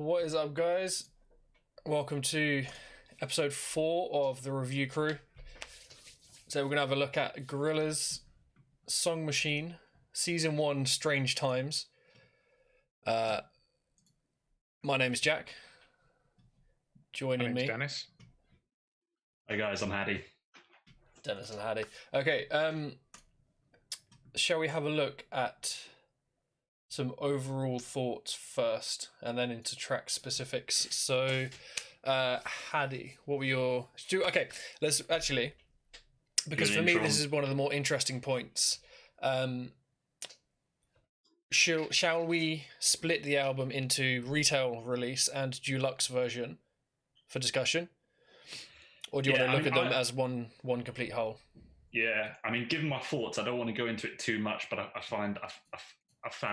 What is up, guys? Welcome to episode 4 of the review crew. So, we're going to have a look at Gorillaz Song Machine, Season 1 Strange Times. My name is Jack. Joining me, Dennis. Hey guys, I'm Hattie. Dennis and Hattie. Okay, shall we have a look at some overall thoughts first and then into track specifics? So, Hattie, what were your... Okay, let's actually... Because for me, this is one of the more interesting points. Shall we split the album into retail release and deluxe version for discussion? Or do you want to look at them as one complete whole? Yeah, I mean, given my thoughts, I don't want to go into it too much, but I found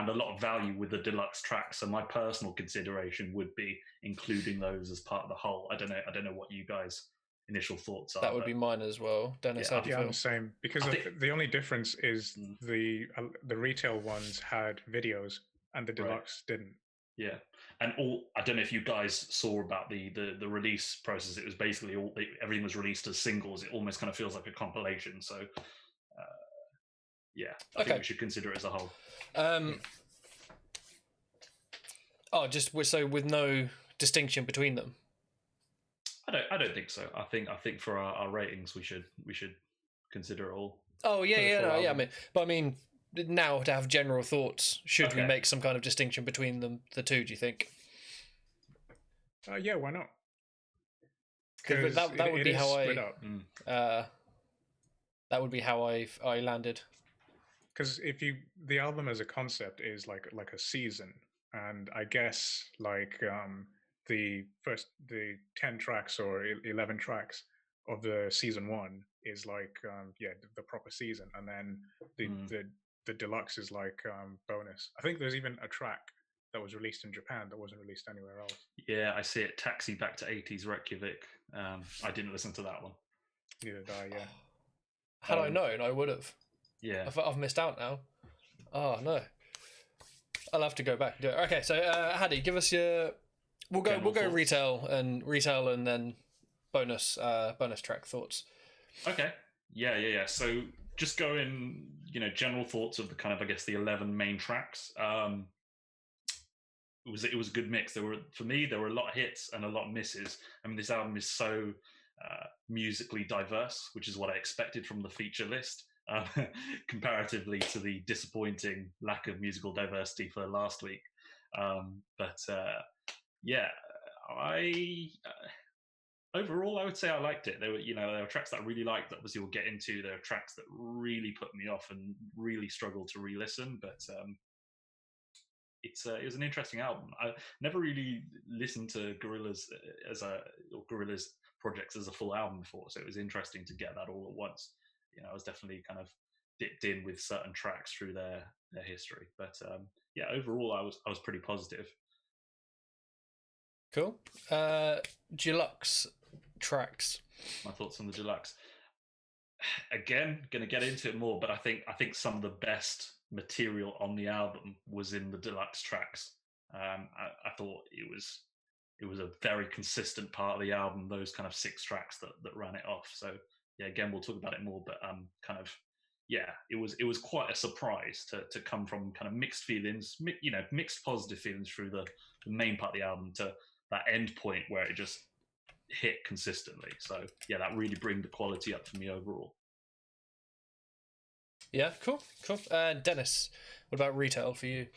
a lot of value with the deluxe tracks, so my personal consideration would be including those as part of the whole. I don't know what you guys' initial thoughts are. That would be mine as well. Dennis, how do you feel? I'm the same, because the only difference is the retail ones had videos and the deluxe didn't. Yeah, and I don't know if you guys saw about the release process. It was basically everything was released as singles. It almost kind of feels like a compilation. So, I think we should consider it as a whole. So with no distinction between them. I don't think so. I think for our ratings, we should consider it all. Oh yeah. I mean, now to have general thoughts, should we make some kind of distinction between the two? Do you think? Yeah, why not? Because that would be how that would be how I landed. Because the album as a concept is like a season, and I guess the 10 tracks or 11 tracks of the season 1 is the proper season, and then the deluxe is bonus. I think there's even a track that was released in Japan that wasn't released anywhere else. Yeah, I see it. Taxi Back to 80s Reykjavik. I didn't listen to that one. Neither did I, yeah. Had I known, I would have. Yeah. I've missed out now. Oh, no. I'll have to go back and do it. Okay, so Hattie, give us your... We'll go retail and then bonus track thoughts. Okay. Yeah. So just going, general thoughts of the kind of, I guess, the 11 main tracks. It was a good mix. There were a lot of hits and a lot of misses. I mean, this album is so musically diverse, which is what I expected from the feature list, comparatively to the disappointing lack of musical diversity for last week. Overall, I would say I liked it. There were tracks that I really liked that obviously we'll get into. There are tracks that really put me off and really struggled to re-listen, but it was an interesting album. I never really listened to Gorillaz Gorillaz projects as a full album before, so it was interesting to get that all at once. I was definitely kind of dipped in with certain tracks through their history, but overall, I was pretty positive. Cool. Deluxe tracks. My thoughts on the deluxe. Again, going to get into it more, but I think some of the best material on the album was in the deluxe tracks. I thought it was a very consistent part of the album. Those kind of 6 tracks that ran it off. So yeah, again, we'll talk about it more, but it was quite a surprise to come from kind of mixed feelings, mixed positive feelings through the main part of the album to that end point where it just hit consistently. So yeah, that really bring the quality up for me overall. Yeah, cool. Dennis, what about retail for you?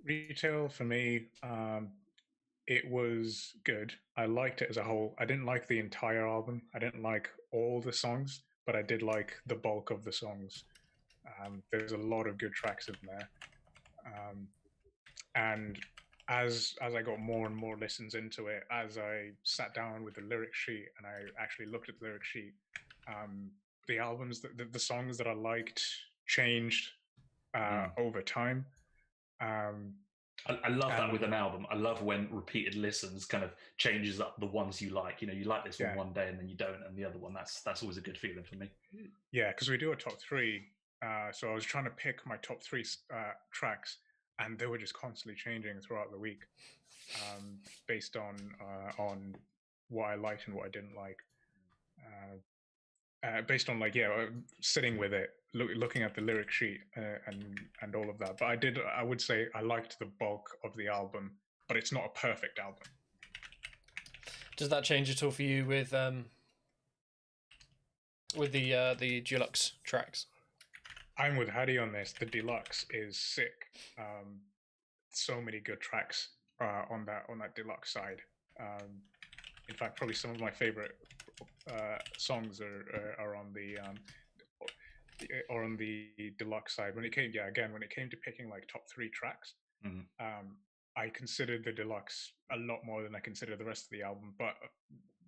Retail for me, it was good. I liked it as a whole. I didn't like the entire album. I didn't like all the songs, but I did like the bulk of the songs. There's a lot of good tracks in there. And as I got more and more listens into it, as I sat down with the lyric sheet and I actually looked at the lyric sheet, the songs that I liked changed over time. I love that with an album. I love when repeated listens kind of changes up the ones you like. You like this one day and then you don't, and the other one. That's always a good feeling for me. Yeah, because we do a top 3. So I was trying to pick my top 3 tracks, and they were just constantly changing throughout the week, based on what I liked and what I didn't like. Based on sitting with it, looking at the lyric sheet, and all of that. But I would say I liked the bulk of the album, but it's not a perfect album. Does that change at all for you with the deluxe tracks? I'm with Hadi on this. The deluxe is sick. So many good tracks on that deluxe side. In fact, probably some of my favorite songs are on the deluxe side. When it came to picking like top 3 tracks, I considered the deluxe a lot more than I considered the rest of the album. But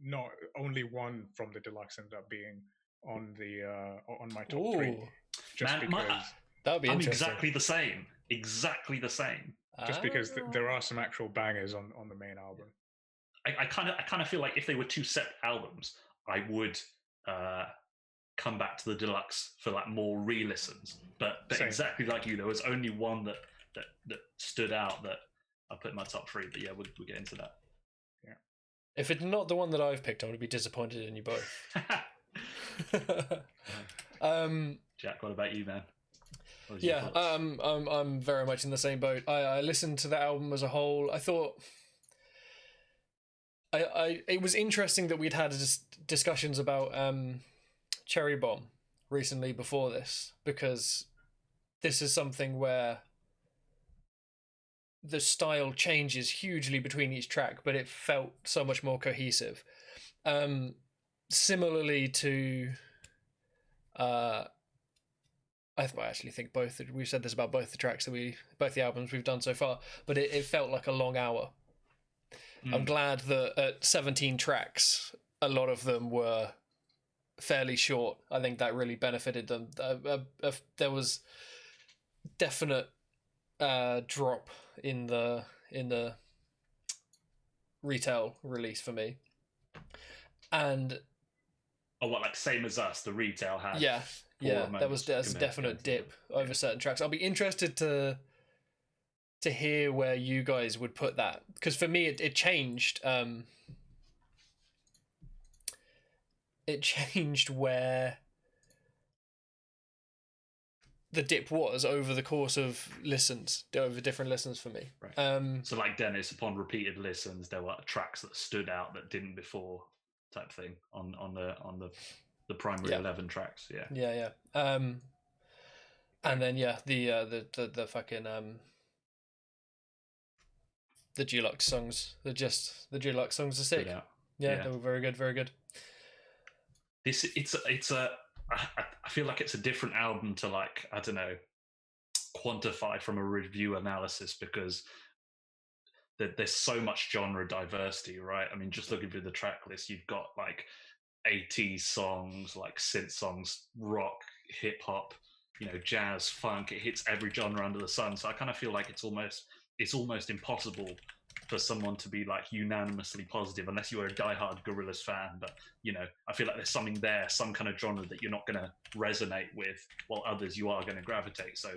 not only one from the deluxe ended up being on my top 3. Just because that would be interesting. Exactly the same. Just because there are some actual bangers on the main album. I kind of feel like if they were 2 separate albums, I would come back to the deluxe for like more re-listens. But exactly like you, there was only one that stood out that I put in my top 3. But yeah, we'll get into that. Yeah. If it's not the one that I've picked, I'm going to be disappointed in you both. Jack, what about you, man? Yeah, I'm very much in the same boat. I listened to the album as a whole. I thought it was interesting that we'd had discussions about Cherry Bomb recently before this, because this is something where the style changes hugely between each track, but it felt so much more cohesive. Similarly to I actually think we've said this about both the albums we've done so far, but it felt like a long hour. I'm glad that at 17 tracks, a lot of them were fairly short. I think that really benefited them. There was definite drop in the retail release for me, and like Same As Us, the retail had. Yeah, there's a definite dip over certain tracks. I'll be interested to hear where you guys would put that, because for me it changed. It changed where the dip was over the course of over different listens for me. Right. So like Dennis, upon repeated listens, there were tracks that stood out that didn't before, type thing on the primary 11 tracks. Yeah. And then the fucking the deluxe songs. The deluxe songs are sick. Yeah, they were very good, very good. I feel like it's a different album to, like, I don't know, quantify from a review analysis, because there's so much genre diversity, right? I mean, just looking through the track list, you've got like 80s songs, like synth songs, rock, hip hop, jazz, funk. It hits every genre under the sun. So I kind of feel like it's almost impossible for someone to be like unanimously positive unless you are a diehard Gorillaz fan. But I feel like there's something there, some kind of genre that you're not going to resonate with, while others you are going to gravitate. So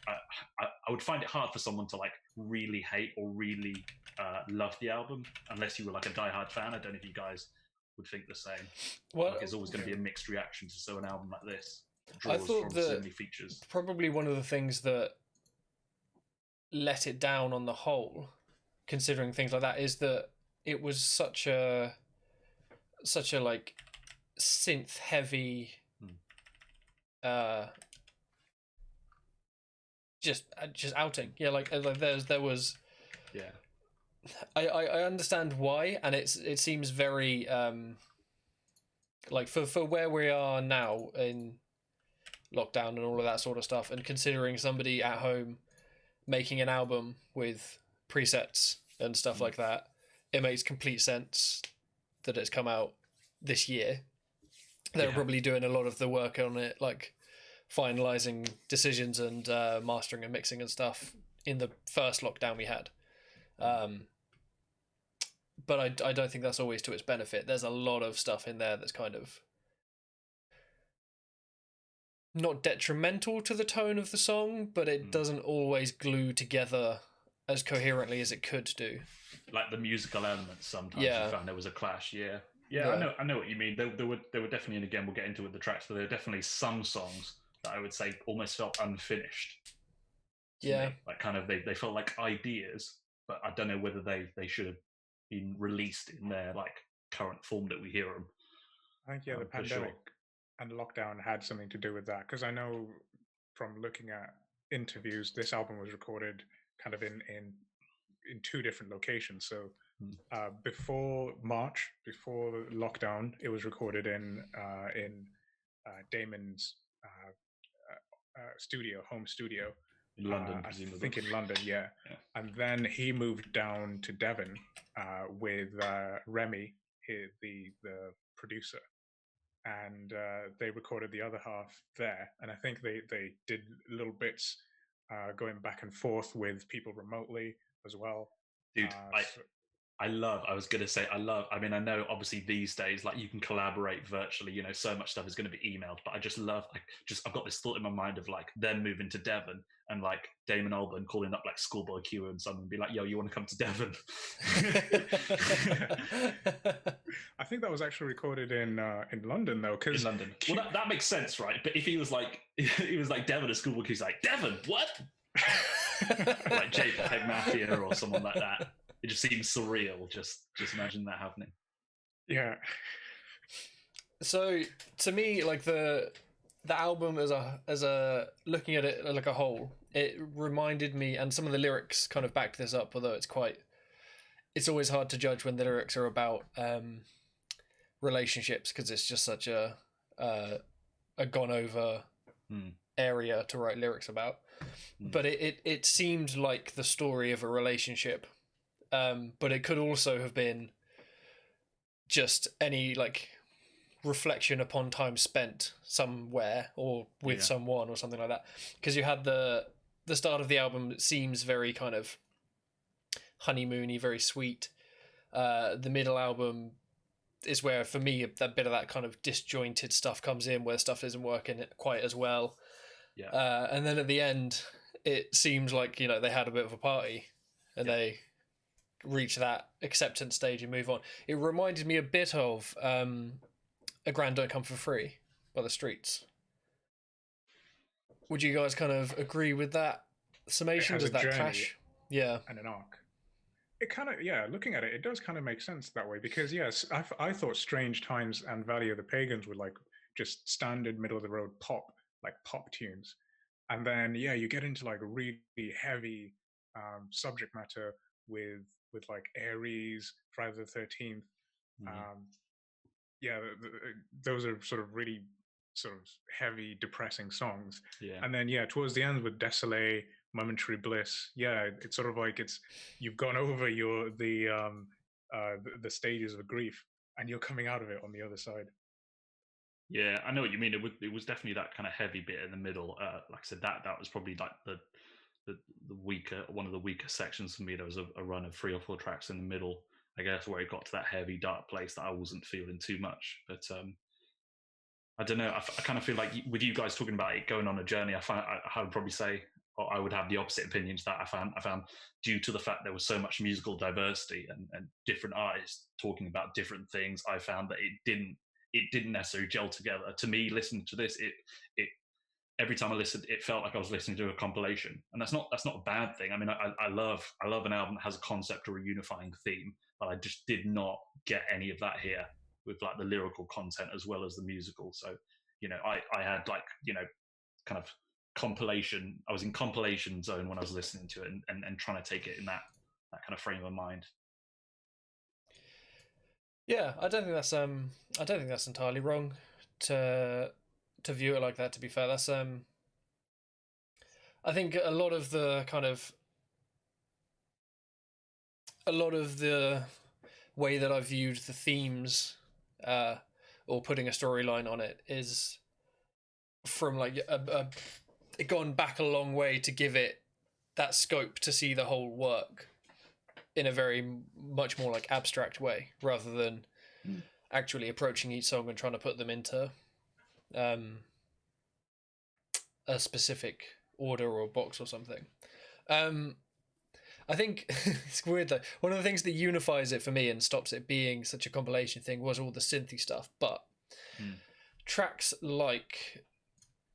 I would find it hard for someone to like really hate or really love the album unless you were like a diehard fan. I don't know if you guys would think the same. Well, like, there's always going to be a mixed reaction to an album like this. I thought that so many features. Probably one of the things that let it down on the whole, considering things like that, is that it was such a like synth heavy just outing. Like there was I understand why, and it seems very like for where we are now in lockdown and all of that sort of stuff, and considering somebody at home making an album with presets and stuff like that, it makes complete sense that it's come out this year. They're probably doing a lot of the work on it, like finalizing decisions and mastering and mixing and stuff in the first lockdown we had. But I don't think that's always to its benefit. There's a lot of stuff in there that's kind of not detrimental to the tone of the song, but it doesn't always glue together as coherently as it could do. Like the musical elements, sometimes you found there was a clash. Yeah. I know what you mean. There were definitely, and again we'll get into it with the tracks, but there were definitely some songs that I would say almost felt unfinished. Me. Like kind of they felt like ideas, but I don't know whether they should have been released in their like current form that we hear them. I think the pandemic and lockdown had something to do with that, because I know from looking at interviews, this album was recorded kind of in two different locations. So before March, before the lockdown, it was recorded in Damon's home studio in London, presumably. I think in London, yeah. And then he moved down to Devon with Remy, the producer, and they recorded the other half there. And I think they did little bits going back and forth with people remotely as well. Dude, I was going to say, I mean, I know obviously these days, like you can collaborate virtually, you know, so much stuff is going to be emailed, but I just love, I've got this thought in my mind of like them moving to Devon and like Damon Albarn calling up like Schoolboy Q and someone and be like, yo, you want to come to Devon? I think that was actually recorded in London though. In London. Well, that makes sense, right? But if he was like Devon at Schoolboy Q's like, Devon, what? Like JPEG Mafia or someone like that. It just seems surreal. Just imagine that happening. Yeah. So to me, like the album as a looking at it like a whole, it reminded me, and some of the lyrics kind of backed this up. Although it's always hard to judge when the lyrics are about relationships, because it's just such a gone over area to write lyrics about. But it seemed like the story of a relationship. But it could also have been just any like reflection upon time spent somewhere or with someone or something like that. Because you had the start of the album, it seems very kind of honeymoony, very sweet. The middle album is where, for me, that bit of that kind of disjointed stuff comes in, where stuff isn't working quite as well. And then at the end, it seems like, you know, they had a bit of a party and they reach that acceptance stage and move on. It reminded me a bit of A Grand Don't Come For Free by The Streets. Would you guys kind of agree with that summation? Does that clash? Yeah. And an arc. It kind of, looking at it, it does kind of make sense that way, because yes, I thought Strange Times and Valley of the Pagans were like just standard middle of the road pop tunes. And then, you get into like really heavy subject matter with like Aries, Friday the 13th. Those are sort of really sort of heavy, depressing songs. And then towards the end with Désolé, Momentary Bliss, it's sort of like you've gone over the stages of grief and you're coming out of it on the other side. Yeah, I know what you mean. It was definitely that kind of heavy bit in the middle. Like I said, that was probably like the weaker, one of the weaker sections for me. There was a run of 3 or 4 tracks in the middle, I guess, where it got to that heavy, dark place that I wasn't feeling too much. But I don't know. I kind of feel like with you guys talking about it going on a journey, I would probably say, or I would have the opposite opinions, that I found due to the fact there was so much musical diversity and different artists talking about different things, I found that it didn't necessarily gel together. To me, listening to this, it every time I listened, it felt like I was listening to a compilation, and that's not a bad thing. I mean, I love an album that has a concept or a unifying theme, but I just did not get any of that here with like the lyrical content as well as the musical. So, you know, I had like, you know, kind of compilation. I was in compilation zone when I was listening to it and trying to take it in that kind of frame of mind. Yeah, I don't think that's entirely wrong to view it like that. To be fair, that's I think a lot of the way that I viewed the themes, or putting a storyline on it, is from like it gone back a long way to give it that scope to see the whole work in a very much more like abstract way, rather than actually approaching each song and trying to put them into a specific order or box or something. I think it's weird though. One of the things that unifies it for me and stops it being such a compilation thing was all the synthy stuff. But tracks like,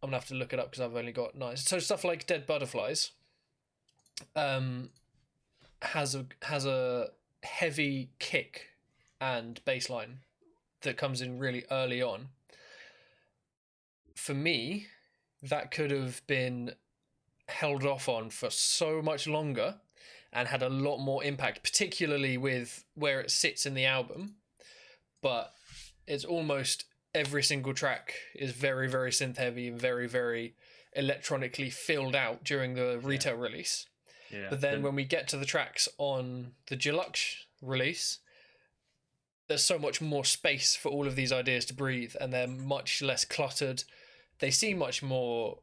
I'm gonna have to look it up because I've only got 9. So stuff like Dead Butterflies has a heavy kick and bass line that comes in really early on. For me, that could have been held off on for so much longer and had a lot more impact, particularly with where it sits in the album. But it's almost every single track is very, very synth heavy and very, very electronically filled out during the retail release. Yeah. But then when we get to the tracks on the deluxe release, there's so much more space for all of these ideas to breathe, and they're much less cluttered. They seem much more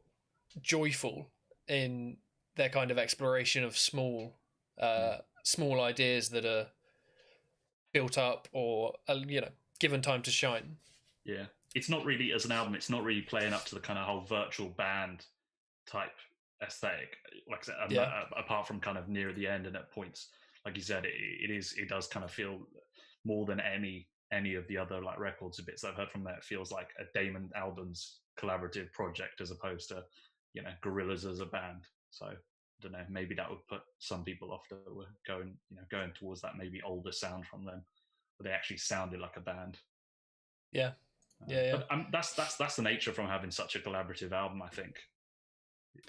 joyful in their kind of exploration of small ideas that are built up or given time to shine. Yeah, it's not really, as an album, it's not really playing up to the kind of whole virtual band type aesthetic. Like I said, apart from kind of near the end and at points, like you said, it does kind of feel more than any of the other like records or bits I've heard from there. It feels like a Damon Albarn's collaborative project as opposed to Gorillaz as a band. So I don't know, maybe that would put some people off that were going towards that maybe older sound from them, but they actually sounded like a band. Yeah. But that's the nature from having such a collaborative album. I think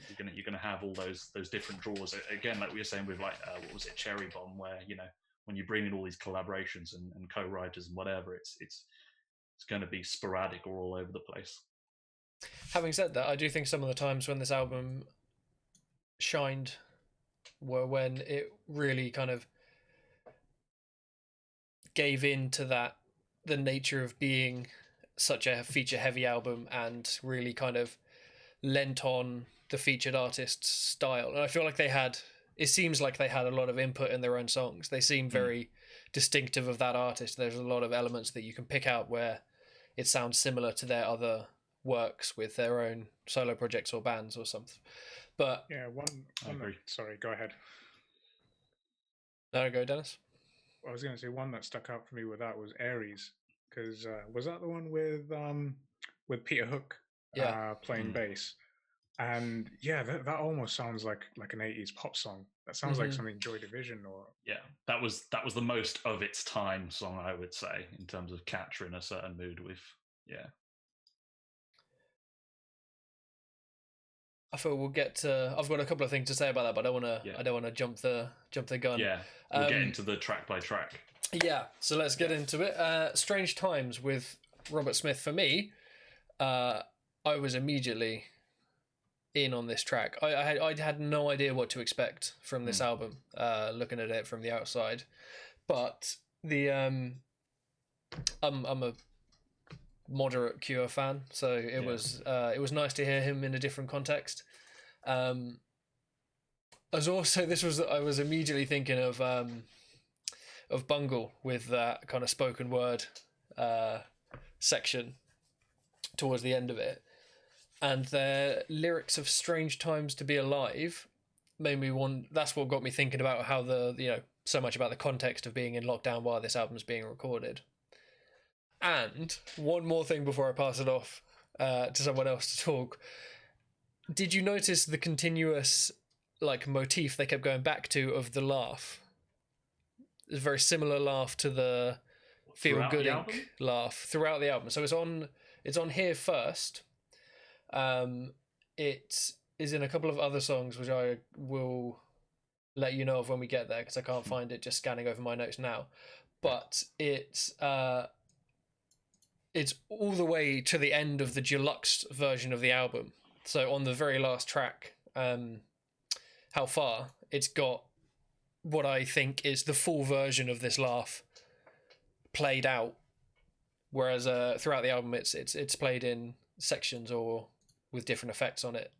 you're gonna have all those different draws again, like we were saying with like what was it, Cherry Bomb, where when you bring in all these collaborations and co-writers and whatever, it's going to be sporadic or all over the place. Having said that, I do think some of the times when this album shined were when it really kind of gave in to the nature of being such a feature heavy album and really kind of lent on the featured artist's style. And I feel like it seems like they had a lot of input in their own songs. They seem very distinctive of that artist. There's a lot of elements that you can pick out where it sounds similar to their other works with their own solo projects or bands or something. But yeah, one sorry, go ahead. No, go, Dennis. I was going to say one that stuck out for me with that was Aries, because was that the one with Peter Hook playing bass? And yeah, that almost sounds like an 80s pop song. That sounds like something Joy Division or that was the most of its time song, I would say, in terms of capturing a certain mood with I feel we'll get to. I've got a couple of things to say about that, but I don't want to jump the gun. Yeah, we'll get into the track by track. Yeah, so let's get into it. Strange Times with Robert Smith. For me, I was immediately in on this track. I had no idea what to expect from this album, looking at it from the outside, but I'm a moderate Cure fan, so it was nice to hear him in a different context. I was immediately thinking of Bungle with that kind of spoken word section towards the end of it, and their lyrics of "Strange Times to Be Alive" made me want. That's what got me thinking about how so much about the context of being in lockdown while this album's being recorded. And one more thing before I pass it off to someone else to talk. Did you notice the continuous motif they kept going back to of the laugh? It's a very similar laugh to the Feel Good Inc. laugh throughout the album. So it's on here first. It is in a couple of other songs, which I will let you know of when we get there, because I can't find it just scanning over my notes now. But it's all the way to the end of the deluxe version of the album. So on the very last track, How Far, it's got what I think is the full version of this laugh played out, whereas throughout the album it's played in sections or with different effects on it.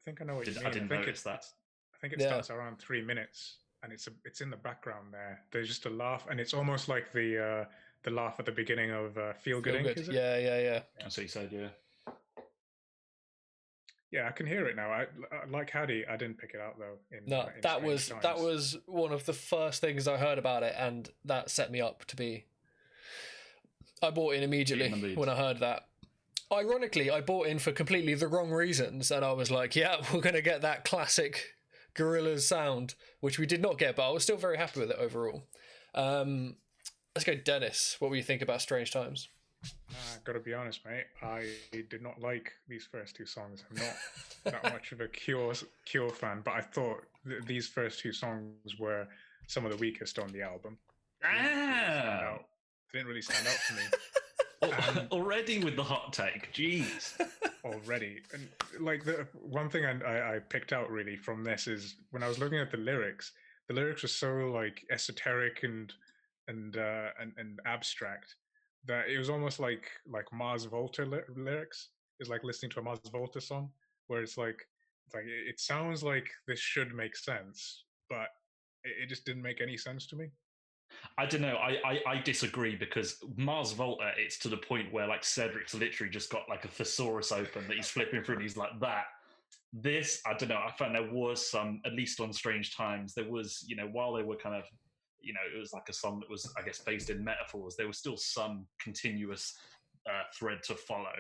I think I know what you mean. I didn't notice that. I think it starts around 3 minutes, and it's in the background there. There's just a laugh, and it's almost like the laugh at the beginning of Feel Good Inc. Is it? Yeah. That's what you said, yeah. Yeah, I can hear it now. Like Howdy, I didn't pick it out though. No, In that Strange that Times. was one of the first things I heard about it, and that set me up to be. I bought in Get in immediately the mood. when I heard that. Ironically, I bought in for completely the wrong reasons, and I was like, "Yeah, we're gonna get that classic Gorillaz sound," which we did not get, but I was still very happy with it overall. Let's go, Dennis. What were you think about Strange Times? Gotta be honest, mate. I did not like these first two songs. I'm not that much of a Cure fan, but I thought these first two songs were some of the weakest on the album. They didn't really stand out for me. Already with the hot take, jeez. Already, and like the one thing I picked out really from this is when I was looking at the lyrics were so like esoteric and abstract that it was almost like Mars Volta lyrics. It's like listening to a Mars Volta song where it's like it sounds like this should make sense, but it just didn't make any sense to me. I don't know. I disagree because Mars Volta, it's to the point where like Cedric's literally just got like a thesaurus open that he's flipping through and he's like that. This, I don't know. I found there was some, at least on Strange Times, there was, while they were kind of, it was like a song that was, I guess, based in metaphors, there was still some continuous thread to follow.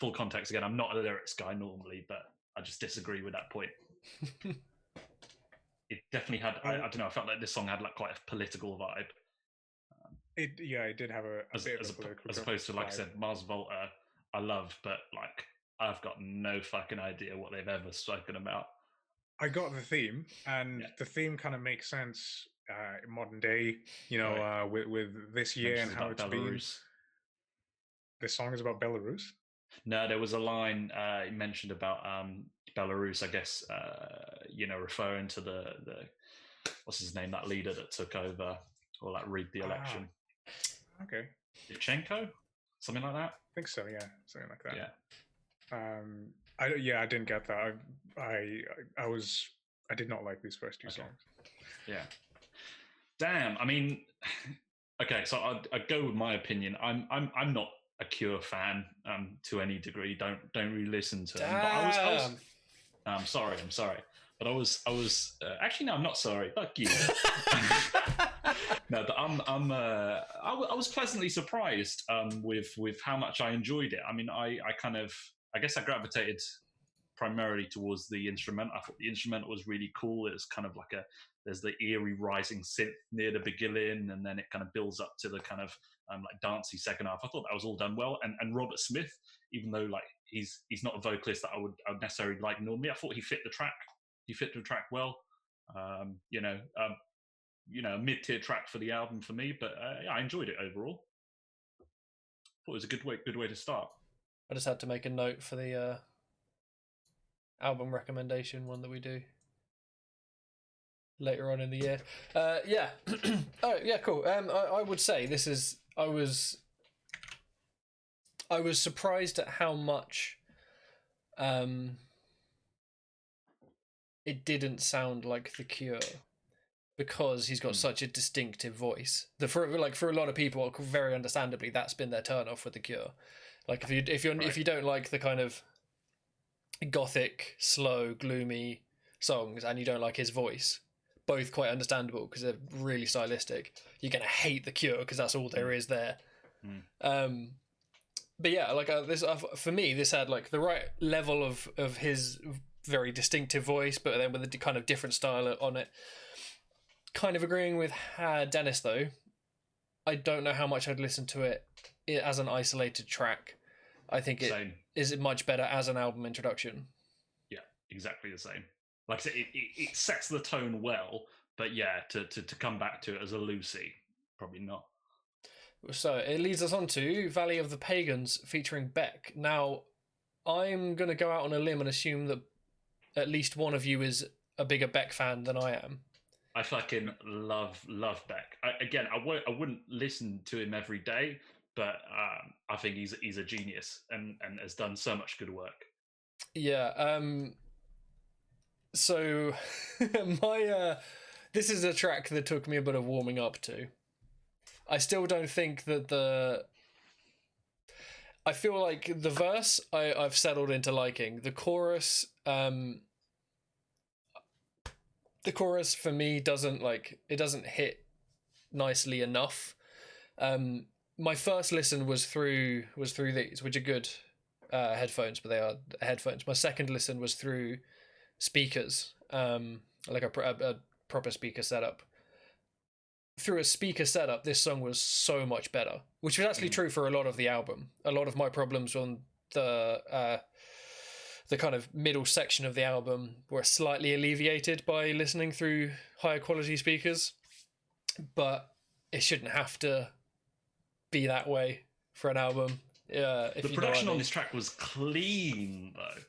Full context again, I'm not a lyrics guy normally, but I just disagree with that point. It definitely had. I don't know. I felt like this song had like quite a political vibe. It did have a bit of a political as opposed to, like vibe. I said, Mars Volta. I love, but like I've got no fucking idea what they've ever spoken about. I got the theme, and the theme kind of makes sense in modern day. Right. With this year and how it's Belarus. been. The song is about Belarus. No, there was a line mentioned about Belarus. I guess referring to the what's his name, that leader that took over or like rigged the election. Okay. Yushchenko, something like that. I think so. Yeah, something like that. Yeah. I didn't get that. I did not like these first two songs. Yeah. Damn. I mean, okay. So I go with my opinion. I'm not a Cure fan to any degree. Don't really listen to them. But I was I'm sorry. But I was actually no, I'm not sorry. Fuck you. No, but I was pleasantly surprised with how much I enjoyed it. I mean, I guess I gravitated primarily towards the instrument. I thought the instrument was really cool. It was kind of like there's the eerie rising synth near the beginning, and then it kind of builds up to the kind of like dancey second half. I thought that was all done well. And Robert Smith, even though like he's not a vocalist that I would necessarily like normally, I thought he fit the track. He fit the track well. A mid-tier track for the album for me, but I enjoyed it overall. Thought it was a good way to start. I just had to make a note for the album recommendation one that we do later on in the year. Yeah. Oh yeah, cool. I would say this is. I was surprised at how much it didn't sound like The Cure, because he's got such a distinctive voice. For a lot of people, very understandably, that's been their turn off with The Cure. Like if you don't like the kind of gothic, slow, gloomy songs, and you don't like his voice, both quite understandable because they're really stylistic, you're gonna hate The Cure because that's all there is there. But yeah, like this for me, this had like the right level of his very distinctive voice, but then with a kind of different style on it. Kind of agreeing with Dennis though. I don't know how much I'd listen to it as an isolated track. I think is much better as an album introduction. Yeah, exactly the same. Like I said, it sets the tone well, but yeah, to come back to it as a Lucy, probably not. So it leads us on to Valley of the Pagans featuring Beck. Now, I'm going to go out on a limb and assume that at least one of you is a bigger Beck fan than I am. I fucking love Beck. I wouldn't listen to him every day, but I think he's a genius and has done so much good work. Yeah. So this is a track that took me a bit of warming up to. I still don't think that I feel like the verse I've settled into liking. The chorus for me doesn't hit nicely enough. My first listen was through these, which are good headphones, but they are headphones. My second listen was through speakers, like a proper speaker setup. Through a speaker setup, this song was so much better, which was actually true for a lot of the album. A lot of my problems on the kind of middle section of the album were slightly alleviated by listening through higher quality speakers, but it shouldn't have to be that way for an album. The production on this track was clean, though.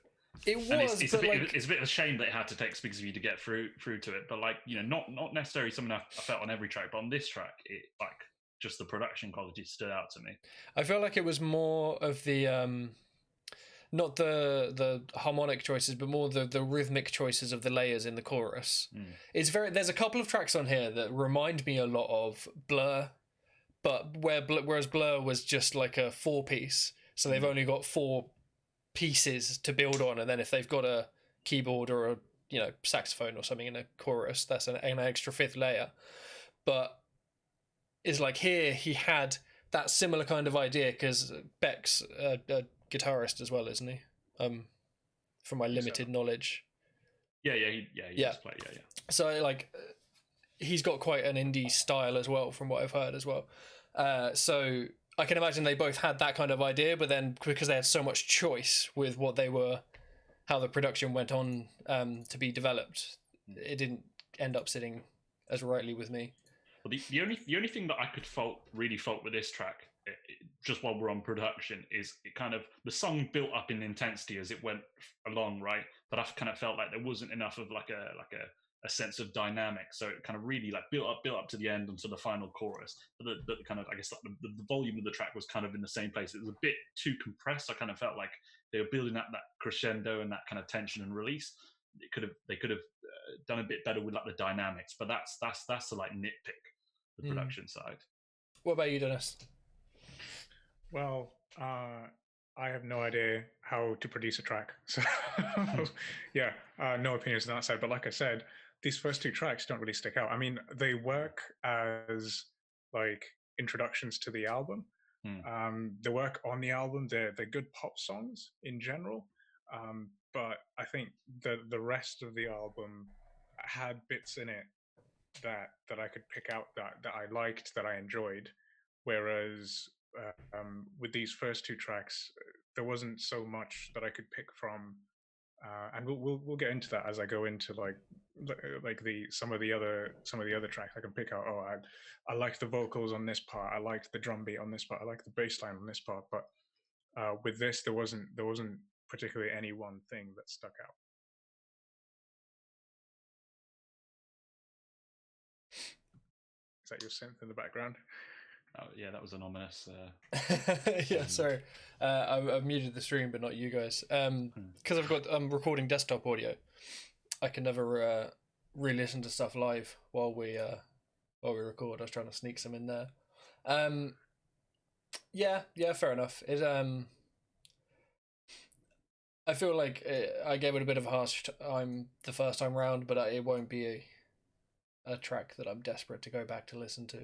It was, and it's but it's a bit of a shame that it had to take speakers for you to get through to it. But like, you know, not necessarily something I felt on every track, but on this track, it like just the production quality stood out to me. I felt like it was more of the not the harmonic choices, but more the rhythmic choices of the layers in the chorus. It's there's a couple of tracks on here that remind me a lot of Blur, but whereas Blur was just like a 4-piece, so they've only got 4 pieces to build on, and then if they've got a keyboard or a saxophone or something in a chorus, that's an extra 5th layer. But it's like here he had that similar kind of idea, because Beck's a guitarist as well, isn't he? From my limited knowledge. He does play. Yeah. So like he's got quite an indie style as well, from what I've heard as well. So I can imagine they both had that kind of idea, but then because they had so much choice with how the production went on to be developed, it didn't end up sitting as rightly with me. Well, the only thing that I could really fault with this track, just while we're on production, is it kind of, the song built up in intensity as it went along, right? But I kind of felt like there wasn't enough of like a sense of dynamic, so it kind of really like built up to the end and to the final chorus. But the kind of, I guess, like the volume of the track was kind of in the same place. It was a bit too compressed. I kind of felt like they were building up that crescendo and that kind of tension and release. They could have done a bit better with like the dynamics. But that's the like nitpick, the production side. What about you, Dennis? Well, I have no idea how to produce a track, so yeah, no opinions on that side. But like I said, these first 2 tracks don't really stick out. I mean, they work as like introductions to the album. They work on the album. They're good pop songs in general, but I think the rest of the album had bits in it that I could pick out that I liked, that I enjoyed, whereas with these first 2 tracks, there wasn't so much that I could pick from, and we'll get into that as I go into like some of the other tracks. I can pick out, I like the vocals on this part, I liked the drum beat on this part, I like the bass line on this part, but with this there wasn't particularly any one thing that stuck out. Is that your synth in the background? Oh, yeah, that was an ominous. Yeah, sorry. I've muted the stream, but not you guys. Because I'm recording desktop audio. I can never re-listen to stuff live while we record. I was trying to sneak some in there. Yeah, fair enough. It I feel like I gave it a bit of a harsh time the first time round, but it won't be a track that I'm desperate to go back to listen to.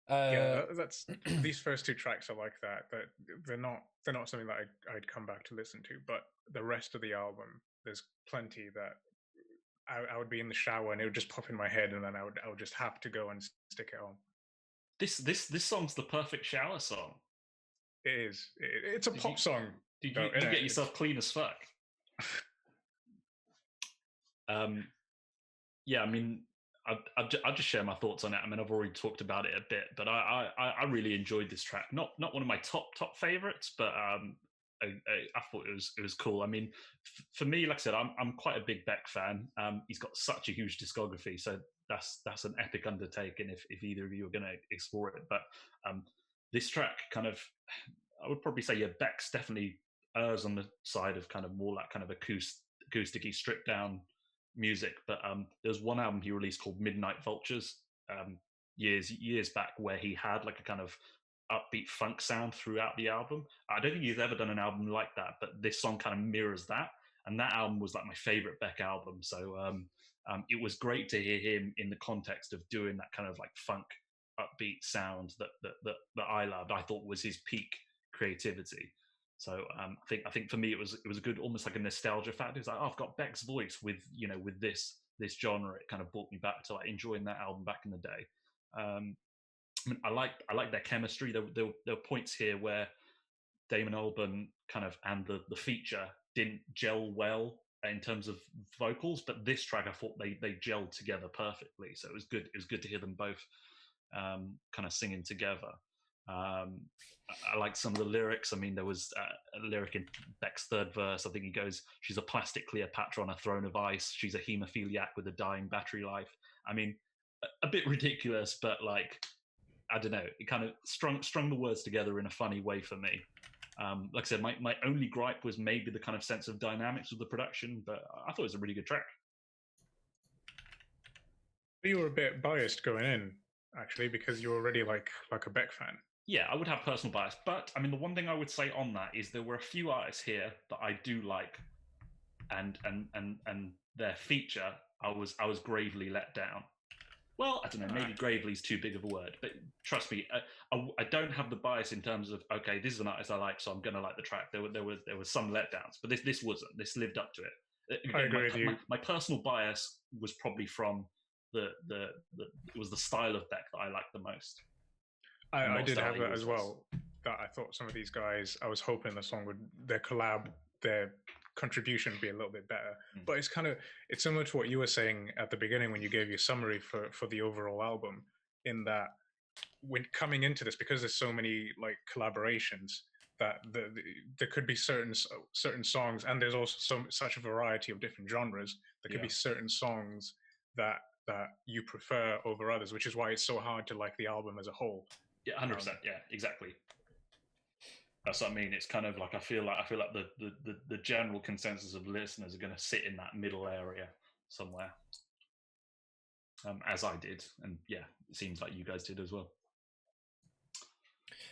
That's these first 2 tracks are like that. That they're not something that I'd come back to listen to. But the rest of the album, there's plenty that I would be in the shower and it would just pop in my head, and then I would just have to go and stick it on. This song's the perfect shower song. It is. It's a pop song. Did you get yourself clean as fuck? Yeah, I mean, I'll just share my thoughts on it. I mean, I've already talked about it a bit, but I really enjoyed this track. Not one of my top favorites, but I thought it was cool. I mean, for me, like I said, I'm quite a big Beck fan. He's got such a huge discography, so that's an epic undertaking if either of you are going to explore it. But this track kind of, I would probably say, yeah, Beck's definitely errs on the side of kind of more like kind of acoustic-y, stripped down music. But there's one album he released called Midnight Vultures years back, where he had like a kind of upbeat funk sound throughout the album. I don't think he's ever done an album like that, but this song kind of mirrors that. And that album was like my favorite Beck album. So it was great to hear him in the context of doing that kind of like funk upbeat sound that I loved. I thought was his peak creativity. So I think for me it was a good, almost like a nostalgia factor. It's like, oh, I've got Beck's voice with with this genre. It kind of brought me back to like enjoying that album back in the day. I mean, I like their chemistry. There were points here where Damon Albarn kind of and the feature didn't gel well in terms of vocals, but this track I thought they gelled together perfectly. So it was good. It was good to hear them both kind of singing together. I like some of the lyrics. I mean, there was a lyric in Beck's third verse. I think he goes, "She's a plastic Cleopatra on a throne of ice. She's a hemophiliac with a dying battery life." I mean, a bit ridiculous, but like, I don't know. It kind of strung the words together in a funny way for me. Like I said, my only gripe was maybe the kind of sense of dynamics of the production, but I thought it was a really good track. You were a bit biased going in, actually, because you're already like a Beck fan. Yeah, I would have personal bias, but I mean, the one thing I would say on that is there were a few artists here that I do like, and their feature I was gravely let down. Well, I don't know, maybe gravely is too big of a word, but trust me, I don't have the bias in terms of, okay, this is an artist I like, so I'm going to like the track. There were some letdowns, but this wasn't. This lived up to it. Again, I agree with you. My personal bias was probably from it was the style of Beck that I liked the most. I did have that as well. That I thought some of these guys, I was hoping the song their contribution would be a little bit better. But it's similar to what you were saying at the beginning when you gave your summary for the overall album, in that when coming into this, because there's so many like collaborations, that there could be certain songs, and there's also such a variety of different genres. There could be certain songs that you prefer over others, which is why it's so hard to like the album as a whole. Yeah, 100%. Yeah, exactly. That's what I mean. It's kind of like I feel like the general consensus of listeners are going to sit in that middle area somewhere, as I did, and yeah, it seems like you guys did as well.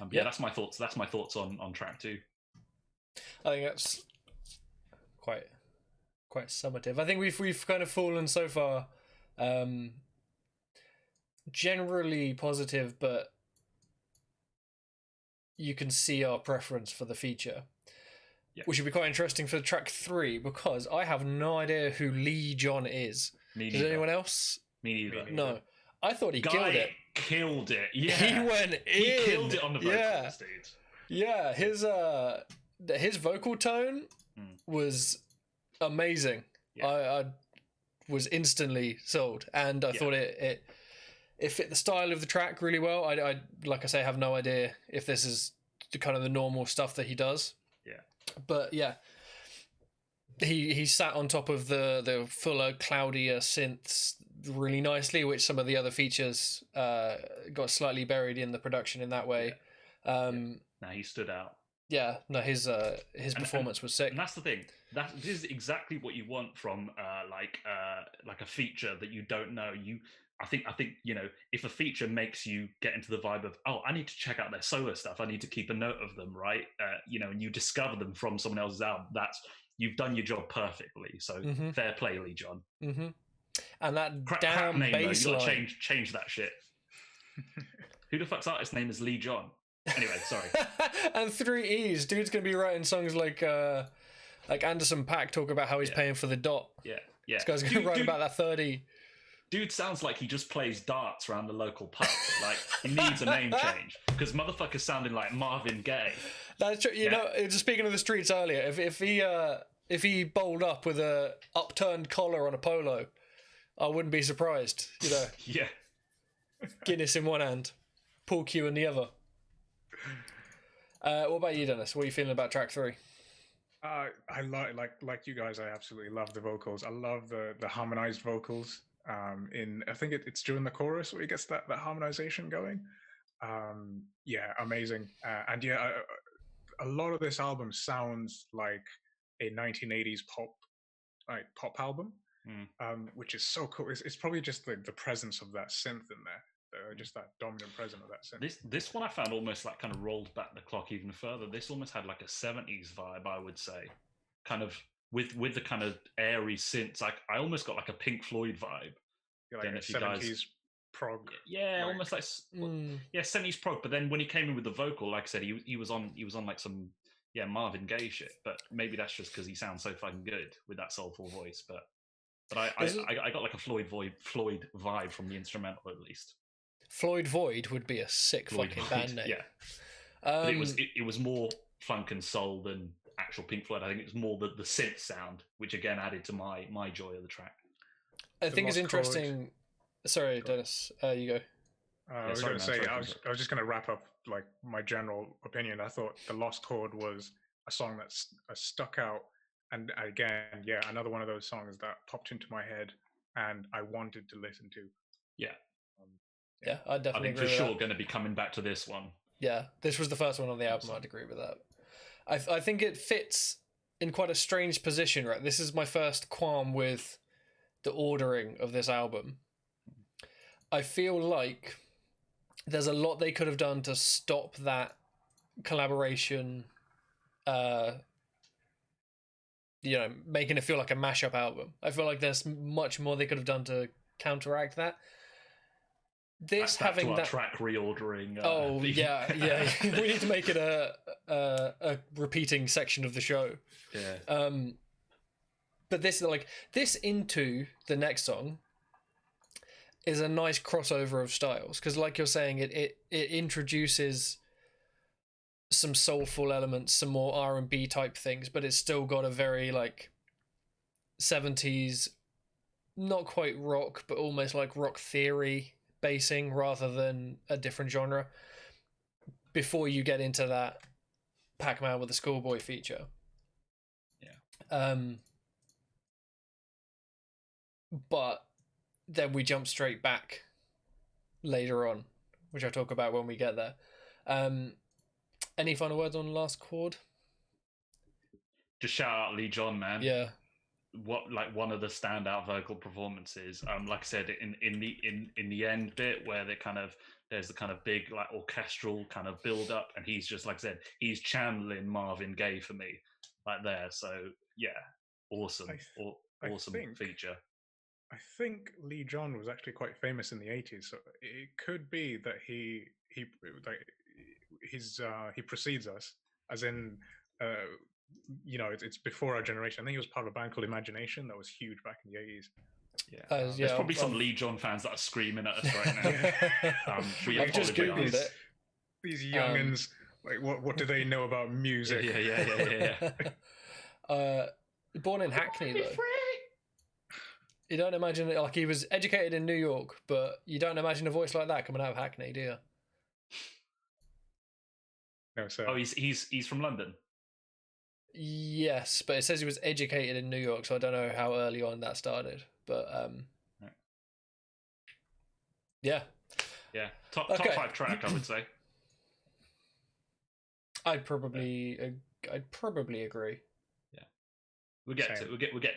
Yeah, that's my thoughts. That's my thoughts on track 2. I think that's quite summative. I think we've kind of fallen so far generally positive, but you can see our preference for the feature, which would be quite interesting for track 3, because I have no idea who Lee John is. Does anyone else? Me neither. No. I thought he killed it. Killed it. Yeah. He went in. He killed it on the vocal stage. Yeah, his vocal tone was amazing. Yeah. I was instantly sold, and I thought it fit the style of the track really well. I like I say, have no idea if this is kind of the normal stuff that he does. Yeah. But yeah, he sat on top of the fuller, cloudier synths really nicely, which some of the other features got slightly buried in the production in that way. Now he stood out. Yeah, no, his performance was sick. And that's the thing. This is exactly what you want from like a feature that you don't know. I think if a feature makes you get into the vibe of, oh, I need to check out their solo stuff, I need to keep a note of them, right? And you discover them from someone else's album. You've done your job perfectly. So fair play, Lee John. Mm-hmm. And that damn bass line. You gotta change that shit. Who the fuck's artist name is Lee John? Anyway, sorry. And 3 E's. Dude's gonna be writing songs like Anderson .Paak talk about how he's paying for the dot. Yeah. This guy's gonna write about that 30. Dude sounds like he just plays darts around the local pub. Like, he needs a name change, because motherfucker's sounding like Marvin Gaye. That's true. You know, just speaking of the streets earlier, if he bowled up with a upturned collar on a polo, I wouldn't be surprised. Yeah. Guinness in one hand, pool cue in the other. What about you, Dennis? What are you feeling about track 3? I like you guys. I absolutely love the vocals. I love the harmonized vocals. I think it's during the chorus where he gets that harmonization going. Amazing. And a lot of this album sounds like a 1980s pop album, which is so cool. It's probably just the presence of that synth in there just that dominant presence of that synth. This one I found almost like kind of rolled back the clock even further. This almost had like a 70s vibe, I would say, kind of with the kind of airy synths. Like I almost got like a Pink Floyd vibe. Like a 70s prog. Yeah, almost like 70s prog. But then when he came in with the vocal, like I said, he was on like some Marvin Gaye shit. But maybe that's just because he sounds so fucking good with that soulful voice. But I got like a Floyd vibe from the instrumental at least. Floyd Void would be a sick fucking band name. Yeah, but it was more funk and soul than actual Pink Floyd. I think it was more the synth sound, which again added to my joy of the track. I think it's interesting. Sorry, Dennis, you go. I was going to say, I was just going to wrap up like my general opinion. I thought The Lost Chord was a song that's stuck out, and again, another one of those songs that popped into my head and I wanted to listen to. Yeah. Yeah, I definitely agree with for sure that. going to be coming back to this one. Yeah, this was the first one on the album. I'd agree with that. I think it fits in quite a strange position, right? This is my first qualm with the ordering of this album. I feel like there's a lot they could have done to stop that collaboration, making it feel like a mashup album. I feel like there's much more they could have done to counteract that. This back having to our that track reordering. We need to make it a repeating section of the show. Yeah. But this into the next song is a nice crossover of styles, because like you're saying, it introduces some soulful elements, some more R&B type things, but it's still got a very like 70s, not quite rock, but almost like rock theory basing rather than a different genre, before you get into that Pac-Man with the Schoolboy feature. But then we jump straight back later on, which I'll talk about when we get there. Any final words on Last Chord? Just shout out Lee John, man. Yeah. What like one of the standout vocal performances. Like I said, in the end bit where there's the kind of big like orchestral kind of build up, and he's just like I said, he's channeling Marvin Gaye for me, like there. So yeah, awesome, awesome feature. I think Lee John was actually quite famous in the 80s, so it could be that he precedes us, as in. It's before our generation. I think he was part of a band called Imagination that was huge back in the 80s. Yeah, there's probably some Lee John fans that are screaming at us right now. I've just googled it. These youngins, like, what do they know about music? Yeah. Born in Hackney, though. You don't imagine it, like he was educated in New York, but you don't imagine a voice like that coming out of Hackney, do you? No, sir. Oh, he's from London. Yes, but it says he was educated in New York, so I don't know how early on that started. But yeah. Top 5 track, I would say. I'd probably agree. Yeah, we'll get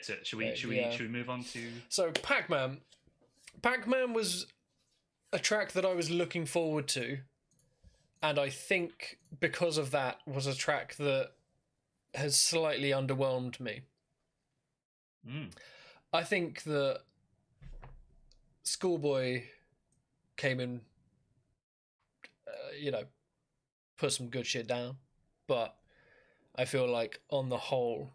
to it. Should we move on to? So Pac-Man was a track that I was looking forward to, and I think because of that was a track that has slightly underwhelmed me. I think that Schoolboy came in, put some good shit down, but I feel like on the whole,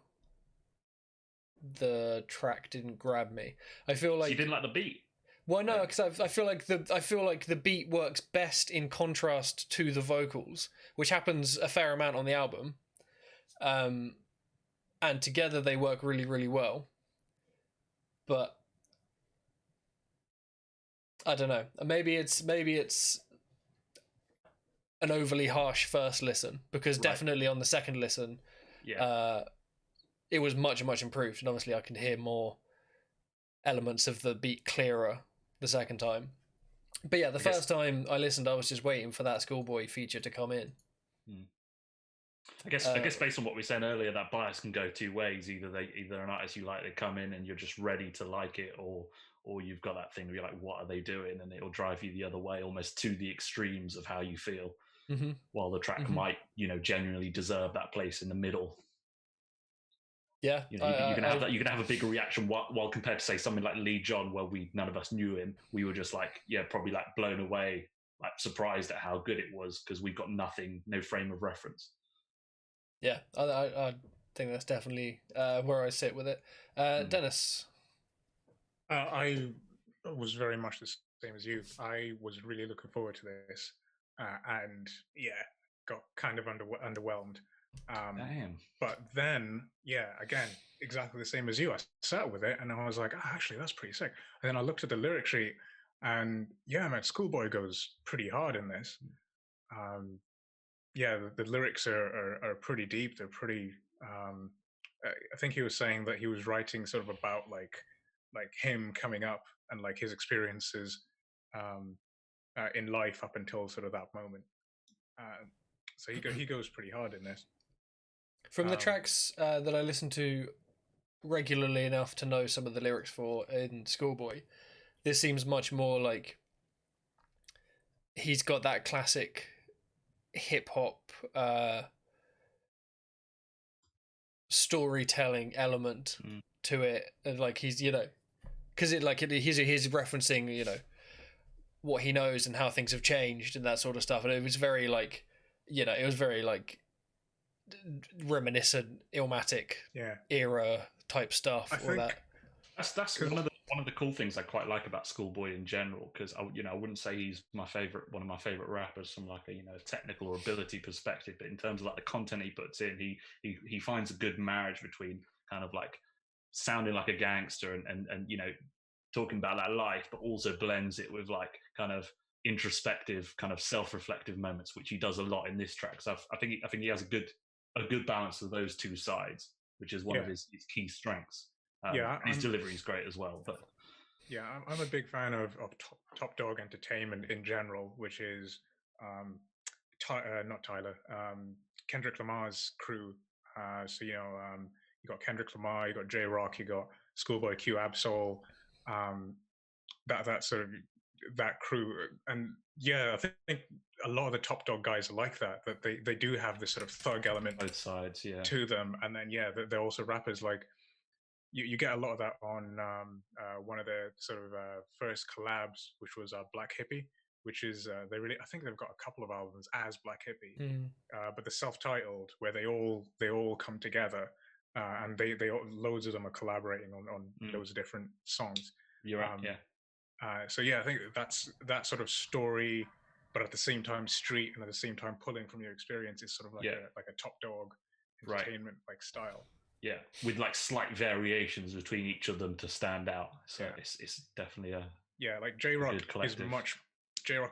the track didn't grab me. I feel like you didn't like the beat. Well, no, because I feel like the beat works best in contrast to the vocals, which happens a fair amount on the album. And together they work really, really well. But I don't know. Maybe it's an overly harsh first listen, because definitely on the second listen, it was much, much improved, and obviously I can hear more elements of the beat clearer the second time. But yeah, the first time I listened, I was just waiting for that Schoolboy feature to come in. I guess based on what we said earlier, that bias can go two ways. Either an artist you like, they come in and you're just ready to like it, or you've got that thing where you're like, what are they doing? And it'll drive you the other way, almost to the extremes of how you feel. Mm-hmm. While the track might, genuinely deserve that place in the middle. Yeah, you can have that. You can have a bigger reaction while compared to say something like Lee John, where none of us knew him. We were just like, probably like blown away, like surprised at how good it was because we've got no frame of reference. Yeah, I think that's definitely where I sit with it. Dennis? I was very much the same as you. I was really looking forward to this, and got kind of underwhelmed. Damn. But then, again, exactly the same as you. I sat with it and I was like, actually, that's pretty sick. And then I looked at the lyric sheet, and man, Schoolboy goes pretty hard in this. The lyrics are pretty deep. They're pretty. I think he was saying that he was writing sort of about like him coming up and like his experiences in life up until sort of that moment. So he goes pretty hard in this. From the tracks that I listen to regularly enough to know some of the lyrics for in Schoolboy, this seems much more like he's got that classic hip-hop storytelling element to it, and like he's because he's referencing what he knows and how things have changed and that sort of stuff, and it was very like it was very like reminiscent Illmatic era type stuff. That's one of the cool things I quite like about Schoolboy in general, because I wouldn't say he's one of my favorite rappers from like a technical or ability perspective, but in terms of like the content he puts in, he finds a good marriage between kind of like sounding like a gangster and talking about that life, but also blends it with like kind of introspective, kind of self-reflective moments, which he does a lot in this track. So I think he has a good balance of those two sides, which is one of his key strengths. His delivery is great as well. But I'm a big fan of Top Dog Entertainment in general, which is not Tyler, Kendrick Lamar's crew. You got Kendrick Lamar, you got J Rock, you got Schoolboy Q, Absol, that sort of that crew, and I think a lot of the Top Dog guys are like that they do have this sort of thug element both sides to them, and then they're also rappers. Like you get a lot of that on one of their sort of first collabs, which was Black Hippie, which is I think they've got a couple of albums as Black Hippie, but the self-titled where they all come together, and they loads of them are collaborating on loads of different songs. You're right, I think that's that sort of story, but at the same time street, and at the same time pulling from your experience, is sort of like a Top Dog Entertainment like style. Yeah, with like slight variations between each of them to stand out. So it's definitely like J Rock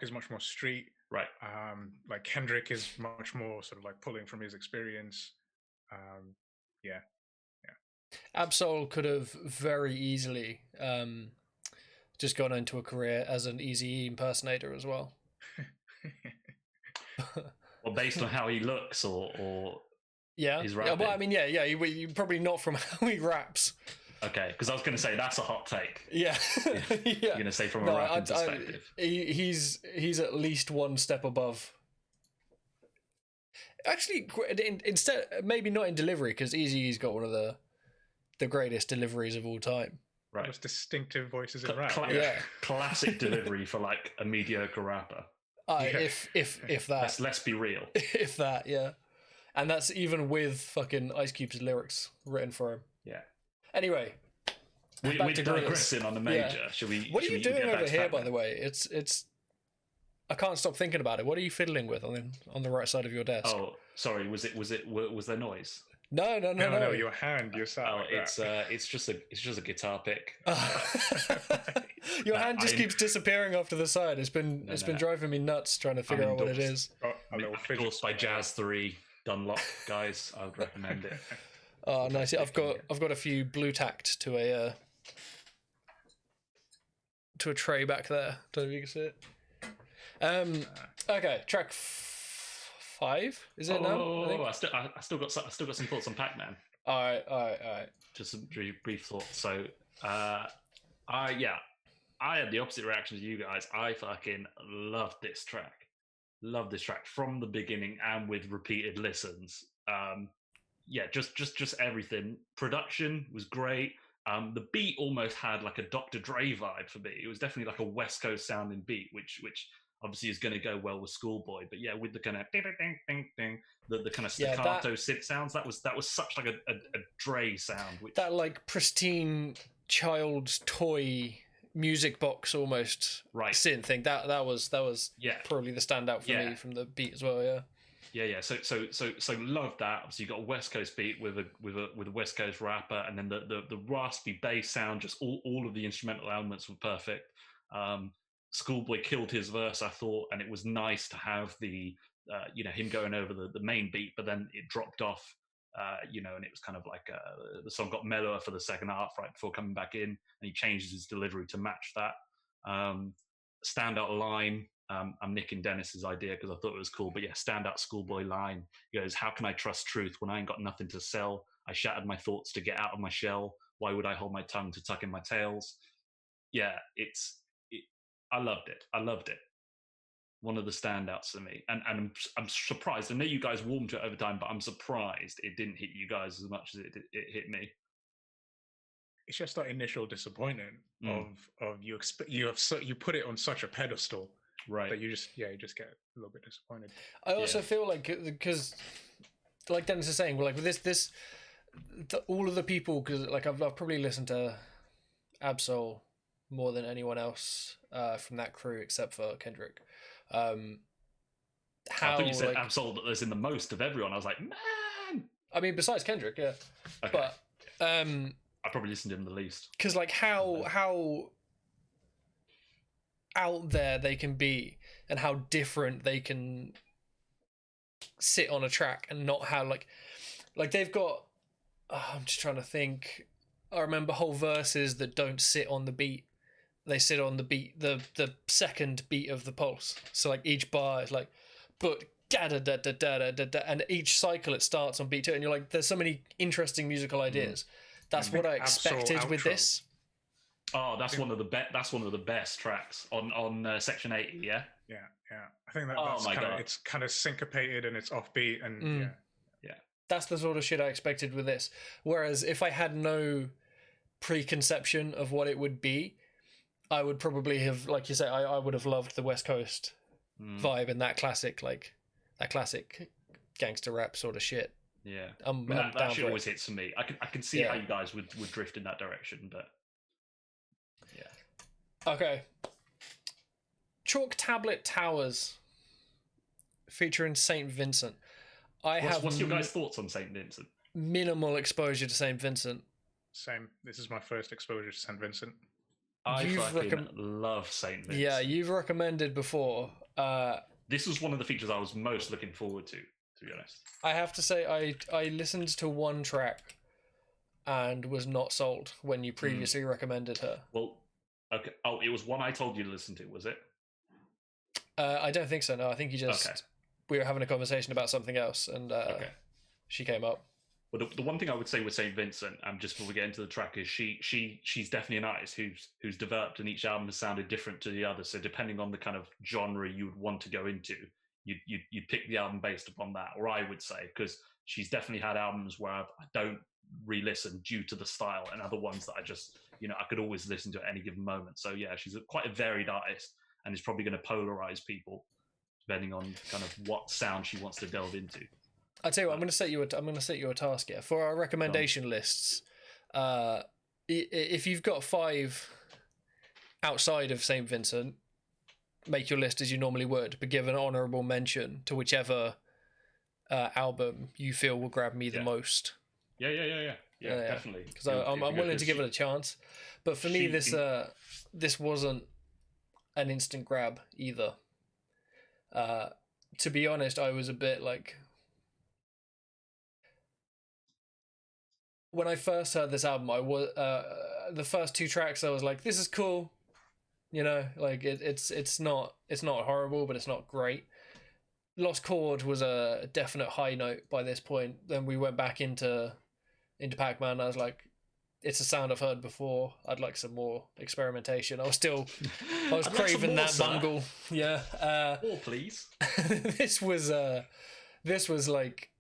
is much more street, right? Like Kendrick is much more sort of like pulling from his experience. Absol could have very easily just gone into a career as an Eazy-E impersonator as well. Well, based on how he looks, or his rapping. Well, I mean, you probably not from how he raps. Okay, because I was going to say that's a hot take. Yeah, You're going to say from a rapping perspective. He's at least one step above. Actually, instead, maybe not in delivery, because Eazy-E's got one of the greatest deliveries of all time. Right, most distinctive voices in rap. Classic delivery for like a mediocre rapper. If that. Let's be real. If that, and that's even with fucking Ice Cube's lyrics written for him. Yeah. Anyway, we're digressing on the major. Should we? What are you doing over here, by the way? It's. I can't stop thinking about it. What are you fiddling with on the right side of your desk? Oh, sorry. Was there noise? No. Your hand. Your side. Oh, it's just a guitar pick. Your hand just keeps disappearing off to the side. It's been driving me nuts trying to figure out what it is. Endorsed by Jazz 3 Dunlop, guys. I would recommend it. Oh, nice. I've got a few blue tacked to a tray back there. Don't know if you can see it. Okay, track 5. Is it now? I think. I still got some thoughts on Pac-Man. All right. Just some brief thoughts. So, I had the opposite reaction to you guys. I fucking loved this track. Loved this track from the beginning and with repeated listens. Just everything. Production was great. The beat almost had like a Dr. Dre vibe for me. It was definitely like a West Coast sounding beat, which obviously is going to go well with Schoolboy. But yeah, with the kind of ding ding ding ding, the kind of staccato synth sounds, that was such like a Dre sound. That like pristine child's toy music box almost synth thing. That was probably the standout for me from the beat as well. Yeah. So love that. Obviously, you got a West Coast beat with a West Coast rapper, and then the raspy bass sound. Just all of the instrumental elements were perfect. Schoolboy killed his verse, I thought, and it was nice to have the him going over the main beat, but then it dropped off. And it was kind of like the song got mellower for the second half right before coming back in, and he changes his delivery to match that. Standout line. I'm nicking Dennis's idea because I thought it was cool, but yeah, standout Schoolboy line. He goes, "How can I trust truth when I ain't got nothing to sell? I shattered my thoughts to get out of my shell. Why would I hold my tongue to tuck in my tails?" Yeah, I loved it. One of the standouts for me, and I'm surprised. I know you guys warmed to it over time, but I'm surprised it didn't hit you guys as much as it hit me. It's just that initial disappointment of you put it on such a pedestal, right? That you just get a little bit disappointed. I also feel like, because, like Dennis is saying, like with all of the people, because like I've probably listened to Absol more than anyone else from that crew except for Kendrick. I thought you said Absol that there's in the most of everyone. I was like, man. I mean, besides Kendrick, yeah. Okay. But I probably listened to him the least. Because like how out there they can be and how different they can sit on a track, and not how like they've got. I'm just trying to think. I remember whole verses that don't sit on the beat. They sit on the beat, the second beat of the pulse. So like each bar is like, but da da da da da da da, and each cycle it starts on beat 2, and you're like, there's so many interesting musical ideas. That's what I expected with this. Oh, that's one of the best tracks on Section 80. Yeah. I think it's kind of syncopated and it's offbeat and yeah. That's the sort of shit I expected with this. Whereas if I had no preconception of what it would be, I would probably have, like you say, I would have loved the West Coast vibe and that classic gangster rap sort of shit. Yeah, that shit always hits for me. I can see how you guys would drift in that direction, but yeah. Okay. Chalk Tablet Towers featuring St. Vincent. What's your guys' thoughts on St. Vincent? Minimal exposure to St. Vincent. Same. This is my first exposure to St. Vincent. I love St. Vincent. Yeah, you've recommended before. This was one of the features I was most looking forward to be honest. I have to say, I listened to one track and was not sold when you previously recommended her. Well, okay. Oh, it was one I told you to listen to, was it? I don't think so, no. I think you just... We were having a conversation about something else, and she came up. Well, the one thing I would say with St. Vincent, just before we get into the track, is she's definitely an artist who's developed, and each album has sounded different to the other. So depending on the kind of genre you would want to go into, you'd pick the album based upon that, or I would say, because she's definitely had albums where I don't re-listen due to the style, and other ones that I just, I could always listen to at any given moment. So yeah, she's quite a varied artist, and is probably going to polarize people depending on kind of what sound she wants to delve into. I tell you what, I'm going to set you a task here for our recommendation lists. If you've got 5 outside of St. Vincent, make your list as you normally would, but give an honourable mention to whichever album you feel will grab me the most. Yeah, definitely. Because I'm willing to give it a chance, but for me, this wasn't an instant grab either. To be honest, I was a bit like, when I first heard this album, I was the first 2 tracks. I was like, "This is cool," like it's not horrible, but it's not great. Lost Chord was a definite high note by this point. Then we went back into Pac-Man. I was like, it's a sound I've heard before. I'd like some more experimentation. I was I'd like some craving more, that sir. bungle. Yeah. More, please. This was like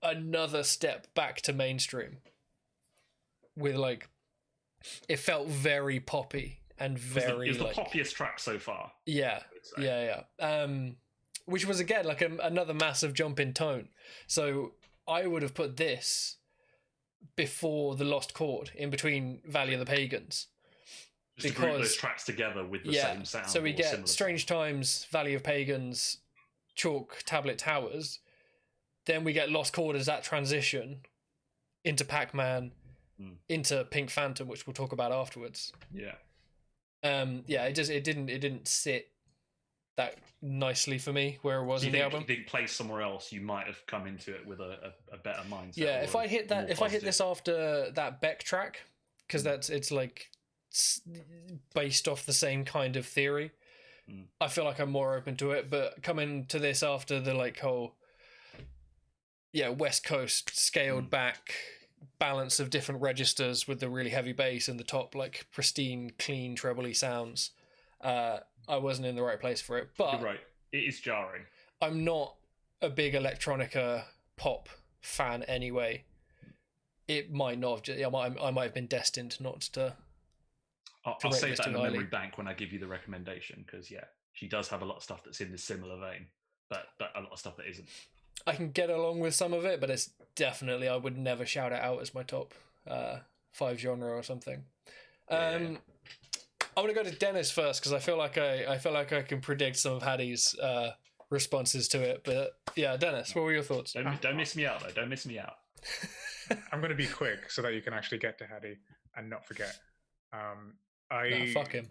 another step back to mainstream. With like, it felt very poppy and very It was the like poppiest track so far. yeah, yeah. Which was again like another massive jump in tone. So I would have put this before the Lost Chord, in between Valley of the Pagans. Just to group those tracks together with the same sound. So we get Strange Times, Valley of Pagans, Chalk, Tablet Towers. Then we get Lost Chord as that transition into Pac-Man, into Pink Phantom, which we'll talk about afterwards. Yeah. It didn't sit that nicely for me where it was in the album. If you think place somewhere else, you might have come into it with a better mindset. Yeah, if I hit this after that Beck track, because it's like based off the same kind of theory, I feel like I'm more open to it. But coming to this after the like whole West Coast scaled back balance of different registers with the really heavy bass and the top like pristine, clean, trebly sounds, I wasn't in the right place for it. But you're right, it is jarring. I'm not a big electronica pop fan anyway. It might not have. I might have been destined not to. I'll save that in the memory bank when I give you the recommendation, because she does have a lot of stuff that's in this similar vein, but a lot of stuff that isn't. I can get along with some of it, but it's definitely, I would never shout it out as my top 5 genre or something. I'm gonna go to Dennis first, because I feel like I can predict some of Hattie's responses to it. But yeah, Dennis, what were your thoughts? Don't miss me out though. Don't miss me out. I'm going to be quick so that you can actually get to Hattie and not forget. Fuck him.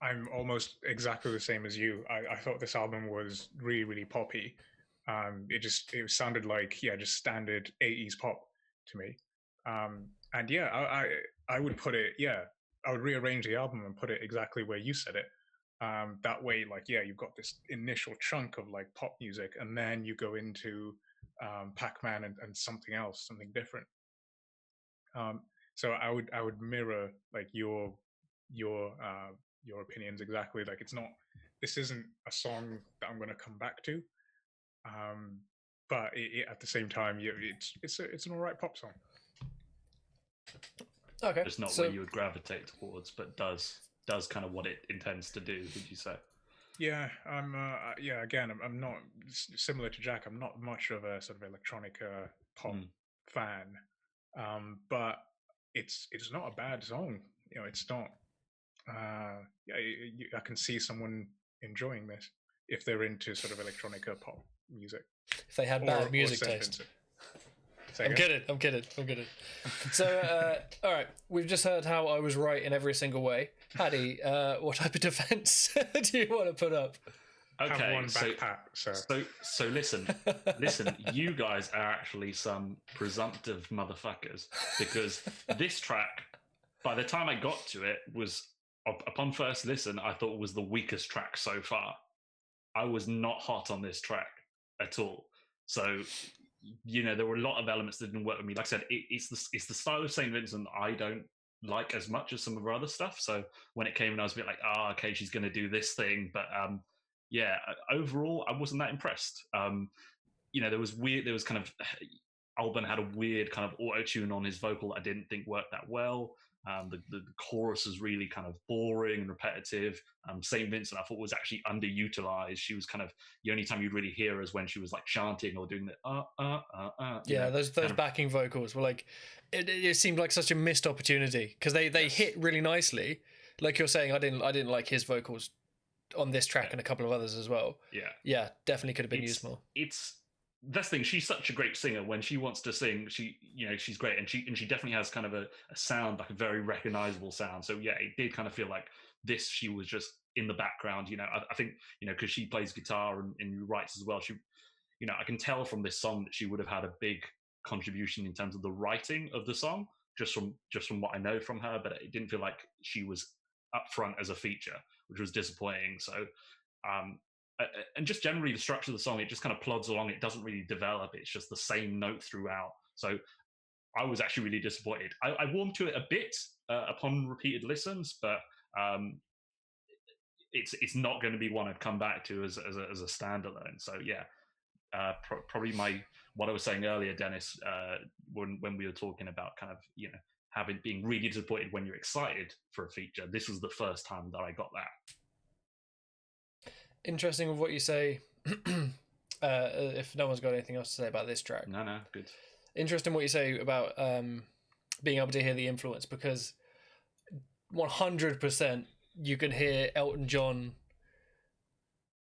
I'm almost exactly the same as you. I thought this album was really, really poppy. It sounded like just standard 80s pop to me. I would put it I would rearrange the album and put it exactly where you said it. That way, you've got this initial chunk of like pop music, and then you go into Pac-Man and something else, something different. So I would mirror like your opinions exactly. Like this isn't a song that I'm going to come back to, but at the same time, it's an alright pop song. Okay, it's not where you would gravitate towards, but does kind of what it intends to do. Would you say? Yeah, Again, I'm not similar to Jack. I'm not much of a sort of electronica pop fan, but it's not a bad song. It's not. I can see someone enjoying this if they're into sort of electronica pop music. If they had bad music taste. I'm kidding. So, all right, we've just heard how I was right in every single way. Hattie, what type of defense do you want to put up? Okay, so listen, you guys are actually some presumptive motherfuckers, because this track, by the time I got to it, was, upon first listen, I thought it was the weakest track so far. I was not hot on this track at all. So, there were a lot of elements that didn't work with me. Like I said, it's the style of St. Vincent I don't like as much as some of her other stuff. So when it came in, I was a bit like, okay, she's going to do this thing. But overall, I wasn't that impressed. There was kind of, Alban had a weird kind of auto-tune on his vocal that I didn't think worked that well. The chorus is really kind of boring and repetitive. St. Vincent, I thought, was actually underutilized. She was kind of, the only time you'd really hear her is when she was like chanting or doing the those backing vocals were like, it seemed like such a missed opportunity, because they hit really nicely. Like you're saying, I didn't like his vocals on this track and a couple of others as well. Yeah, definitely could have been used more. That's the thing. She's such a great singer. When she wants to sing, she's great, and she definitely has kind of a sound, like a very recognizable sound. So it did kind of feel like this. She was just in the background. I think because she plays guitar and writes as well. She, I can tell from this song that she would have had a big contribution in terms of the writing of the song, just from what I know from her. But it didn't feel like she was up front as a feature, which was disappointing. So. and just generally the structure of the song, it just kind of plods along. It doesn't really develop. It's just the same note throughout. So I was actually really disappointed. I warmed to it a bit upon repeated listens, but it's not going to be one I'd come back to as a standalone. So yeah, probably what I was saying earlier, Dennis, when we were talking about kind of being really disappointed when you're excited for a feature. This was the first time that I got that. Interesting with what you say. If no one's got anything else to say about this track, no, good. Interesting what you say about being able to hear the influence, because 100% you can hear Elton John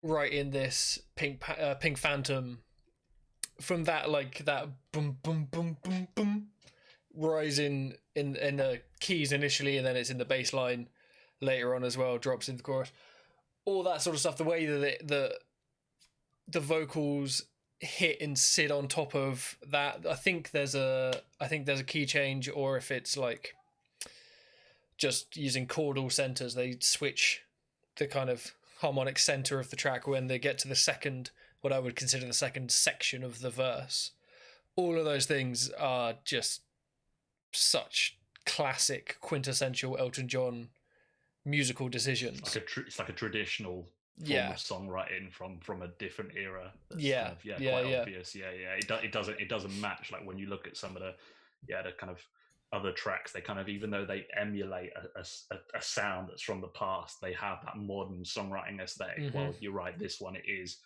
right in this Pink Phantom, from that that boom boom boom boom boom rising in the keys initially, and then it's in the bass line later on as well, drops into the chorus, all that sort of stuff. The way that the vocals hit and sit on top of that, I think there's a key change, or if it's like just using chordal centers, they switch the kind of harmonic center of the track when they get to the second, what I would consider the second section of the verse. All of those things are just such classic, quintessential Elton John musical decisions. It's like a traditional form of songwriting from a different era. That's quite obvious. It doesn't match. Like when you look at some of the kind of other tracks, they kind of, even though they emulate a sound that's from the past, they have that modern songwriting aesthetic. Mm-hmm. Well, you're right. This one, it is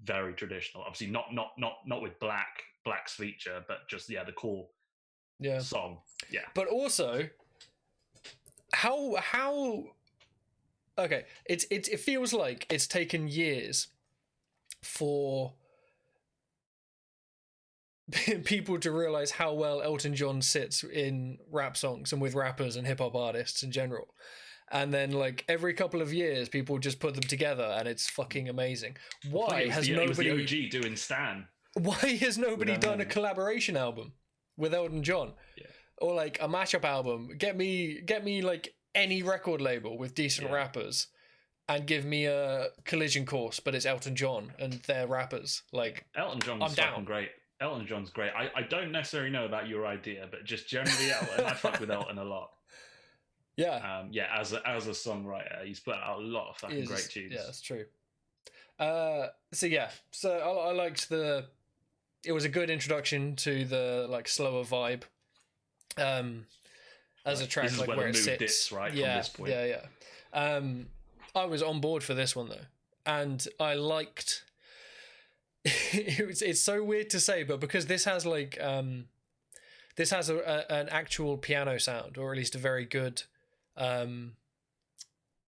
very traditional. Obviously, not with Black's feature, but just the core song. Yeah, but also how okay, it feels like it's taken years for people to realize how well Elton John sits in rap songs and with rappers and hip hop artists in general. And then like every couple of years people just put them together and it's fucking amazing. Why has nobody... It was the OG doing Stan. Why has nobody done a collaboration album with Elton John? Yeah. Or like a mashup album? Get me like any record label with decent rappers and give me a Collision Course, but it's Elton John and their rappers. Like Elton John's fucking great. Elton John's great. I don't necessarily know about your idea, but just generally Elton, I fuck with Elton a lot. Yeah. As a songwriter, he's put out a lot of fucking great tunes. Yeah, that's true. So I liked it was a good introduction to the like slower vibe. As a track, like where it sits, dips, right? Yeah, from this point. Yeah. I was on board for this one though, and I liked. It's so weird to say, but because this has like this has an actual piano sound, or at least a very good piano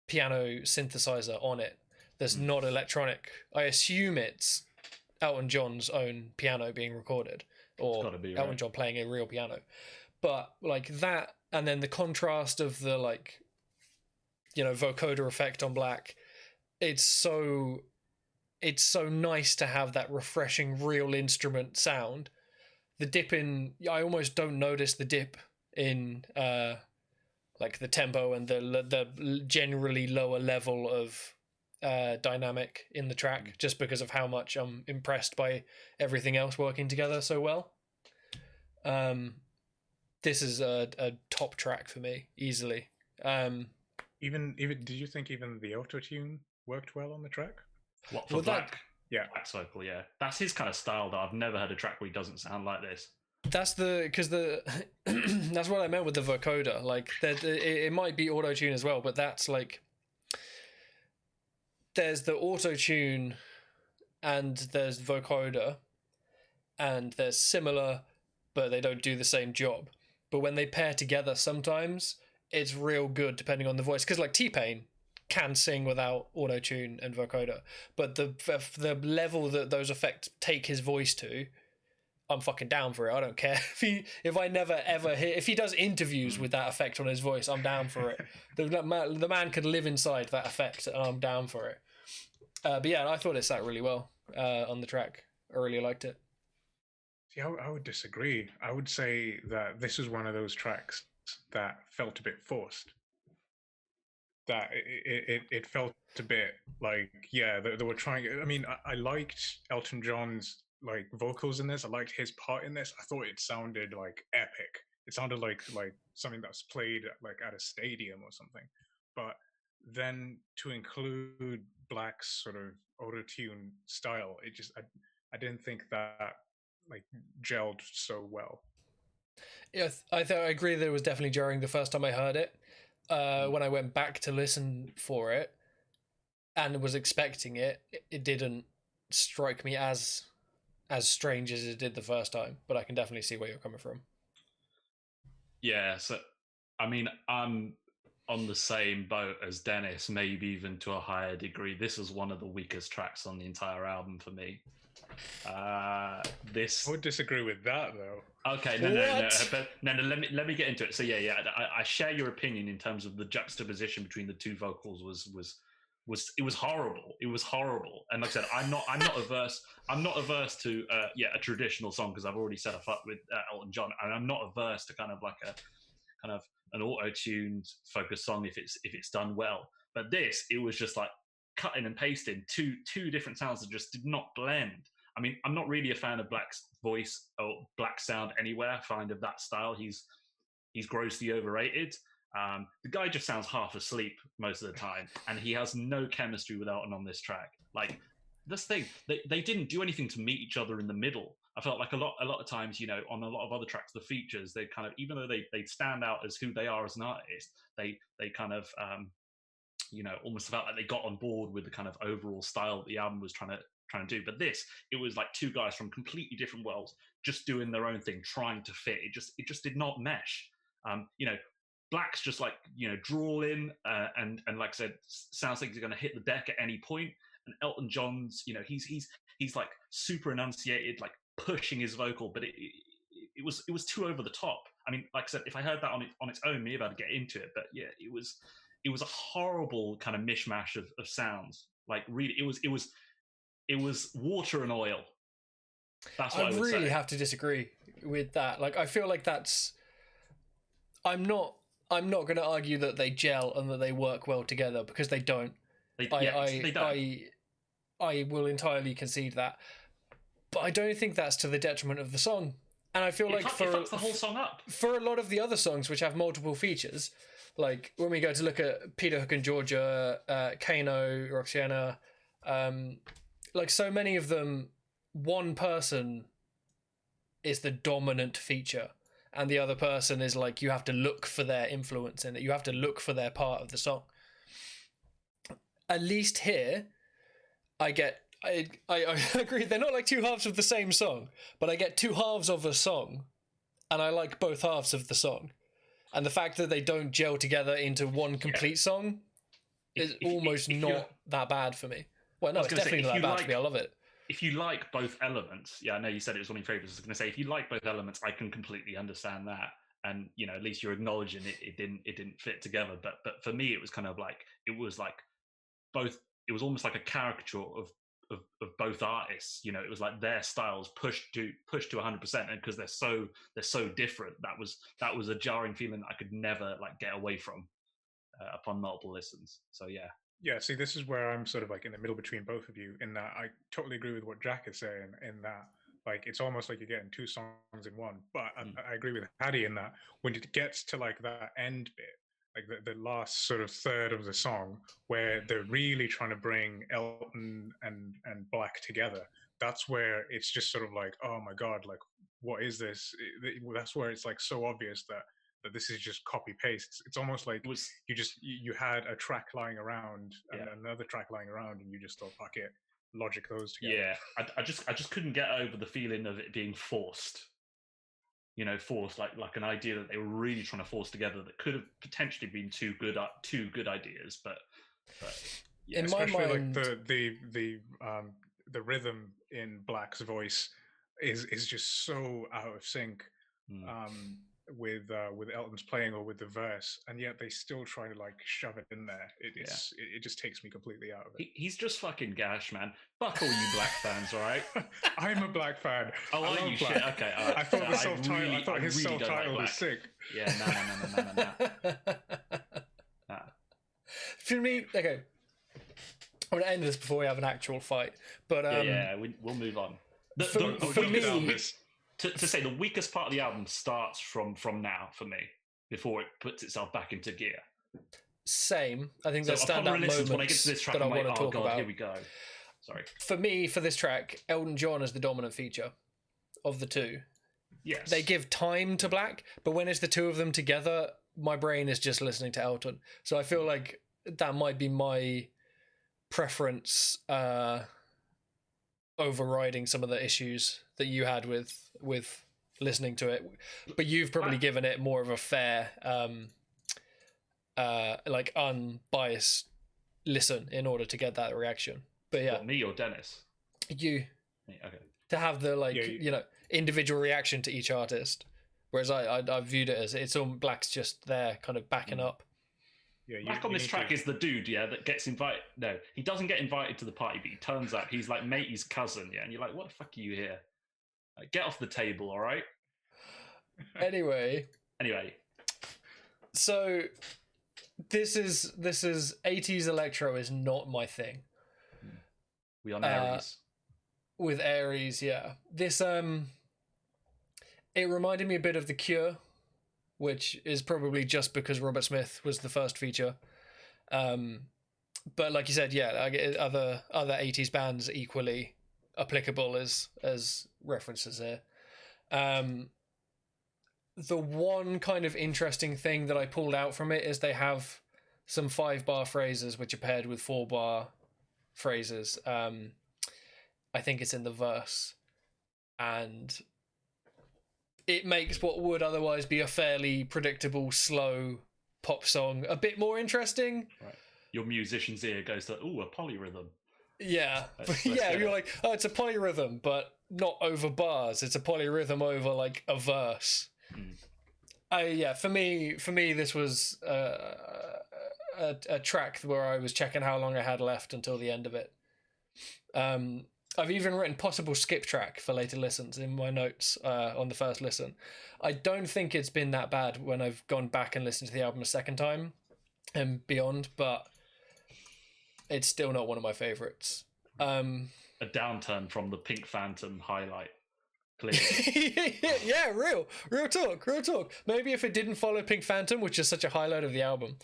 synthesizer on it. That's not electronic. I assume it's Elton John's own piano being recorded, or Elton John playing a real piano. But like that, and then the contrast of the like, vocoder effect on Black, it's so nice to have that refreshing real instrument sound. The dip in, I almost don't notice the dip in like the tempo and the generally lower level of dynamic in the track, just because of how much I'm impressed by everything else working together so well. This is a top track for me, easily. Even did you think even the auto-tune worked well on the track? What, for Black? Black Circle, yeah. That's his kind of style, though. I've never heard a track where he doesn't sound like this. That's that's what I meant with the vocoder. Like, it might be auto-tune as well, but that's like, there's the auto-tune and there's vocoder, and they're similar, but they don't do the same job. But when they pair together, sometimes it's real good depending on the voice. Because like T-Pain can sing without auto-tune and vocoder, but the level that those effects take his voice to, I'm fucking down for it. I don't care if I never ever hear, if he does interviews with that effect on his voice, I'm down for it. The man could live inside that effect, and I'm down for it. But yeah, I thought it sat really well on the track. I really liked it. See, I would disagree. I would say that this is one of those tracks that felt a bit forced. That it felt a bit Like, yeah, they were trying. I mean, I liked Elton John's like vocals in this. I liked his part in this. I thought it sounded like epic. It sounded like something that's played like at a stadium or something. But then to include Black's sort of auto-tune style, it just I didn't think that like gelled so well. Yeah, I agree that it was definitely jarring the first time I heard it. When I went back to listen for it and was expecting it, it didn't strike me as strange as it did the first time. But I can definitely see where you're coming from. Yeah, so I mean, I'm on the same boat as Dennis, maybe even to a higher degree. This was one of the weakest tracks on the entire album for me. This I would disagree with that though. Okay, no. But no. Let me get into it. So yeah. I share your opinion in terms of the juxtaposition between the two vocals it was horrible. It was horrible. And like I said, I'm not averse to a traditional song, because I've already set a fuck with Elton John, and I'm not averse to kind of like a kind of an auto-tuned focused song if it's done well. But this, it was just like cutting and pasting two different sounds that just did not blend. I mean, I'm not really a fan of Black's voice or Black sound anywhere. I find of that style, he's grossly overrated. The guy just sounds half asleep most of the time, and he has no chemistry with Elton on this track. Like, this thing, they didn't do anything to meet each other in the middle. I felt like a lot of times, you know, on a lot of other tracks, the features, they kind of, even though they stand out as who they are as an artist, they kind of you know, almost felt like they got on board with the kind of overall style that the album was trying to do. But this, it was like two guys from completely different worlds just doing their own thing, trying to fit. It just did not mesh. You know, Black's just like, you know, drawling and like I said, sounds like he's going to hit the deck at any point. And Elton John's, you know, he's like super enunciated, like pushing his vocal, but it was too over the top. I mean, like I said, if I heard that on its own, maybe I'd get into it. But yeah, it was a horrible kind of mishmash of sounds. Like really, it was water and oil. That's what I would really say. have to disagree with that. Like, I feel like that's. I'm not going to argue that they gel and that they work well together, because they don't. They don't. I will entirely concede that, but I don't think that's to the detriment of the song. And I feel like it fucks the whole song up. For a lot of the other songs which have multiple features, like when we go to look at Peter Hook and Georgia, Kano, Roxana, like so many of them, one person is the dominant feature, and the other person is like, you have to look for their influence in it. You have to look for their part of the song. At least here, I agree, they're not like two halves of the same song, but I get two halves of a song, and I like both halves of the song. And the fact that they don't gel together into one complete song is almost not that bad for me. Well, no, it's definitely not that bad for me. I love it. If you like both elements, yeah, I know you said it was one of your favorites. I was going to say, if you like both elements, I can completely understand that. And, you know, at least you're acknowledging it didn't fit together. But for me, it was kind of like, it was like both, it was almost like a caricature of both artists. You know, it was like their styles pushed to 100%, and because they're so different, that was a jarring feeling that I could never like get away from upon multiple listens. So yeah, see, this is where I'm sort of like in the middle between both of you, in that I totally agree with what Jack is saying, in that like it's almost like you're getting two songs in one. But I agree with Hattie in that when it gets to like that end bit, like the last sort of third of the song, where they're really trying to bring Elton and Black together, that's where it's just sort of like, oh my God, like what is this? That's where it's like so obvious that this is just copy paste. It's almost like you had a track lying around and another track lying around, and you just thought, fuck it, logic those together. Yeah, I just couldn't get over the feeling of it being forced. You know, forced, like an idea that they were really trying to force together that could have potentially been two good ideas, but yeah, in especially my mind, like the rhythm in Black's voice is just so out of sync. With Elton's playing or with the verse, and yet they still try to like shove it in there. It just takes me completely out of it. He's just fucking gash, man. Fuck all you Black fans, all right? I'm a Black fan. Oh, are you? Shit. Okay, all right. I thought the self-title. I thought his self-title was sick. Yeah, no. For me, okay. I'm going to end this before we have an actual fight. But we'll move on. For me, to say the weakest part of the album starts from now for me before it puts itself back into gear. Same. I think So there's standout moments when I get to this track, that I I'm want like, to talk about. Here we go. Sorry. For me, for this track, Elton John is the dominant feature of the two. Yes. They give time to Black, but when it's the two of them together, my brain is just listening to Elton. So I feel like that might be my preference overriding some of the issues that you had with listening to it. But you've probably given it more of a fair, like unbiased listen in order to get that reaction. But yeah. What, me or Dennis? You. Okay. To have the individual reaction to each artist. Whereas I viewed it as it's all Black's just there kind of backing up. Yeah, Black on this track is the dude, that gets invited. No, he doesn't get invited to the party, but he turns up. He's like matey's cousin, and you're like, what the fuck are you here? Like, get off the table, all right? Anyway. So this is 80s electro is not my thing. We on Aries. With Aries, yeah. This it reminded me a bit of The Cure, which is probably just because Robert Smith was the first feature. But like you said, I get other 80s bands equally applicable as references here. The one kind of interesting thing that I pulled out from it is they have some 5-bar phrases which are paired with 4-bar phrases. I think it's in the verse, and it makes what would otherwise be a fairly predictable, slow pop song a bit more interesting. Right. Your musician's ear goes to, ooh, a polyrhythm. Yeah. You're like, oh, it's a polyrhythm, but not over bars. It's a polyrhythm over like a verse. For me, this was a track where I was checking how long I had left until the end of it. I've even written possible skip track for later listens in my notes on the first listen. I don't think it's been that bad when I've gone back and listened to the album a second time and beyond, but it's still not one of my favorites. A downturn from the Pink Phantom highlight. Clearly. Yeah, real talk. Maybe if it didn't follow Pink Phantom, which is such a highlight of the album,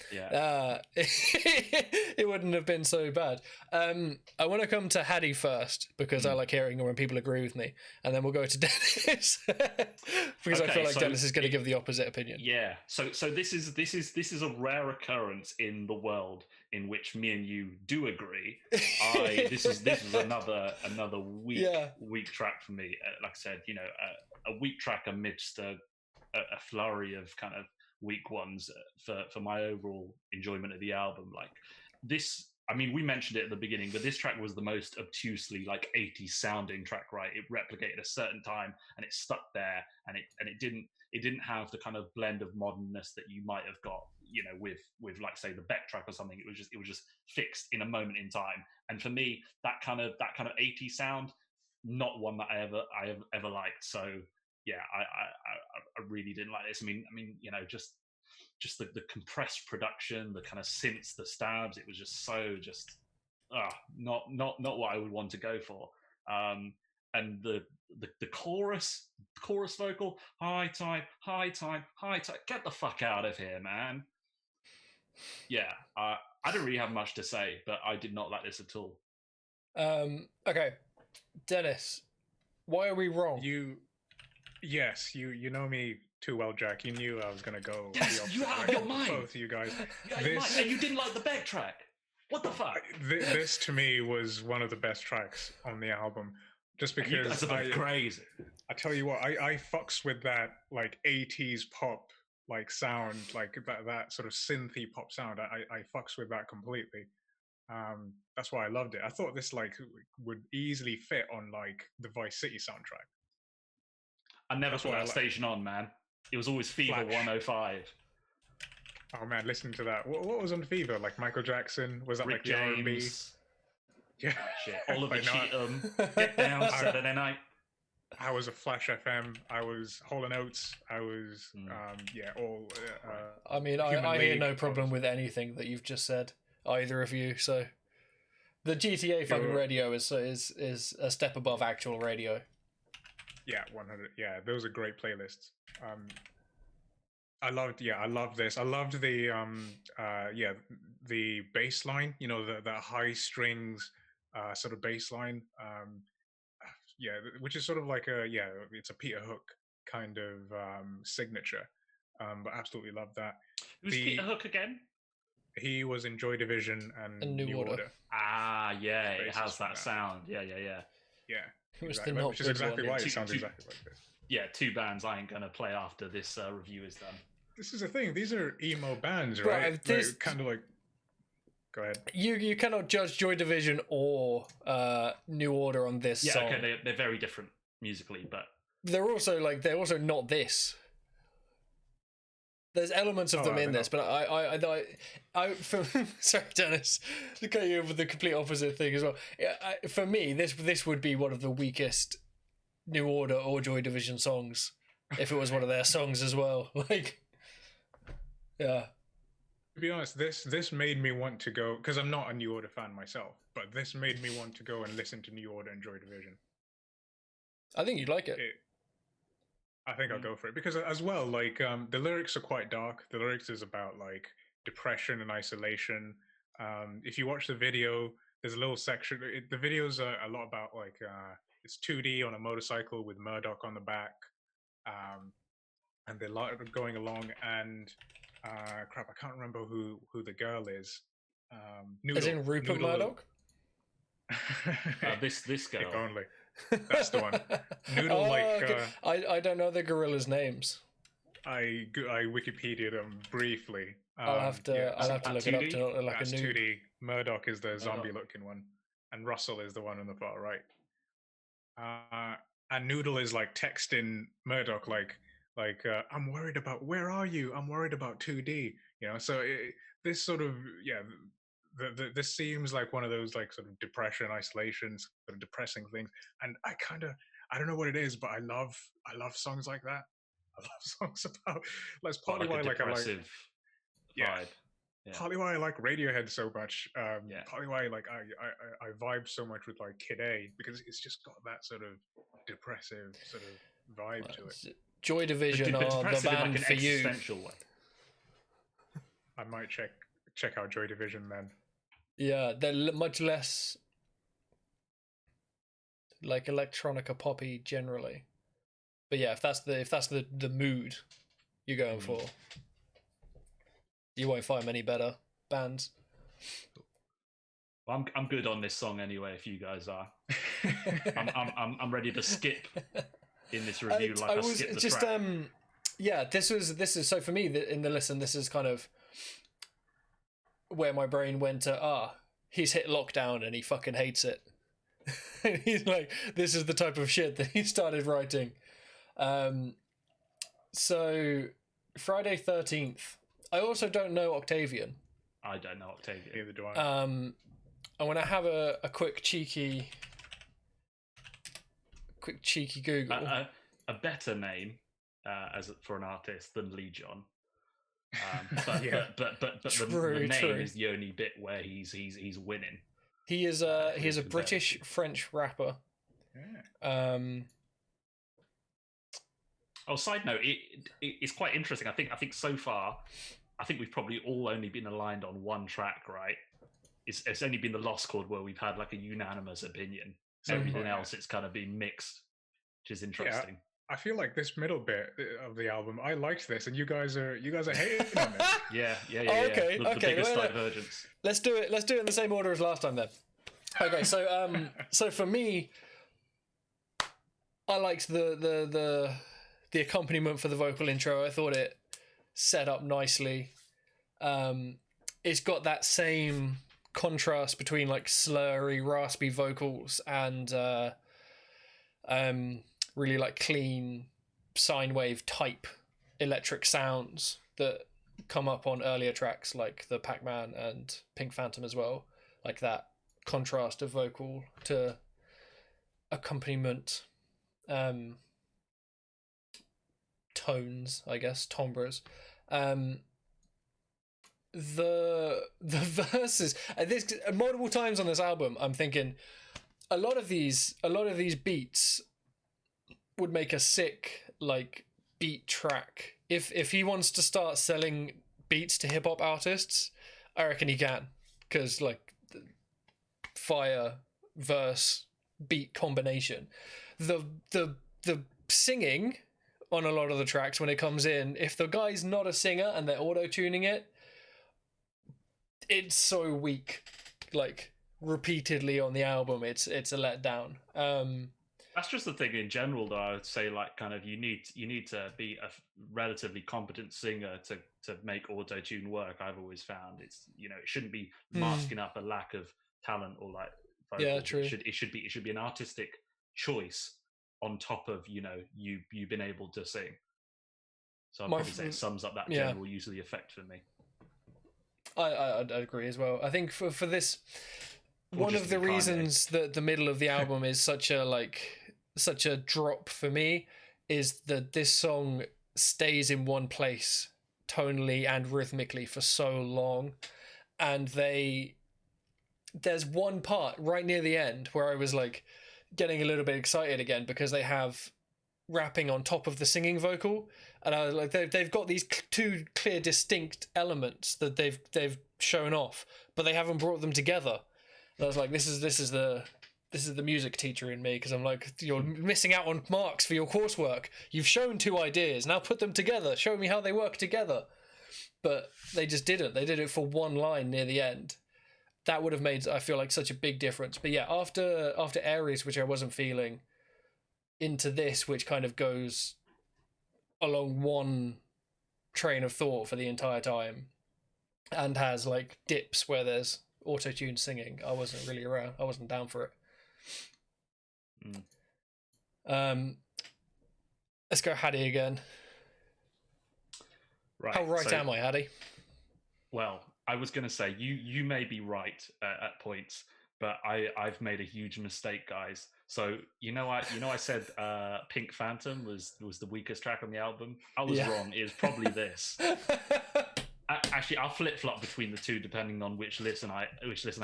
it wouldn't have been so bad. I want to come to Hattie first because I like hearing when people agree with me, and then we'll go to Dennis because I feel like Dennis is going to give the opposite opinion. Yeah. So this is a rare occurrence in the world in which me and you do agree. This is another weak track for me. Like I said, a weak track amidst a flurry of kind of weak ones for my overall enjoyment of the album. Like this, I mean, we mentioned it at the beginning, but this track was the most obtusely like 80s sounding track, right? It replicated a certain time and it stuck there, and it didn't have the kind of blend of modernness that you might have got, with like say the Beck track or something. It was just fixed in a moment in time. And for me, that kind of 80s sound, not one that I ever liked. So yeah, I really didn't like this. I mean, just the compressed production, the kind of synths, the stabs, it was just so not what I would want to go for. And the chorus vocal, high time, get the fuck out of here, man. Yeah, I don't really have much to say, but I did not like this at all. Okay, Dennis, why are we wrong? You know me too well, Jack. You knew I was going to go. Yes, you out of your mind. Both you guys. And you didn't like the Beck track. What the fuck? This to me was one of the best tracks on the album, just because you guys are crazy. I tell you what, I fucks with that like 80s pop like sound, like that sort of synthy pop sound. I fucks with that completely. That's why I loved it. I thought this like would easily fit on like the Vice City soundtrack. I never put that station on, man. It was always Fever 105. Oh man, listen to that. What was on Fever? Like Michael Jackson? Was that Rick like the R&B? Yeah. Shit. Oliver Cheatham. Get Down Saturday Night. I was a Flash FM. I was Hall & Oates. I was all. I mean, I hear no problem with anything that you've just said, either of you. So The GTA fucking radio is a step above actual radio. Yeah, 100. Yeah, those are great playlists. I loved this. I loved the bass line, the high strings sort of bass line. Which is sort of like it's a Peter Hook kind of signature. But absolutely love that. Who's Peter Hook again? He was in Joy Division and New Order. Ah, yeah, it has that sound. Yeah. Yeah, Exactly. which is exactly why it sounds exactly like this. Yeah, two bands I ain't gonna play after this review is done. This is the thing; these are emo bands, right? Kind of like. Go ahead. You cannot judge Joy Division or New Order on this song. Okay, they're very different musically, but they're also not this. There's elements of them in this, but sorry, Dennis, to cut you with the complete opposite thing as well. For me, this would be one of the weakest New Order or Joy Division songs if it was one of their songs as well. Like, yeah. To be honest, this made me want to go, because I'm not a New Order fan myself, but this made me want to go and listen to New Order and Joy Division. I think you'd like it. I think I'll go for it because, as well, like the lyrics are quite dark. The lyrics is about like depression and isolation. If you watch the video, there's a little section. The videos are a lot about like it's 2D on a motorcycle with Murdoch on the back, and they're going along. And crap, I can't remember who the girl is. Noodle, as in Rupert Murdoch. This girl. If only. That's the one. Noodle, okay. I don't know the Gorillaz names. I Wikipedia'd them briefly. I'll have to look 2D? It up to like That's a new. 2D. Murdoch is the zombie-looking one, and Russell is the one on the far right. And Noodle is like texting Murdoch like I'm worried about, where are you? I'm worried about 2D. So this sort of this seems like one of those like sort of depression, isolation, sort of depressing things. And I don't know what it is, but I love songs like that. I love songs about. That's partly why like I like. Vibe. Yeah. Partly why I like Radiohead so much. Partly why like I vibe so much with like Kid A, because it's just got that sort of depressive sort of vibe to it. Joy Division are the band like for you. Way. I might check out Joy Division then. Yeah, they're much less like electronica poppy generally. But yeah, if that's the mood you're going for, you won't find many better bands. Well, I'm good on this song anyway. If you guys are, I'm ready to skip in this review. I skip the just track. Yeah, this is so for me in the listen. This is kind of where my brain went to. He's hit lockdown and he fucking hates it. He's like, this is the type of shit that he started writing. So Friday 13th. I also don't know Octavian. I don't know Octavian. Neither do I. I want to have a quick cheeky Google. A better name for an artist than Lee John. But the name is the only bit where he's winning. He is a British French rapper. Yeah. Side note, it's quite interesting. I think so far, we've probably all only been aligned on one track, right? It's only been the Lost Chord where we've had like a unanimous opinion. Everything else, it's kind of been mixed, which is interesting. Yeah. I feel like this middle bit of the album, I liked this, and you guys are hating on it. Yeah. Okay, the biggest divergence. Let's do it in the same order as last time then. Okay, so for me, I liked the accompaniment for the vocal intro. I thought it set up nicely. It's got that same contrast between like slurry, raspy vocals and really like clean sine wave type electric sounds that come up on earlier tracks like the Pac-Man and Pink Phantom as well. Like that contrast of vocal to accompaniment tones, I guess, timbres. the verses, this multiple times on this album, I'm thinking a lot of these beats would make a sick like beat track. If he wants to start selling beats to hip hop artists, I reckon he can, because like fire verse beat combination, the singing on a lot of the tracks when it comes in, if the guy's not a singer and they're auto tuning it, it's so weak. Like repeatedly on the album, it's a letdown. That's just the thing in general, though. I would say, like, kind of, you need to be a relatively competent singer to make auto tune work. I've always found it shouldn't be masking up a lack of talent or like vocals. Yeah, true. It should be an artistic choice on top of you've been able to sing. So I'd probably say it sums up that general use of the effect for me. I'd agree as well. I think for this, one of the reasons that the middle of the album is such a drop for me is that this song stays in one place tonally and rhythmically for so long, and there's one part right near the end where I was like getting a little bit excited again because they have rapping on top of the singing vocal, and I was like, they've got these two clear distinct elements that they've shown off, but they haven't brought them together. And I was like, this is the music teacher in me, because I'm like, you're missing out on marks for your coursework. You've shown two ideas, now put them together, show me how they work together. But they just didn't. They did it for one line near the end. That would have made, I feel like, such a big difference. But yeah, after Aries, which I wasn't feeling, into this, which kind of goes along one train of thought for the entire time and has like dips where there's auto-tune singing, I wasn't really around. I wasn't down for it. Let's go Haddy again. Right. How right am I, Haddy? Well, I was going to say you may be right at points, but I've made a huge mistake, guys. So I said Pink Phantom was the weakest track on the album. I was wrong. It was probably this. Actually, I'll flip flop between the two depending on which listen I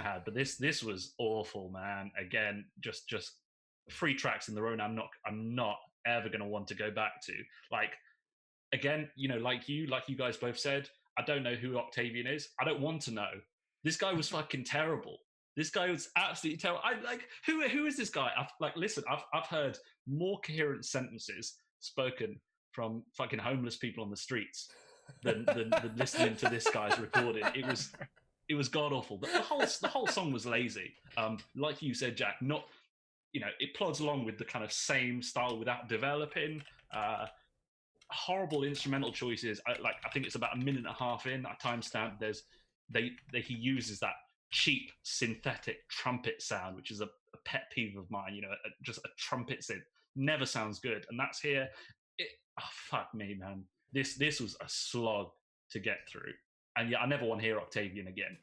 had. But this was awful, man. Again, just 3 tracks in the row. And I'm not ever going to want to go back to. Like, again, like you guys both said, I don't know who Octavian is. I don't want to know. This guy was fucking terrible. This guy was absolutely terrible. I like, who is this guy? I've heard more coherent sentences spoken from fucking homeless people on the streets than listening to this guy's recording. It was god awful. The whole song was lazy. Like you said, Jack, not it plods along with the kind of same style without developing. Horrible instrumental choices. I think it's about a minute and a half in. At timestamp, he uses that cheap synthetic trumpet sound, which is a pet peeve of mine. Just a trumpet synth never sounds good, and that's here. Fuck me, man. This was a slog to get through, and yeah, I never want to hear Octavian again.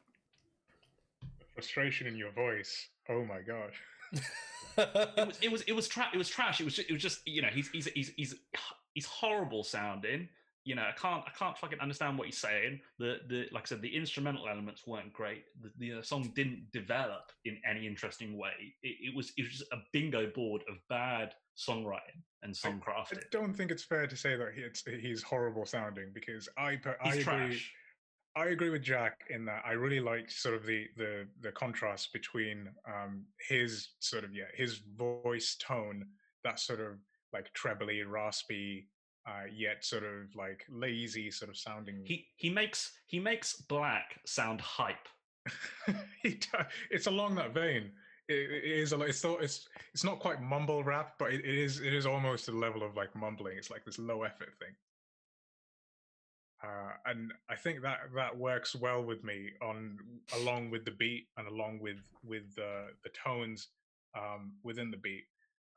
The frustration in your voice. Oh my god. It was trash. It was just he's horrible sounding. I can't fucking understand what he's saying. The like I said, the instrumental elements weren't great. The song didn't develop in any interesting way. It was just a bingo board of bad songwriting and songcrafting. I don't think it's fair to say that he's horrible sounding, because I agree. Trash. I agree with Jack in that I really liked sort of the contrast between his sort of his voice tone, that sort of like trebly, raspy, yet sort of like lazy sort of sounding. He makes black sound hype. It's along that vein. It is it's not quite mumble rap, but it is almost a level of like mumbling. It's like this low effort thing. And I think that works well with me along with the beat and along with the tones within the beat.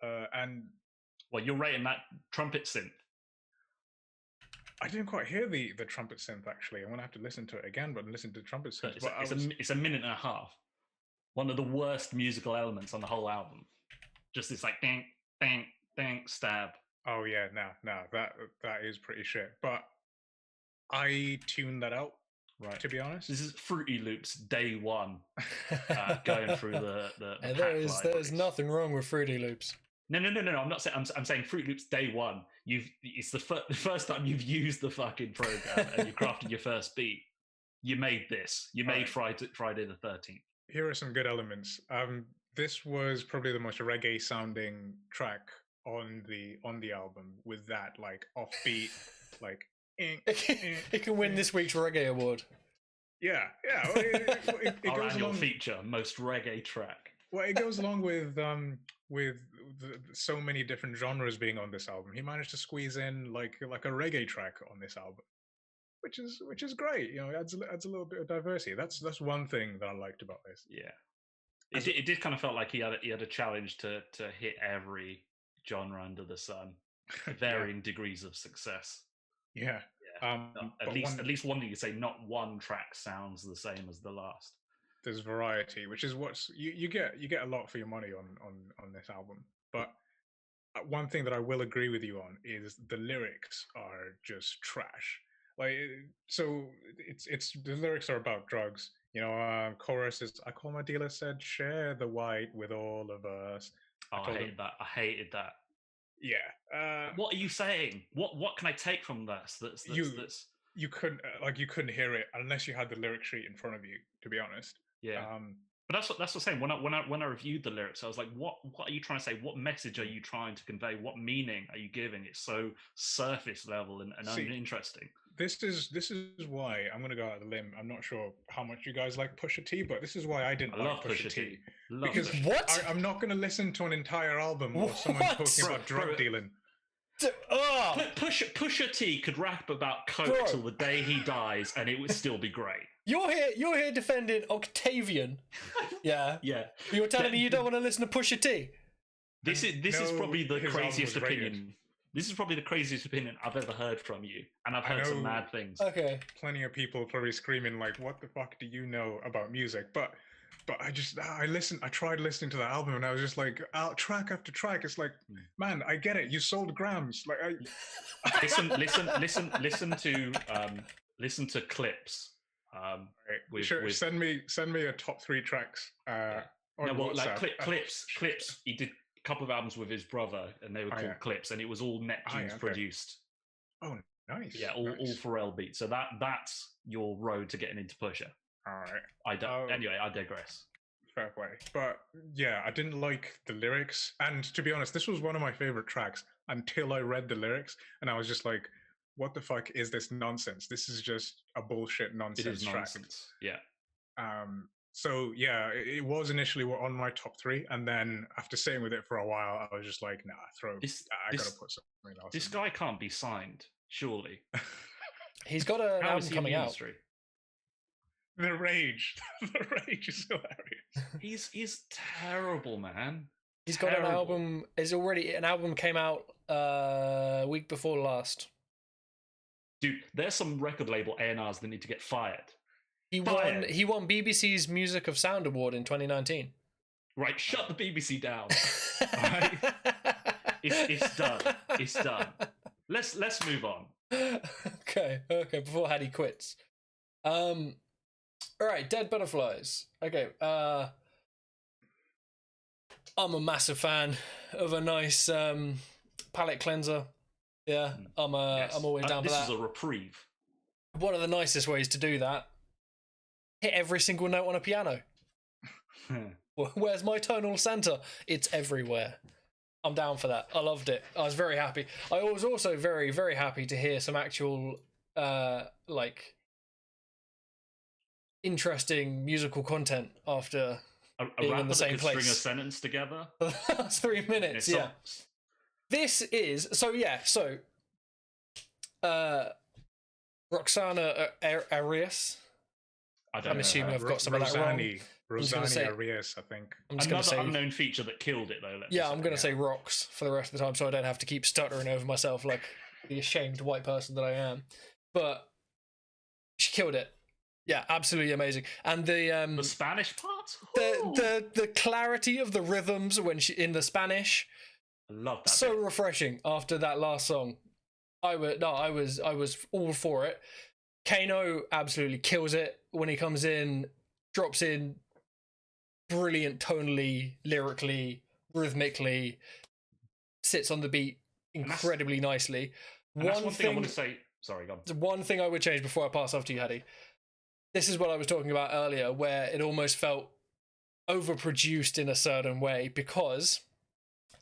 And well, you're rating that trumpet synth. I didn't quite hear the trumpet synth actually. I'm gonna have to listen to it again, but listen to the trumpet synth. It's a minute and a half. One of the worst musical elements on the whole album. Just this like ding, ding, ding, stab. Oh yeah, no, that is pretty shit. But I tuned that out Right. to be honest. This is Fruity Loops day one, going through the And pack there's nothing wrong with Fruity Loops. No. I'm not saying. I'm saying Fruit Loops day one. It's the first time you've used the fucking program and you crafted your first beat. You made this. You made Friday the 13th. Here are some good elements. This was probably the most reggae sounding track on the album, with that like offbeat, like. It can win this week's reggae award. Yeah. Well, it Our goes annual along. feature, most reggae track. Well, it goes along with so many different genres being on this album. He managed to squeeze in like a reggae track on this album, which is great. You know, it adds a little bit of diversity. That's one thing that I liked about this. Yeah, it did kind of felt like he had a challenge to hit every genre under the sun, varying degrees of success. Yeah. At least one thing you say, not one track sounds the same as the last. There's variety, which is what you get a lot for your money on this album. But one thing that I will agree with you on is the lyrics are just trash. Like, so it's the lyrics are about drugs. You know, chorus is, I call my dealer, said share the white with all of us. I hated that. Yeah. What are you saying? What can I take from this? You couldn't hear it unless you had the lyric sheet in front of you, to be honest. Yeah. But that's what I'm saying. When I reviewed the lyrics, I was like, what are you trying to say? What message are you trying to convey? What meaning are you giving? It's so surface level and uninteresting. This is why I'm going to go out on a limb. I'm not sure how much you guys like Pusha T, but this is why I didn't like Pusha T. Because I'm not going to listen to an entire album of someone talking about drug dealing. Pusha T could rap about coke till the day he dies, and it would still be great. You're here defending Octavian. Yeah. Yeah. You're telling me you don't want to listen to Pusha T? This is probably the craziest opinion. This is probably the craziest opinion I've ever heard from you, and I've heard some mad things. Okay. Plenty of people probably screaming like, "What the fuck do you know about music?" But I tried listening to the album, and I was just like, track after track. It's like, man, I get it. You sold grams. Like, listen to clips. Sure. Send me a top 3 tracks. Clips. He did a couple of albums with his brother, and they were called Clips, and it was all Neptune's produced. Oh, nice. Yeah, all Pharrell beats. So that's your road to getting into Pusha. All right. Anyway, I digress. Fair play. But yeah, I didn't like the lyrics, and to be honest, this was one of my favorite tracks until I read the lyrics, and I was just like, what the fuck is this nonsense? This is just a bullshit nonsense It is track. nonsense. Yeah. So yeah, it was initially on my top 3, and then after sitting with it for a while, I was just like, nah, I gotta put something else. This guy can't be signed, surely. He's got an album coming out. The Rage is hilarious. He's terrible, man. He's got an album. An album came out week before last. Dude, there's some record label A&Rs that need to get fired. He won BBC's Music of Sound Award in 2019. Right, shut the BBC down. Right? It's done. It's done. Let's move on. Okay. Before Hattie quits. All right, Dead Butterflies. Okay. I'm a massive fan of a nice palate cleanser. Yeah, I'm always down for that. This is a reprieve. One of the nicest ways to do that: hit every single note on a piano. Where's my tonal center? It's everywhere. I'm down for that. I loved it. I was very happy. I was also very, very happy to hear some actual interesting musical content after being in the same place. String a sentence together. That's 3 minutes. Yeah. This is Roxana Arias. I'm assuming I've got some of that wrong. Roxana Arias, I think. Another unknown feature that killed it, though. I'm going to say Rox for the rest of the time, so I don't have to keep stuttering over myself like the ashamed white person that I am. But she killed it. Yeah, absolutely amazing. And the Spanish part, the clarity of the rhythms when she in the Spanish. I love that. So refreshing after that last song. I was all for it. Kano absolutely kills it when he comes in, drops in brilliant tonally, lyrically, rhythmically, sits on the beat incredibly nicely. And that's one thing I want to say. Sorry, go on. One thing I would change before I pass off to you, Hadi. This is what I was talking about earlier, where it almost felt overproduced in a certain way, because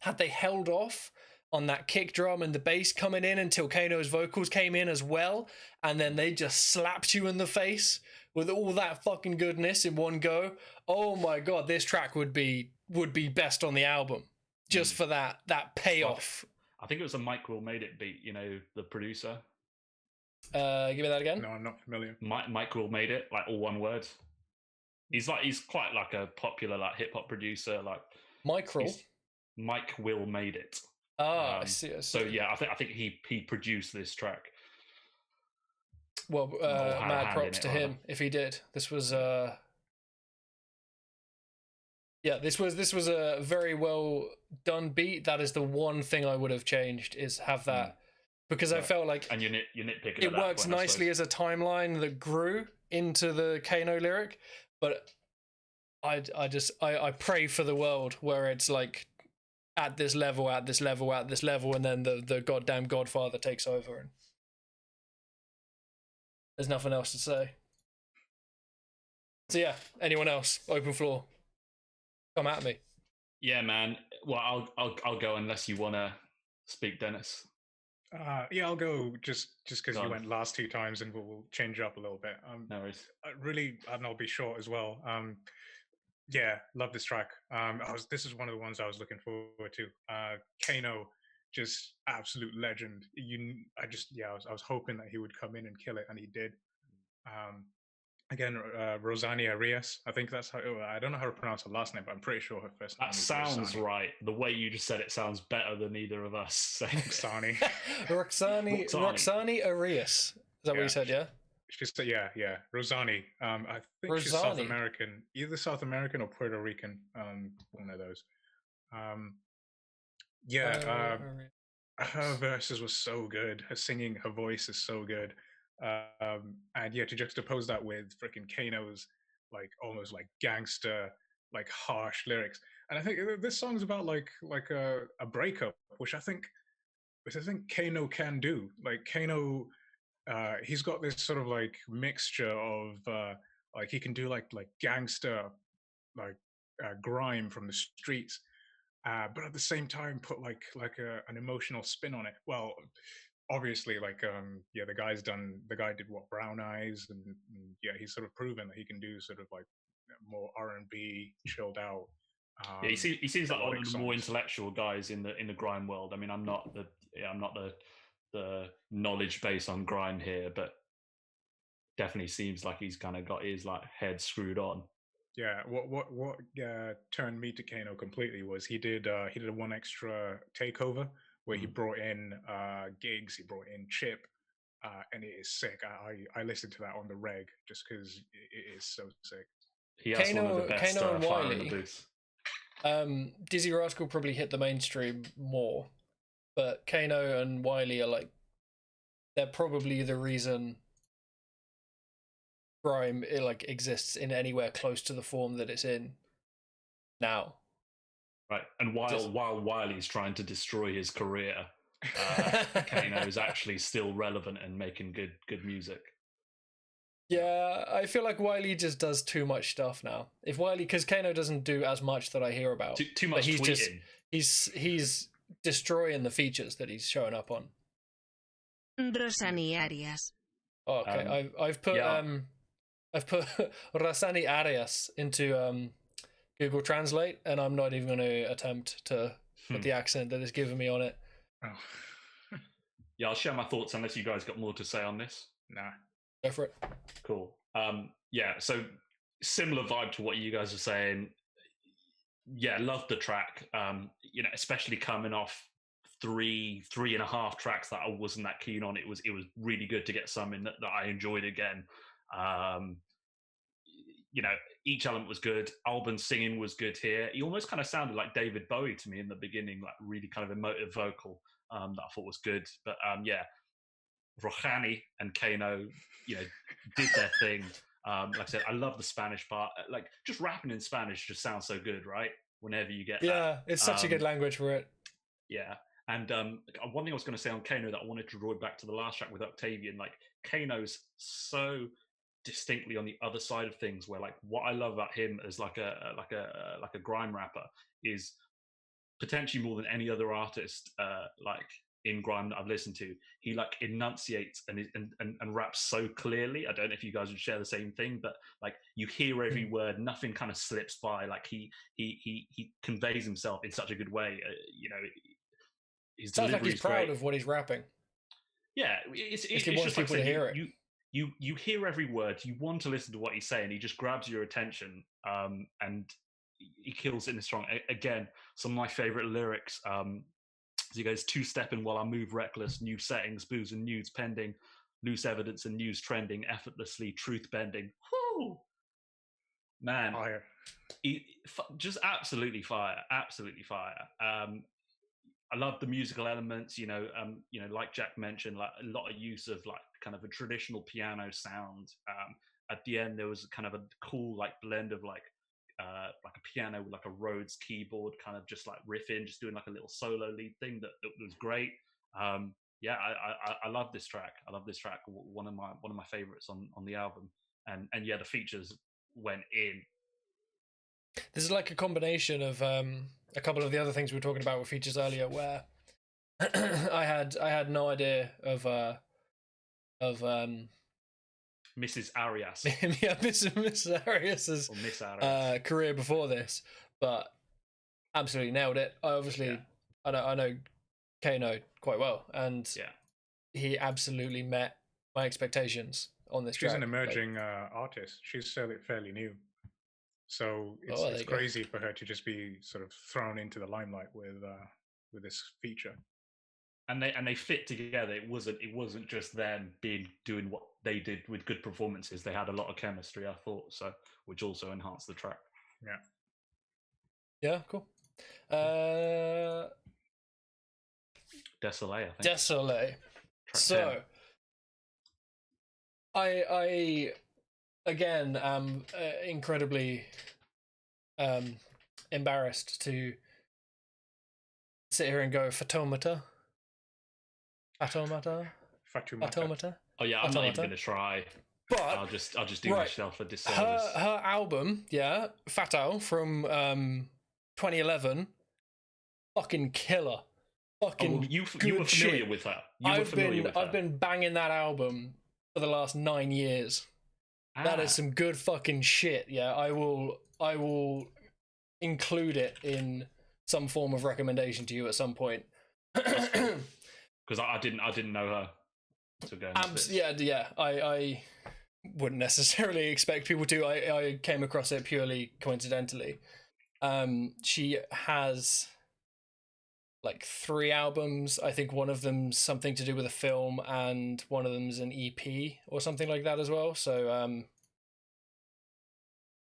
had they held off on that kick drum and the bass coming in until Kano's vocals came in as well, and then they just slapped you in the face with all that fucking goodness in one go, oh my god, this track would be best on the album just for that payoff. I think it was a Mike Will Made It beat, you know, the producer. Give me that again. No, I'm not familiar. Mike Will Made It, like all one word. He's quite like a popular like hip hop producer. Like Mike Will Made It. I see. So yeah, I think he produced this track. Well, mad props to him if he did. This was this was a very well done beat. That is the one thing I would have changed, is have that, because I felt like, and you're nitpicking. It works nicely as a timeline that grew into the Kano lyric, but I pray for the world where it's like at this level, and then the goddamn Godfather takes over, and there's nothing else to say. So yeah, anyone else? Open floor. Come at me. Yeah, man. Well, I'll go unless you want to speak, Dennis. Yeah, I'll go just because you went last 2 times, and we'll change up a little bit. No worries. And I'll be short as well. Yeah, love this track. This is one of the ones I was looking forward to. Kano, just absolute legend. I was hoping that he would come in and kill it, and he did. Again, Rosanny Arias. I think that's how. I don't know how to pronounce her last name, but I'm pretty sure her first name. That sounds right. The way you just said it sounds better than either of us saying. Roxani Arias. Is that what you said? Yeah. She said, yeah. Rosanny. I think she's South American, either South American or Puerto Rican. One of those. Her verses were so good. Her singing, her voice is so good. And yeah, to juxtapose that with freaking Kano's like almost like gangster, like harsh lyrics. And I think this song's about like a breakup, which I think Kano can do. Like Kano, he's got this sort of like mixture of like he can do like gangster, like grime from the streets, but at the same time put like an emotional spin on it. Well, obviously, like the guy did what, Brown Eyes, and yeah, he's sort of proven that he can do sort of like more R&B, chilled out. Yeah, he seems like one of the more intellectual guys in the grime world. I mean, I'm not the knowledge base on grime here, but definitely seems like he's kind of got his like head screwed on. Yeah, what turned me to Kano completely was he did a one extra takeover where he brought in gigs, he brought in Chip, and it is sick. I listened to that on the reg just because it is so sick. He has one of the best fire in the booth. Dizzy Rascal probably hit the mainstream more, but Kano and Wiley are like, they're probably the reason grime exists in anywhere close to the form that it's in now. Right, and while Wiley's trying to destroy his career, Kano is actually still relevant and making good music. Yeah, I feel like Wiley just does too much stuff now. Because Kano doesn't do as much that I hear about. Too much tweeting. He's destroying the features that he's showing up on. Rosanny Arias. Oh, okay. I've put Rosanny Arias into Google Translate, and I'm not even going to attempt to put the accent that it's given me on it. Oh. Yeah, I'll share my thoughts unless you guys got more to say on this. Nah. Go for it. Cool. Yeah, so similar vibe to what you guys are saying. Yeah, loved the track. Especially coming off three and a half tracks that I wasn't that keen on. It was really good to get some in that I enjoyed again. Each element was good. Albin's singing was good here. He almost kind of sounded like David Bowie to me in the beginning, like really kind of emotive vocal that I thought was good. But Rohani and Kano, did their thing. Like I said, I love the Spanish part. Like just rapping in Spanish just sounds so good, right? Whenever you get that. It's such a good language for it. Yeah. And one thing I was going to say on Kano that I wanted to draw back to the last track with Octavian, like Kano's so distinctly on the other side of things, where like what I love about him as like a grime rapper is potentially more than any other artist like in grime that I've listened to, he like enunciates and raps so clearly. I don't know if you guys would share the same thing, but like you hear every word, nothing kind of slips by. Like he conveys himself in such a good way. His Sounds like delivery he's is proud great. of what he's rapping. Yeah, it's he wants just like people to hear it. You hear every word. You want to listen to what he's saying. He just grabs your attention, and he kills it in the strong. Again, some of my favorite lyrics. He goes, two-stepping while I move reckless, new settings, booze and nudes pending, loose evidence and news trending, effortlessly truth bending. Whoo! Man, Fire. Just absolutely fire, absolutely fire. I love the musical elements, like Jack mentioned, like a lot of use of like kind of a traditional piano sound. At the end, there was kind of a cool like blend of like a piano with like a Rhodes keyboard, kind of just like riffing, just doing like a little solo lead thing that was great. I love this track. I love this track. One of my favorites on the album, and yeah, the features went in. This is like a combination of a couple of the other things we were talking about with features earlier, where I had no idea of Mrs. Arias. Yeah, Mrs. Arias's Miss Arias. career before this, but absolutely nailed it. I know Kano quite well, and he absolutely met my expectations on this track. She's an emerging artist. She's fairly new. So it's crazy for her to just be sort of thrown into the limelight with this feature. And they fit together. It wasn't just them doing what they did with good performances. They had a lot of chemistry, I thought, so which also enhanced the track. Yeah. Yeah, cool. Désolé, I think. Désolé. So 10. I again am incredibly embarrassed to sit here and go Fatomata. Fatumata. Oh yeah, I'm not even going to try. But I'll just do myself a disservice. Her album, Fatal from 2011, fucking killer. Fucking you were familiar with her. I've been banging that album for the last 9 years. That is some good fucking shit. Yeah, I will include it in some form of recommendation to you at some point. Because I didn't know her to go. Yeah. I wouldn't necessarily expect people to. I came across it purely coincidentally. She has like 3 albums. I think one of them's something to do with a film, and one of them's an EP or something like that as well. So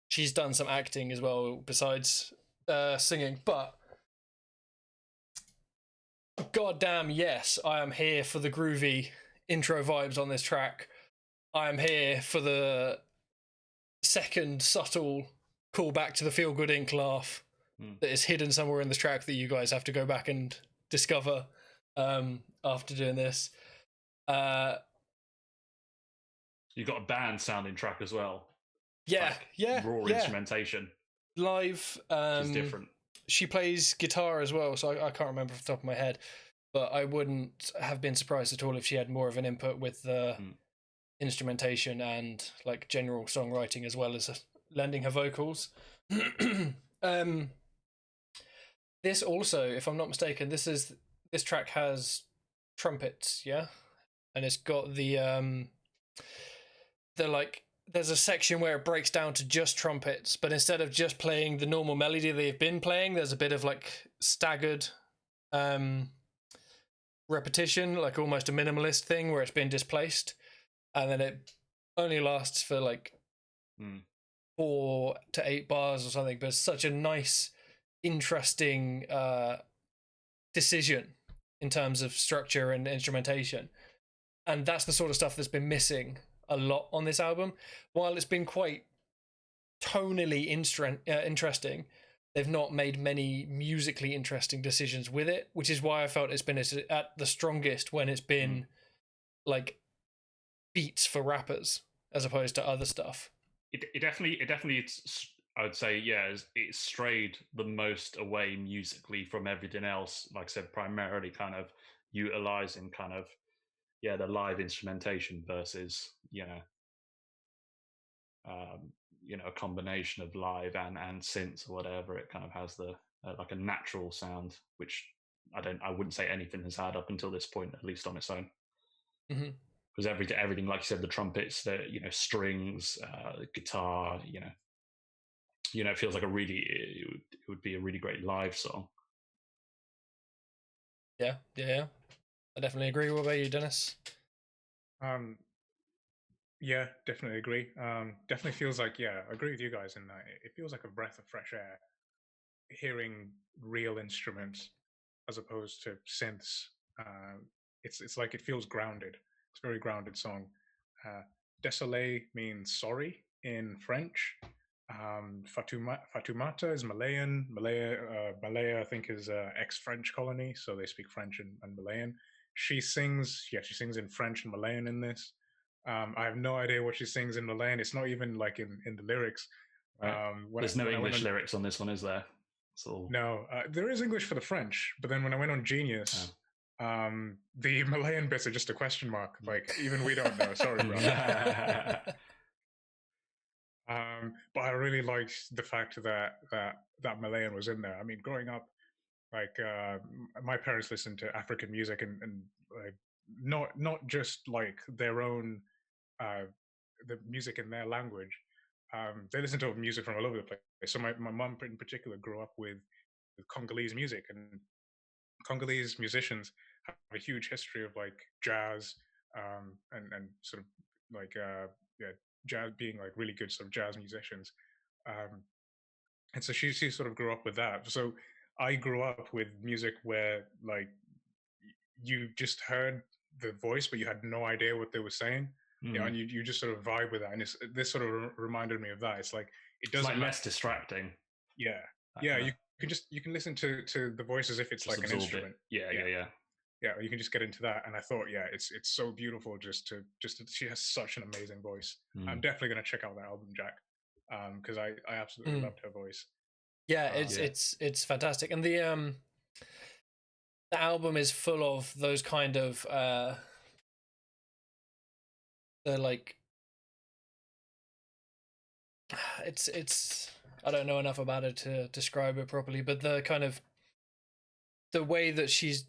she's done some acting as well besides singing. But goddamn yes, I am here for the groovy intro vibes on this track. I am here for the second subtle callback to the Feel Good Inc. laugh that is hidden somewhere in this track that you guys have to go back and discover after doing this. You got a band sounding track as well. Yeah, raw instrumentation. Live. Which is different. She plays guitar as well, so I can't remember off the top of my head. But I wouldn't have been surprised at all if she had more of an input with the instrumentation and like general songwriting, as well as lending her vocals. This also, if I'm not mistaken, this track has trumpets, yeah, and it's got the like. There's a section where it breaks down to just trumpets, but instead of just playing the normal melody they've been playing, there's a bit of like staggered repetition, like almost a minimalist thing where it's been displaced, and then it only lasts for like 4 to 8 bars or something, but it's such a nice, interesting decision in terms of structure and instrumentation. and that's the sort of stuff that's been missing a lot on this album. While it's been quite tonally interesting, they've not made many musically interesting decisions with it, which is why I felt it's been at the strongest when it's been like beats for rappers as opposed to other stuff. It definitely I would say, yeah, it strayed the most away musically from everything else. Like I said, primarily kind of utilizing kind of the live instrumentation versus a combination of live and synths or whatever. It kind of has the like a natural sound, which I wouldn't say anything has had up until this point, at least on its own. Because everything, like you said, the trumpets, the strings, guitar, it feels like it would be a really great live song. Yeah, I definitely agree. What about you, Dennis? Yeah, definitely agree. Definitely feels like, I agree with you guys in that it feels like a breath of fresh air hearing real instruments as opposed to synths. It's like it feels grounded. It's a very grounded song. Désolé means sorry in French. Fatoumata is Malayan. Malaya, I think, is ex-French colony, so they speak French and Malayan. She sings in French and Malayan in this. I have no idea what she sings in Malayan. It's not even like in the lyrics. Right. There's no English lyrics on this one, is there? No, there is English for the French, but then when I went on Genius, the Malayan bits are just a question mark. Like, even we don't know. Sorry, bro. But I really liked the fact that Malayan was in there. I mean, growing up, like my parents listened to African music and like not just like their own the music in their language. They listen to music from all over the place. So my mum in particular grew up with Congolese music, and Congolese musicians have a huge history of like jazz and sort of like jazz being like really good sort of jazz musicians. And so she sort of grew up with that. So I grew up with music where like you just heard the voice, but you had no idea what they were saying. And you just sort of vibe with that. And this sort of reminded me of that. It's like it doesn't like less distracting. Yeah, you can listen to the voice as if it's like an instrument. Yeah. You can just get into that. And I thought, it's so beautiful. Just to she has such an amazing voice. I'm definitely going to check out that album, Jack, because I absolutely loved her voice. Yeah, it's fantastic, and the album is full of those kind of the like it's I don't know enough about it to describe it properly, but the kind of the way that she's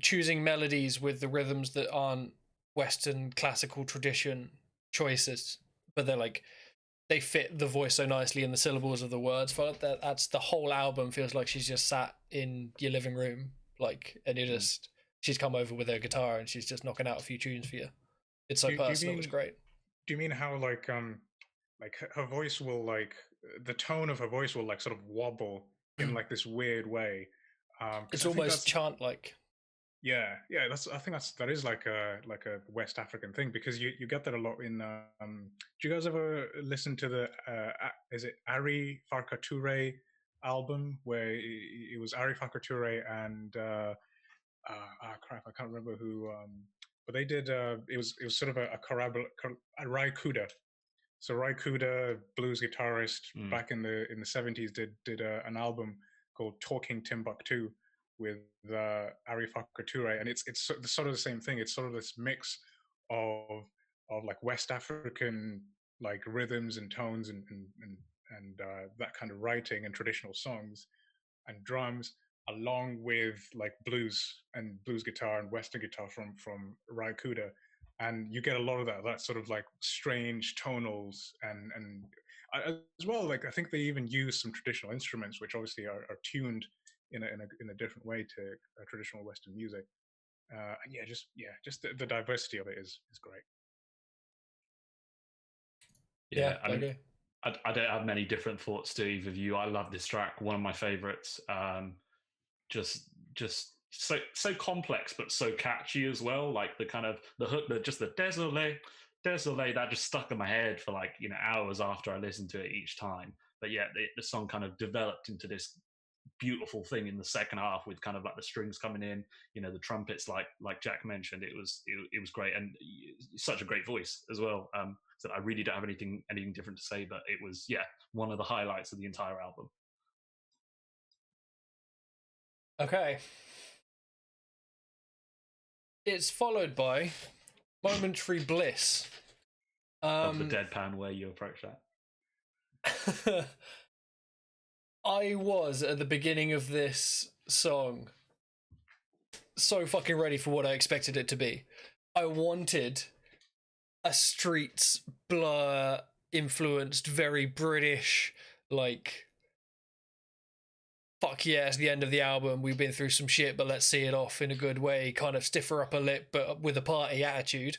choosing melodies with the rhythms that aren't Western classical tradition choices, but they're like they fit the voice so nicely in the syllables of the words. That's the whole album feels like she's just sat in your living room, like, and she's come over with her guitar and she's just knocking out a few tunes for you. It's so personal. It's great. Do you mean how like her voice will like the tone of her voice will like sort of wobble in like this weird way? It's almost chant like. Yeah, I think that is like a West African thing, because you get that a lot in. Do you guys ever listen to the is it Ari Farka Touré album, where it was Ari Farka Touré and crap, I can't remember who, but they did. It was sort of a Rai Kuda. So Rai Kuda, blues guitarist, back in the 70s, did an album called Talking Timbuktu with Ari Farka Touré, and it's sort of the same thing. It's sort of this mix of like West African like rhythms and tones and that kind of writing and traditional songs and drums, along with like blues guitar and Western guitar from Rai Kuda. And you get a lot of that sort of like strange tonals and as well. Like I think they even use some traditional instruments, which obviously are tuned in a different way to traditional Western music. And just the diversity of it is great. Yeah, I mean, I don't have many different thoughts to either of you. I love this track, one of my favorites. Just so complex but so catchy as well. Like the kind of the hook, just the désolé, désolé, that just stuck in my head for like hours after I listened to it each time. But yeah, the song kind of developed into this beautiful thing in the second half with kind of like the strings coming in, the trumpets, like Jack mentioned. It was great, and such a great voice as well. So I really don't have anything different to say, but it was one of the highlights of the entire album. Okay. It's followed by Momentary Bliss. Of the deadpan way you approach that. I was, at the beginning of this song, so fucking ready for what I expected it to be. I wanted a Streets Blur influenced, very British, like, fuck yeah, it's the end of the album, we've been through some shit, but let's see it off in a good way, kind of stiffer upper lip, but with a party attitude.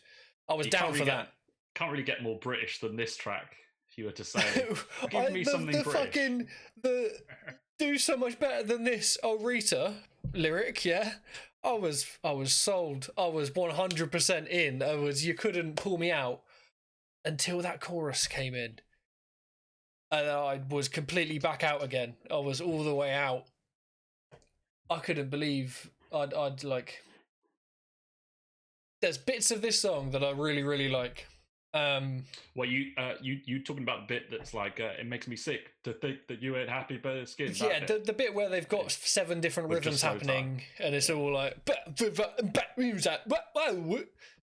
I was down for that. Can't really get more British than this track, if you were to say. Give me something British. Fucking, do so much better than this, oh Rita lyric, yeah. I was sold. I was 100% in. You couldn't pull me out until that chorus came in. And I was completely back out again. I was all the way out. I couldn't believe I'd like. There's bits of this song that I really, really like. Well, you talking about the bit that's like it makes me sick to think that you ain't happy but skin. Yeah, the bit where they've got 7 different rhythms happening, and it's all like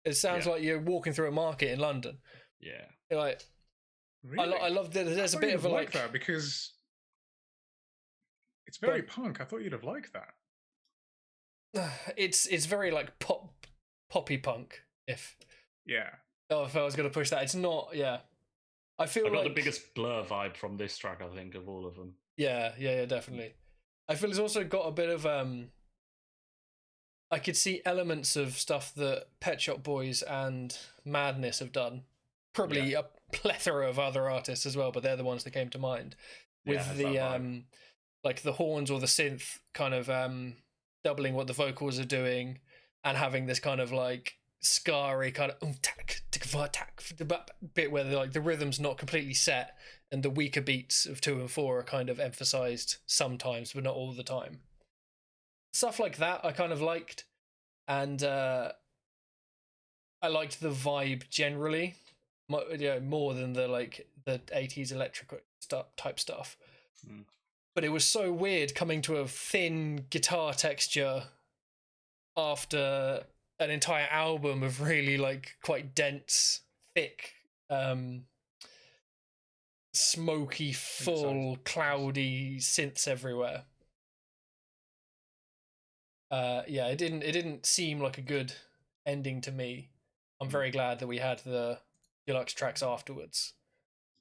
it sounds like you're walking through a market in London. Yeah, like really? I love that. There's a bit of a like that because it's very punk. I thought you'd have liked that. It's very like poppy punk. If I was going to push that, it's not. Yeah, I feel I got the biggest Blur vibe from this track, I think, of all of them. Yeah, definitely. I feel it's also got a bit of I could see elements of stuff that Pet Shop Boys and Madness have done. Probably a plethora of other artists as well, but they're the ones that came to mind. With the like the horns or the synth kind of doubling what the vocals are doing, and having this kind of like scarry kind of bit where the rhythm's not completely set, and the weaker beats of 2 and 4 are kind of emphasized sometimes, but not all the time. Stuff like that I kind of liked, and I liked the vibe generally, more than the 80s electric type stuff. But it was so weird coming to a thin guitar texture after an entire album of really like quite dense, thick, smoky, full, cloudy synths everywhere. It didn't seem like a good ending to me. I'm very glad that we had the deluxe tracks afterwards.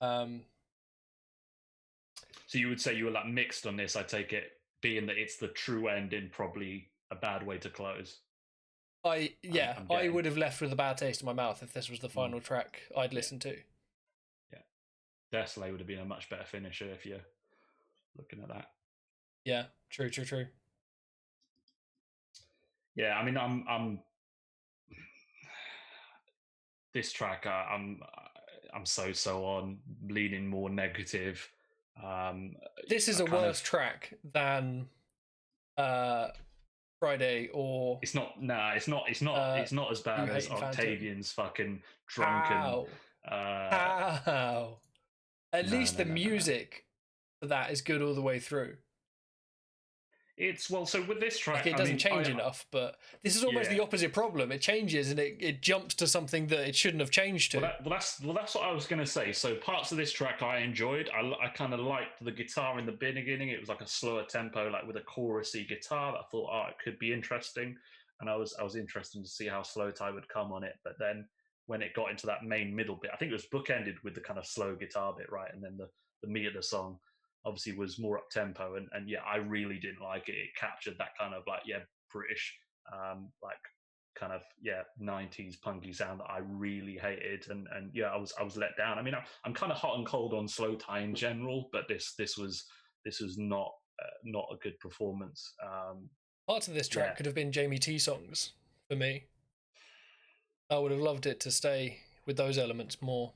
So you would say you were like mixed on this, I take it, being that it's the true ending, probably a bad way to close. I would have left with a bad taste in my mouth if this was the final track I'd listen to. Yeah. Desolé would have been a much better finisher if you're looking at that. Yeah, true. Yeah, I mean, I'm this track, I'm so on, leaning more negative. This is a worse track than Friday, or it's not. Nah, it's not as bad as Octavian's fucking drunken. How? At least the music for that is good all the way through. It's so with this track, it doesn't change enough, but this is almost the opposite problem. It changes and it jumps to something that it shouldn't have changed to. That's what I was going to say. So parts of this track I enjoyed. I kind of liked the guitar in the beginning. It was like a slower tempo, like with a chorusy guitar. I thought, it could be interesting, and I was interested to see how Slow Tie would come on it. But then when it got into that main middle bit, I think it was bookended with the kind of slow guitar bit, right, and then the meat of the song obviously was more up tempo, and I really didn't like it. It captured that kind of British kind of 90s punky sound that I really hated, and I was let down. I mean, I'm kind of hot and cold on Slow Tie in general, but this was not a good performance. Parts of this track Yeah. could have been Jamie T songs for me. I would have loved it to stay with those elements more.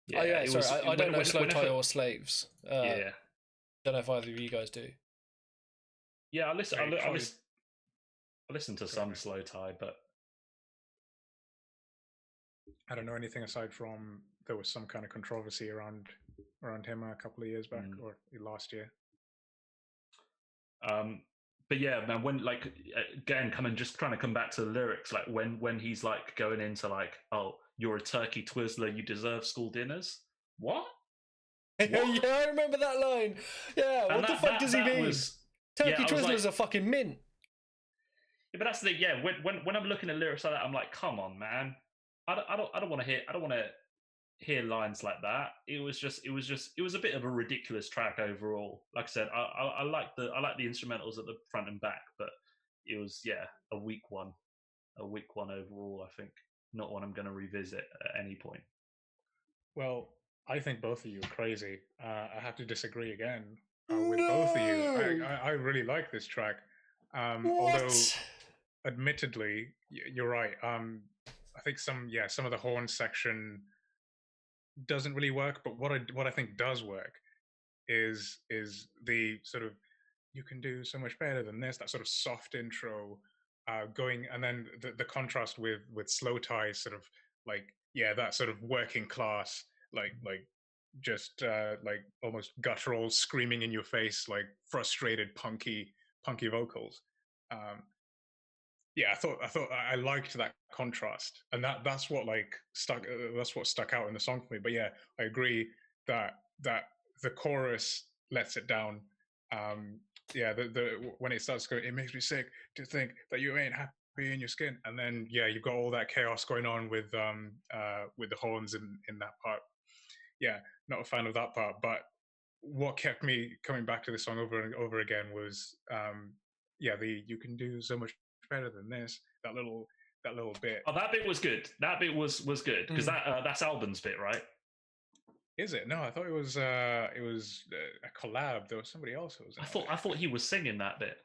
Yeah, Oh yeah, it sorry, was. I don't know Slow Tie Whenever, or Slaves. yeah, Don't know if either of you guys do. yeah. I listen. Right, I listen to Go some ahead. Slow Tie, but I don't know anything aside from there was some kind of controversy around him a couple of years back or last year. but yeah, man. When like again, trying to come back to the lyrics, like when he's like going into like, oh, you're a turkey twizzler, you deserve school dinners. What? Yeah, I remember that line. Yeah, And what the fuck does he mean? Was, Turkey yeah, I was Twizzlers like, are fucking mint. Yeah, but that's the yeah. When I'm looking at lyrics like that, I'm like, come on, man. I don't want to hear lines like that. It was a bit of a ridiculous track overall. Like I said, I like the instrumentals at the front and back, but it was a weak one overall. I think not one I'm going to revisit at any point. Well, I think both of you are crazy. I have to disagree again with both of you. I really like this track. Although, admittedly, you're right. I think some of the horn section doesn't really work. But what I think does work is the sort of you can do so much better than this. That sort of soft intro, going, and then the contrast with Slow Tie, sort of like that sort of working class, like just like almost guttural, screaming in your face, like frustrated, punky vocals. I thought I liked that contrast, and that's what like stuck. That's what stuck out in the song for me. But yeah, I agree that the chorus lets it down. The when it starts going, it makes me sick to think that you ain't happy in your skin, and then you've got all that chaos going on with the horns in that part. Yeah, not a fan of that part, but what kept me coming back to the song over and over again was the you can do so much better than this, that little bit. Oh, that bit was good. That bit was good because that's Albin's bit, right? Is it? No, I thought it was a collab. There was somebody else who was. I thought he was singing that bit.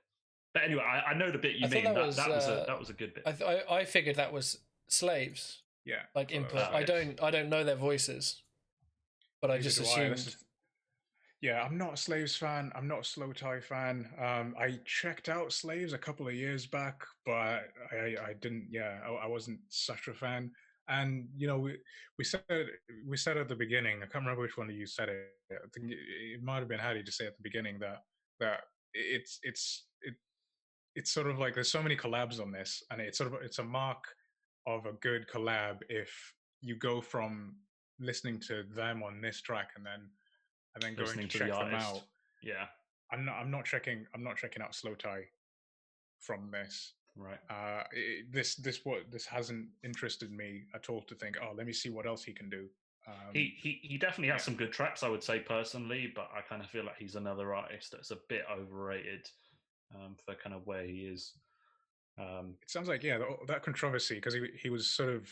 But anyway, I know the bit you mean. That was a good bit. I figured that was Slaves. Yeah, like input. I don't know their voices, but I just assumed. Yeah, I'm not a Slaves fan. I'm not a Slow Tie fan. I checked out Slaves a couple of years back, but I didn't. Yeah, I wasn't such a fan. And we said at the beginning. I can't remember which one of you said it. I think it might have been Hattie to say at the beginning that it's sort of like there's so many collabs on this, and it's a mark of a good collab if you go from listening to them on this track and then going to check them out. Yeah, I'm not checking out Slow Tie from this. Right. This hasn't interested me at all to think, oh, let me see what else he can do. He definitely has some good tracks, I would say personally, but I kind of feel like he's another artist that's a bit overrated for kind of where he is. It sounds like that controversy, because he was sort of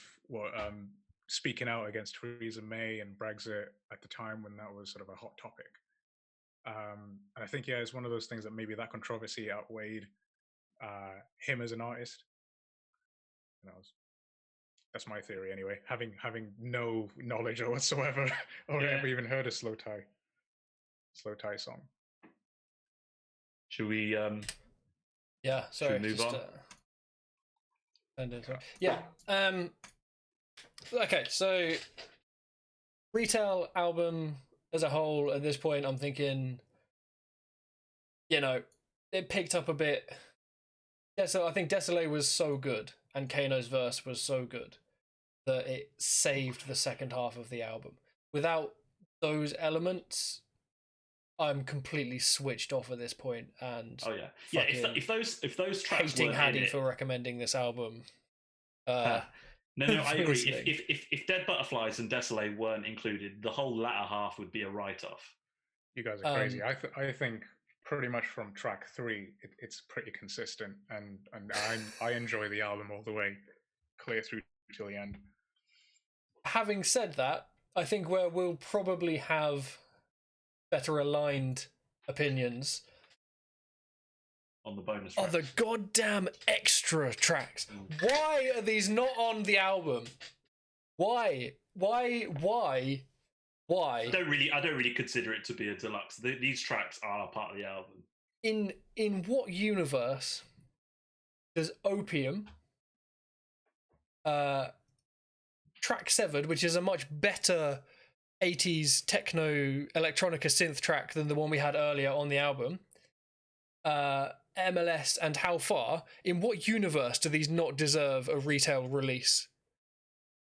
speaking out against Theresa May and Brexit at the time when that was sort of a hot topic. And I think it's one of those things that maybe that controversy outweighed him as an artist. That's my theory anyway. Having no knowledge whatsoever or ever even heard a Slow Tie song. Should we? Yeah. Sorry. Should we move on? Yeah. Okay. So, Retail album as a whole at this point, I'm thinking, it picked up a bit. Yeah, so I think Désolé was so good and Kano's verse was so good that it saved the second half of the album. Without those elements, I'm completely switched off at this point. And if those tracks hating Hattie for recommending this album. No, I agree. If Dead Butterflies and Désolé weren't included, the whole latter half would be a write-off. You guys are crazy. I think pretty much from track 3, it's pretty consistent, and I enjoy the album all the way, clear through till the end. Having said that, I think where we'll probably have better aligned opinions on the bonus Oh, tracks. the goddamn extra tracks. Why are these not on the album? Why? I don't really consider it to be a deluxe. These tracks are part of the album. In what universe does Opium, track 7, which is a much better 80s techno electronica synth track than the one we had earlier on the album, MLS and How Far, in what universe do these not deserve a retail release?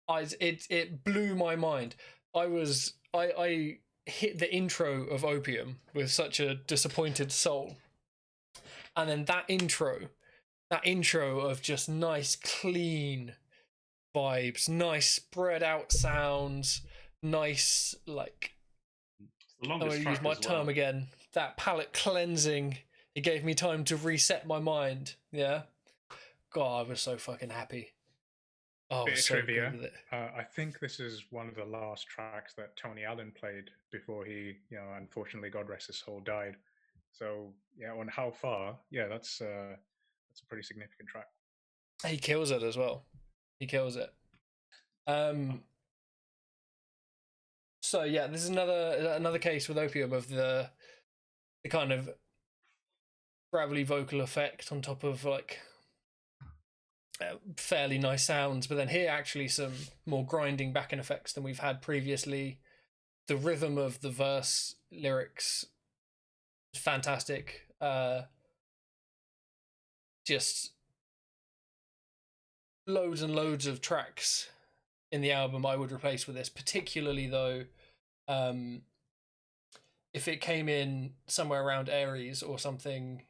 It blew my mind. I hit the intro of Opium with such a disappointed soul, and then that intro of just nice clean vibes, nice spread out sounds, nice, like, The I'm longest going to track use my as term well. again, that palate cleansing. It gave me time to reset my mind. Yeah, God, I was so fucking happy. Oh, I Bit was of so trivia. good with it. I think this is one of the last tracks that Tony Allen played before he, unfortunately, God rest his soul, died. So yeah, on How Far, yeah, that's a pretty significant track. He kills it as well. He kills it. So yeah, this is another case with Opium of the kind of gravelly vocal effect on top of like fairly nice sounds, but then here actually some more grinding backing effects than we've had previously. The rhythm of the verse lyrics is fantastic. Just loads and loads of tracks in the album I would replace with this, particularly though if it came in somewhere around Aries or something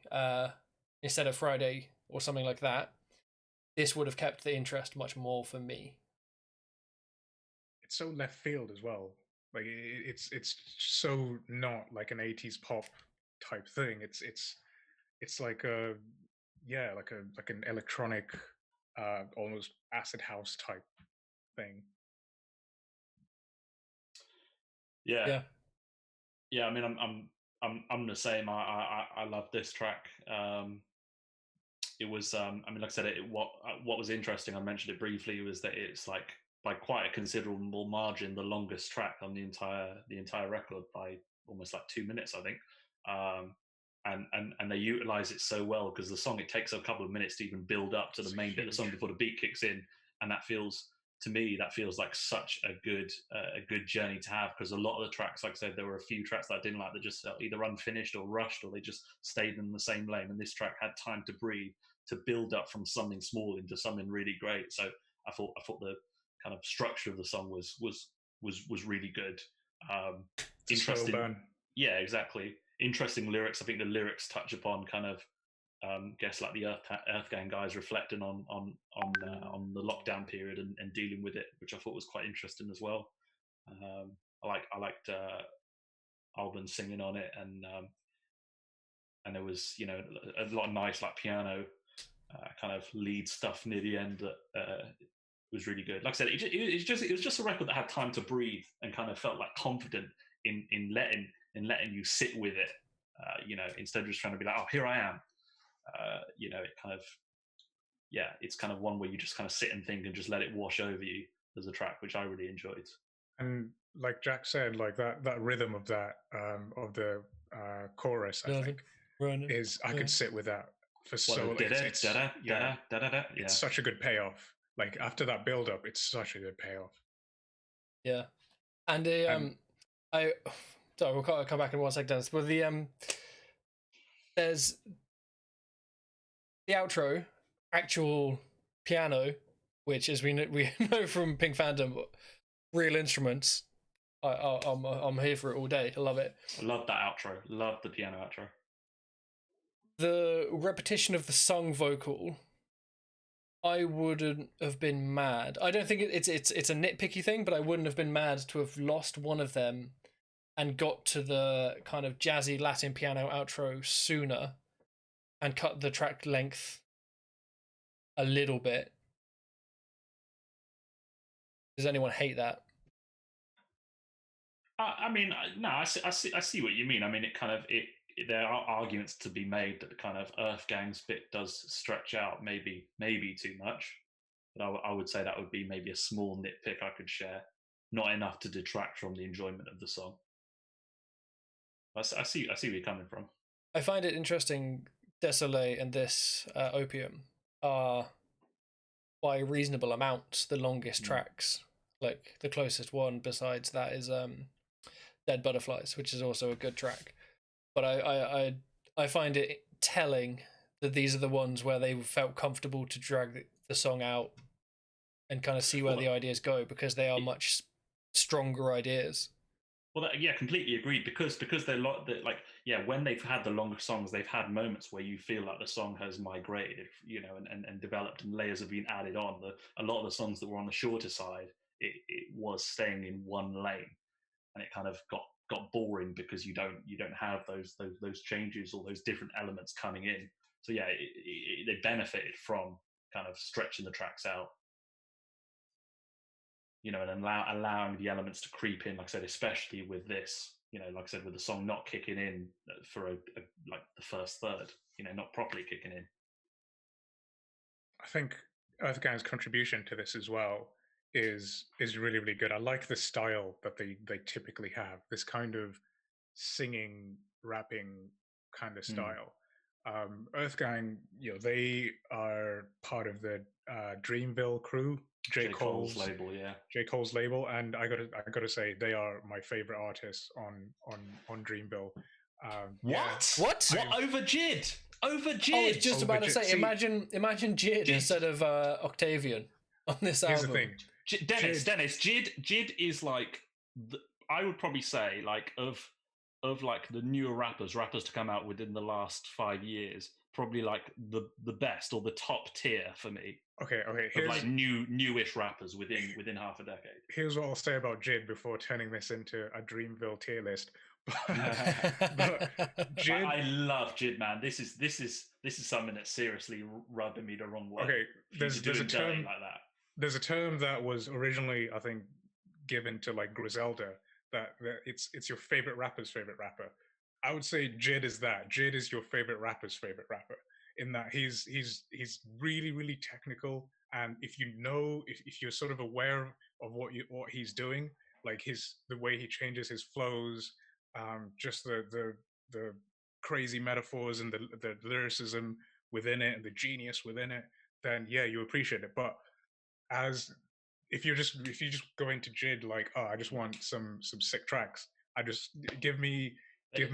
instead of Friday or something like that, this would have kept the interest much more for me. It's so left field as well. Like it's so not like an 80s pop type thing. It's like like an electronic, almost acid house type thing. Yeah. I mean, I'm the same. I love this track. It was, I mean, like I said, what was interesting, I mentioned it briefly, was that it's like by quite a considerable margin the longest track on the entire record by almost like 2 minutes, I think. And they utilize it so well because the song, it takes a couple of minutes to even build up to the main bit of the song before the beat kicks in, and that feels, to me, that feels like such a good journey to have, because a lot of the tracks, like I said, there were a few tracks that I didn't like that just felt either unfinished or rushed, or they just stayed in the same lane, and this track had time to breathe, to build up from something small into something really great. So I thought the kind of structure of the song was really good. Interesting. Slow burn. Yeah, exactly. Interesting lyrics. I think the lyrics touch upon kind of guess like the Earth Gang guys reflecting on the lockdown period and dealing with it, which I thought was quite interesting as well. I liked Alban singing on it, and there was a lot of nice like piano kind of lead stuff near the end that was really good. Like I said, it was just a record that had time to breathe and kind of felt like confident in letting you sit with it. Instead of just trying to be like, oh, here I am. It kind of, yeah, it's kind of one where you just kind of sit and think and just let it wash over you as a track, which I really enjoyed. And like Jack said, like that rhythm of that of the chorus, I think, is I could sit with that for so. It's such a good payoff. Like after that build up, it's such a good payoff. Yeah, and sorry, we'll come back in 1 second. But there's the outro, actual piano, which, as we know from Pink Phantom, real instruments. I'm here for it all day. I love it. I love that outro. Love the piano outro. The repetition of the song vocal, I wouldn't have been mad. I don't think it's a nitpicky thing, but I wouldn't have been mad to have lost one of them and got to the kind of jazzy Latin piano outro sooner and cut the track length a little bit. Does anyone hate that? I mean, no, I see what you mean. I mean, it kind of there are arguments to be made that the kind of Earth Gang's bit does stretch out maybe too much. But I would say that would be maybe a small nitpick I could share, not enough to detract from the enjoyment of the song. I see where you're coming from. I find it interesting. Désolé and this Opium are by reasonable amounts the longest tracks. Like the closest one besides that is Dead Butterflies, which is also a good track. But I find it telling that these are the ones where they felt comfortable to drag the song out and kind of see where the ideas go, because they are much stronger ideas. Well, yeah, completely agreed. Because they're like, yeah, when they've had the longer songs, they've had moments where you feel like the song has migrated, you know, and developed, and layers have been added on. A lot of the songs that were on the shorter side, it was staying in one lane, and it kind of got boring because you don't have those changes or those different elements coming in. So yeah, they benefited from kind of stretching the tracks out, you know, and allowing the elements to creep in. Like I said, especially with this, you know, like I said, with the song not kicking in for like the first third, you know, not properly kicking in. I think Earth Gang's contribution to this as well is really, really good. I like the style that they typically have, this kind of singing, rapping kind of style. Earth Gang, you know, they are part of the Dreamville crew, J. Cole's label, yeah. J. Cole's label, and I gotta say they are my favorite artists on Dreamville. What over Jid? Over Jid? I was just about to say, imagine Jid instead of Octavian on this album. Here's the thing, Dennis, Jid is like, I would probably say, like, of like the newer rappers to come out within the last 5 years, probably like the best or the top tier for me. Okay. Of like newish rappers within half a decade. Here's what I'll say about Jid before turning this into a Dreamville tier list. But Jid, I love Jid, man. This is something that's seriously rubbing me the wrong way. Okay, there's a term like that. There's a term that was originally, I think, given to like Griselda, that it's your favorite rapper's favorite rapper. I would say Jid is that. Jid is your favorite rapper's favorite rapper, in that he's really, really technical, and if you're sort of aware of what he's doing, like the way he changes his flows, just the crazy metaphors and the lyricism within it and the genius within it, then yeah, you appreciate it. But if you just go into Jid like, oh, I just want some sick tracks, I just give me a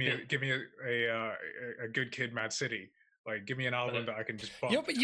Good Kid, Mad City. Like, give me an album that I can just bump. Yeah, but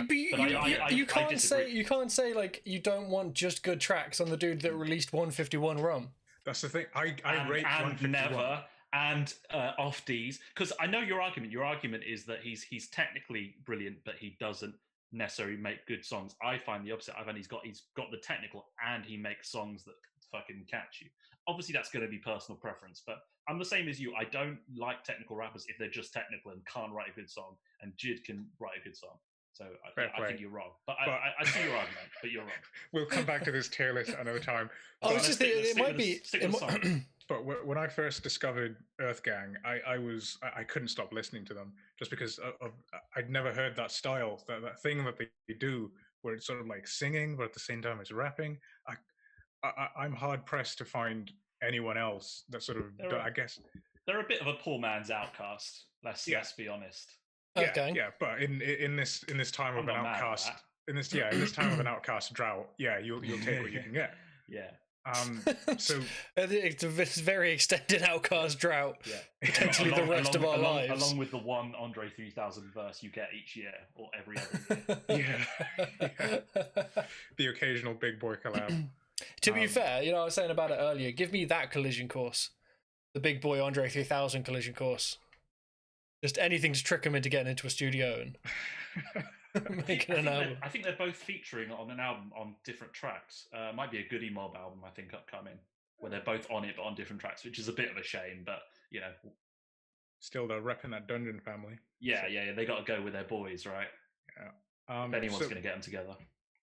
you can't say like you don't want just good tracks on the dude that released 151 Rum. That's the thing. I rate 151. Never and Off D's, because I know your argument. Your argument is that he's technically brilliant, but he doesn't necessarily make good songs. I find the opposite. I find he's got the technical and he makes songs that fucking catch you. Obviously, that's going to be personal preference, but I'm the same as you. I don't like technical rappers if they're just technical and can't write a good song, and Jid can write a good song. So I think you're wrong. But I see your argument, but you're wrong. We'll come back to this tier list another time. I was just thinking, it might be... But when I first discovered Earth Gang, I couldn't stop listening to them, just because I'd never heard that style, that thing that they do, where it's sort of like singing, but at the same time it's rapping. I'm hard pressed to find anyone else that sort of, I guess they're a bit of a poor man's outcast. Let's be honest. Yeah, but in this time of an outcast, in this time of an outcast drought, yeah, you'll take what you can get. Yeah. So it's a very extended outcast drought. Yeah, potentially the rest of our lives, along with the one Andre 3000 verse you get each year or every other year. Yeah. The occasional big boy collab. To be fair, I was saying about it earlier. Give me that collision course, the big boy Andre 3000 collision course. Just anything to trick him into getting into a studio and making an album. I think they're both featuring on an album on different tracks. Might be a Goody Mob album, I think, upcoming, where they're both on it but on different tracks, which is a bit of a shame. But still they're repping that Dungeon family. Yeah, they got to go with their boys, right? Yeah. If anyone's going to get them together.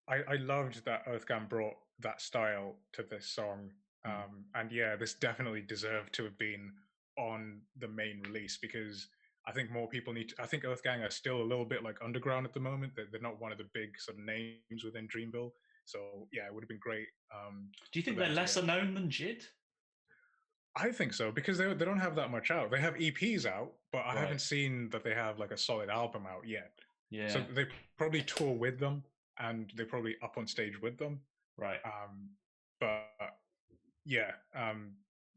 I loved that Earth Gang brought that style to this song, and yeah, this definitely deserved to have been on the main release, because I think more people need to, I think Earthgang are still a little bit like underground at the moment. They're not one of the big sort of names within Dreamville. So yeah, it would have been great. Do you think for them they're to lesser get- known than Jid? I think so because they don't have that much out. They have EPs out, but I Right. haven't seen that they have like a solid album out yet. Yeah. So they probably tour with them and they're probably up on stage with them. Right. But yeah,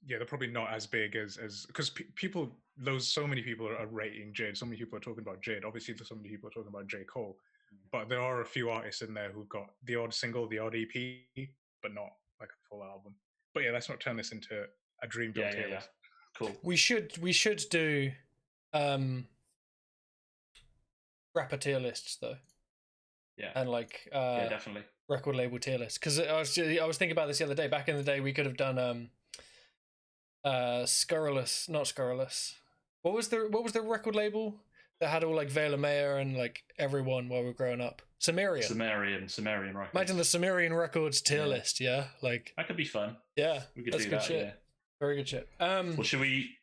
they're probably not as big as because people, so many people are rating Jid. So many people are talking about Jid. Obviously, there's so many people are talking about J. Cole, but there are a few artists in there who've got the odd single, the odd EP, but not like a full album. But yeah, let's not turn this into a Dreamville tier list. Cool. We should do rapper tier lists though. Yeah. And like Yeah, definitely. record label tier lists, because I was thinking about this the other day. Back in the day, we could have done Scurrilous, not Scurrilous. What was the record label that had all like Vela Mayer and like everyone while we were growing up? Sumerian Records. Imagine the Sumerian Records tier list, yeah? Like that could be fun. Yeah, We could that's do good that, shit. yeah. Very good shit. Well, should we,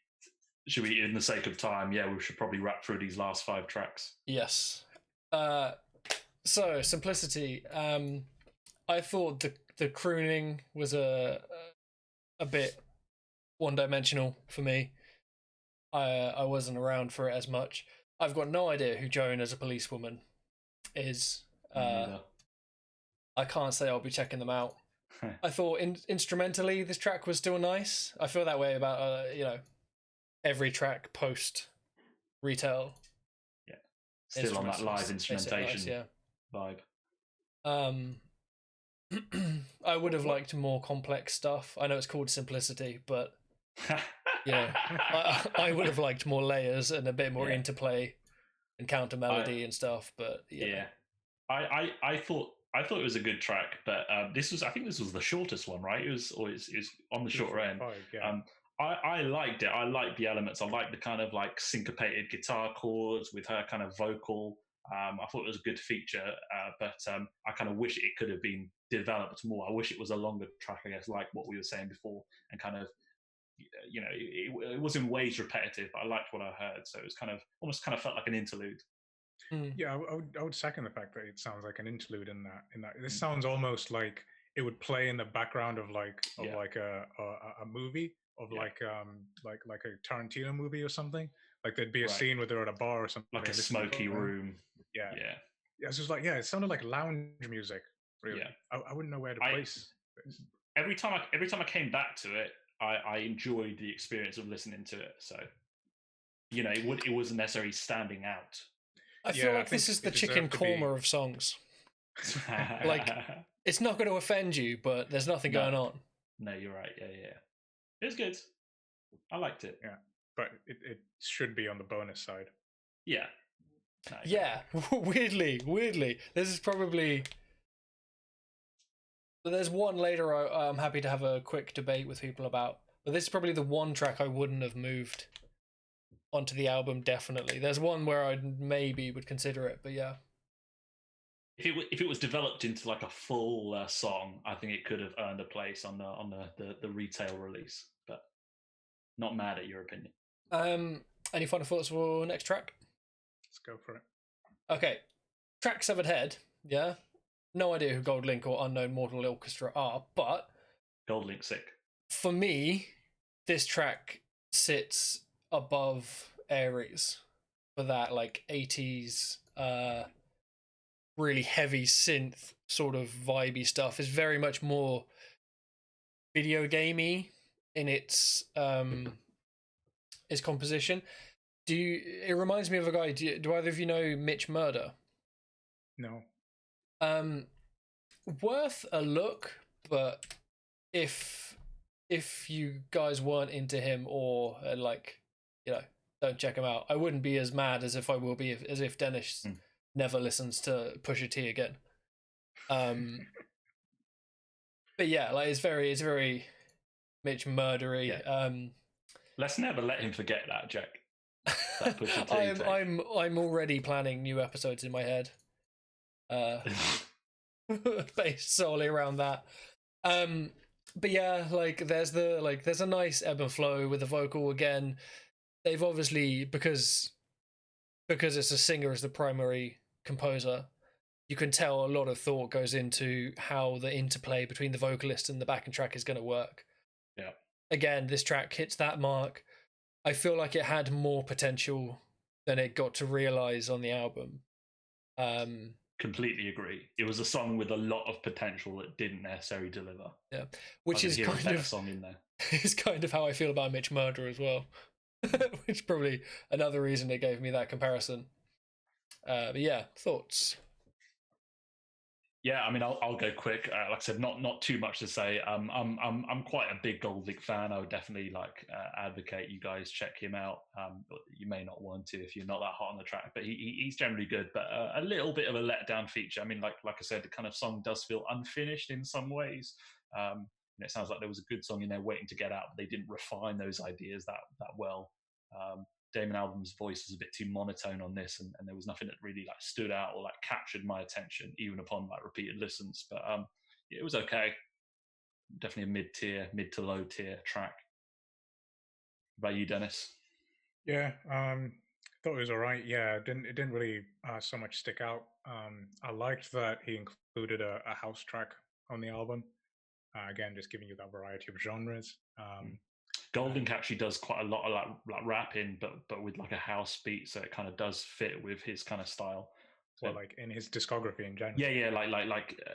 in the sake of time, we should probably wrap through these last 5 tracks. Yes. So Simplicity. I thought the crooning was a bit one-dimensional for me. I wasn't around for it as much. I've got no idea who Joan as a policewoman is. I can't say I'll be checking them out. I thought instrumentally this track was still nice. I feel that way about every track post Retail. Yeah, still on that live instrumentation vibe. I would have liked more complex stuff. I know it's called Simplicity, but I would have liked more layers and a bit more interplay and counter melody and stuff. But I thought it was a good track, but I think this was the shortest one, right? It was on the shorter end. I liked it. I liked the elements. I liked the kind of like syncopated guitar chords with her kind of vocal. I thought it was a good feature, but I kind of wish it could have been developed more. I wish it was a longer track, I guess, like what we were saying before, and kind of, it was in ways repetitive, but I liked what I heard. So it was almost felt like an interlude. Yeah, I would second the fact that it sounds like an interlude in that. This sounds almost like it would play in the background of a movie of like a Tarantino movie or something. Like there'd be a scene where they're at a bar or something, like a smoky room. Yeah. It's just like it sounded like lounge music. Really, I wouldn't know where to place. Every time I came back to it, I enjoyed the experience of listening to it. So, it wasn't necessarily standing out. I feel like this is the chicken korma of songs. Like, it's not going to offend you, but there's nothing going on. No, you're right. Yeah. It was good. I liked it. Yeah, but it should be on the bonus side. Yeah. No, yeah. Weirdly. This is probably... There's one later I'm happy to have a quick debate with people about, but this is probably the one track I wouldn't have moved onto the album, definitely. There's one where I maybe would consider it, but yeah. If it was developed into like a full song, I think it could have earned a place on the Retail release, but not mad at your opinion. Any final thoughts for next track? Let's go for it. Okay. Track Severed Head, yeah? No idea who Gold Link or Unknown Mortal Orchestra are, but... Gold Link sick. For me, this track sits above Aries for that, like, 80s, really heavy synth sort of vibey stuff. Is very much more video gamey in its composition. It reminds me of a guy, do either of you know Mitch Murder? No. Worth a look, but if you guys weren't into him or don't check him out, I wouldn't be as mad as if I will be as if Dennis never listens to Pusha T again. But yeah, like it's very Mitch Murdery. Yeah. Let's never let him forget that, Jack. That Pusha T I'm already planning new episodes in my head. Based solely around that. But yeah, like there's a nice ebb and flow with the vocal again. They've obviously, because because it's a singer as the primary composer, you can tell a lot of thought goes into how the interplay between the vocalist and the backing track is going to work. Yeah. Again, this track hits that mark. I feel like it had more potential than it got to realize on the album. Completely agree. It was a song with a lot of potential that didn't necessarily deliver. Yeah, which is hear a kind better of song in there. is kind of how I feel about Mitch Murder as well, which is probably another reason it gave me that comparison. But yeah, thoughts. Yeah, I mean, I'll go quick. Like I said, not too much to say. I'm quite a big Goldlink fan. I would definitely advocate you guys check him out. But you may not want to if you're not that hot on the track. But he's generally good. But a little bit of a letdown feature. I mean, like I said, the kind of song does feel unfinished in some ways. And it sounds like there was a good song in there waiting to get out, but they didn't refine those ideas that well. Damon Albarn's voice was a bit too monotone on this, and there was nothing that really stood out or captured my attention, even upon repeated listens. But it was okay. Definitely a mid to low tier track. What about you, Dennis? Yeah, thought it was all right. Yeah, it didn't really so much stick out. I liked that he included a house track on the album. Again, just giving you that variety of genres. Goldlink actually does quite a lot of like rapping, but with a house beat, so it kind of does fit with his kind of style. So, well, in his discography in general. Yeah.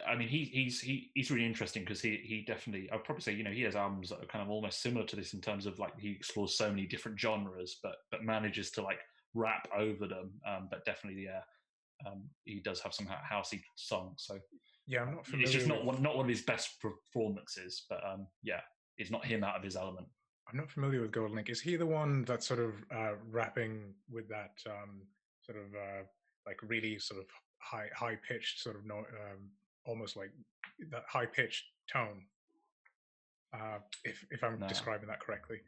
I mean, he's really interesting because he definitely, I'd probably say, he has albums that are kind of almost similar to this in terms of he explores so many different genres, but manages to rap over them. But definitely, he does have some housey songs. So yeah, I'm not familiar. It's just not one of his best performances, but yeah, it's not him out of his element. I'm not familiar with Goldlink. Is he the one that's sort of rapping with that sort of really sort of high pitched sort of almost like that high pitched tone? If I'm describing that correctly.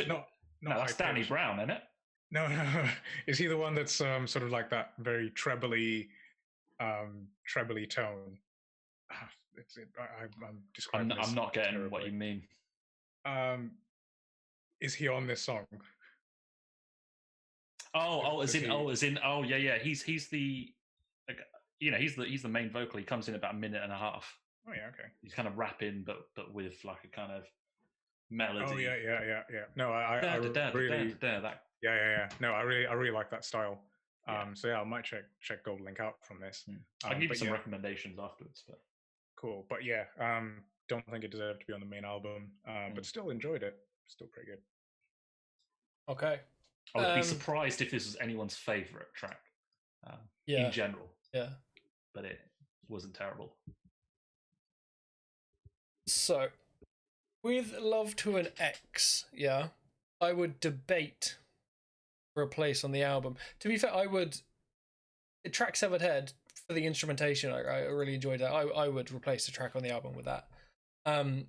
No, that's Danny Brown, isn't it? No. Is he the one that's sort of like that very trebly tone? I'm describing. I'm not getting terribly. What you mean. Is he on this song? As in, yeah. He's the, he's the main vocal. He comes in about a minute and a half. Oh yeah, okay. He's kind of rapping, but with a kind of melody. Oh yeah. No, I really. Yeah. No, I really like that style. So yeah, I might check Goldlink out from this. I'll give you some recommendations afterwards. But cool, but yeah, don't think it deserved to be on the main album, but still enjoyed it. Still pretty good. Okay. I would be surprised if this was anyone's favorite track. In general. Yeah. But it wasn't terrible. So, with Love to an X, yeah, I would debate for a place on the album. To be fair, I would. Track Severed Head for the instrumentation, I really enjoyed that. I would replace the track on the album with that.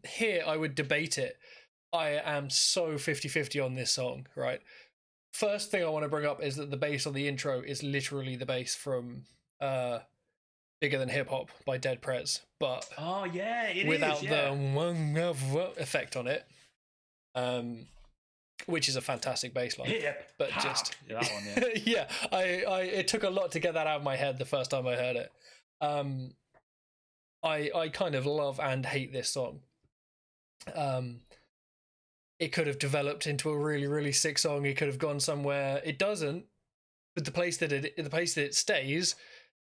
Here, I would debate it. I am so 50-50 on this song, right? First thing I want to bring up is that the bass on the intro is literally the bass from Bigger Than Hip Hop by Dead Prez, but without the effect on it, which is a fantastic bass line. But just that one, yeah, it took a lot to get that out of my head the first time I heard it. I kind of love and hate this song. It could have developed into a really, really sick song. It could have gone somewhere. It doesn't. But the place that it stays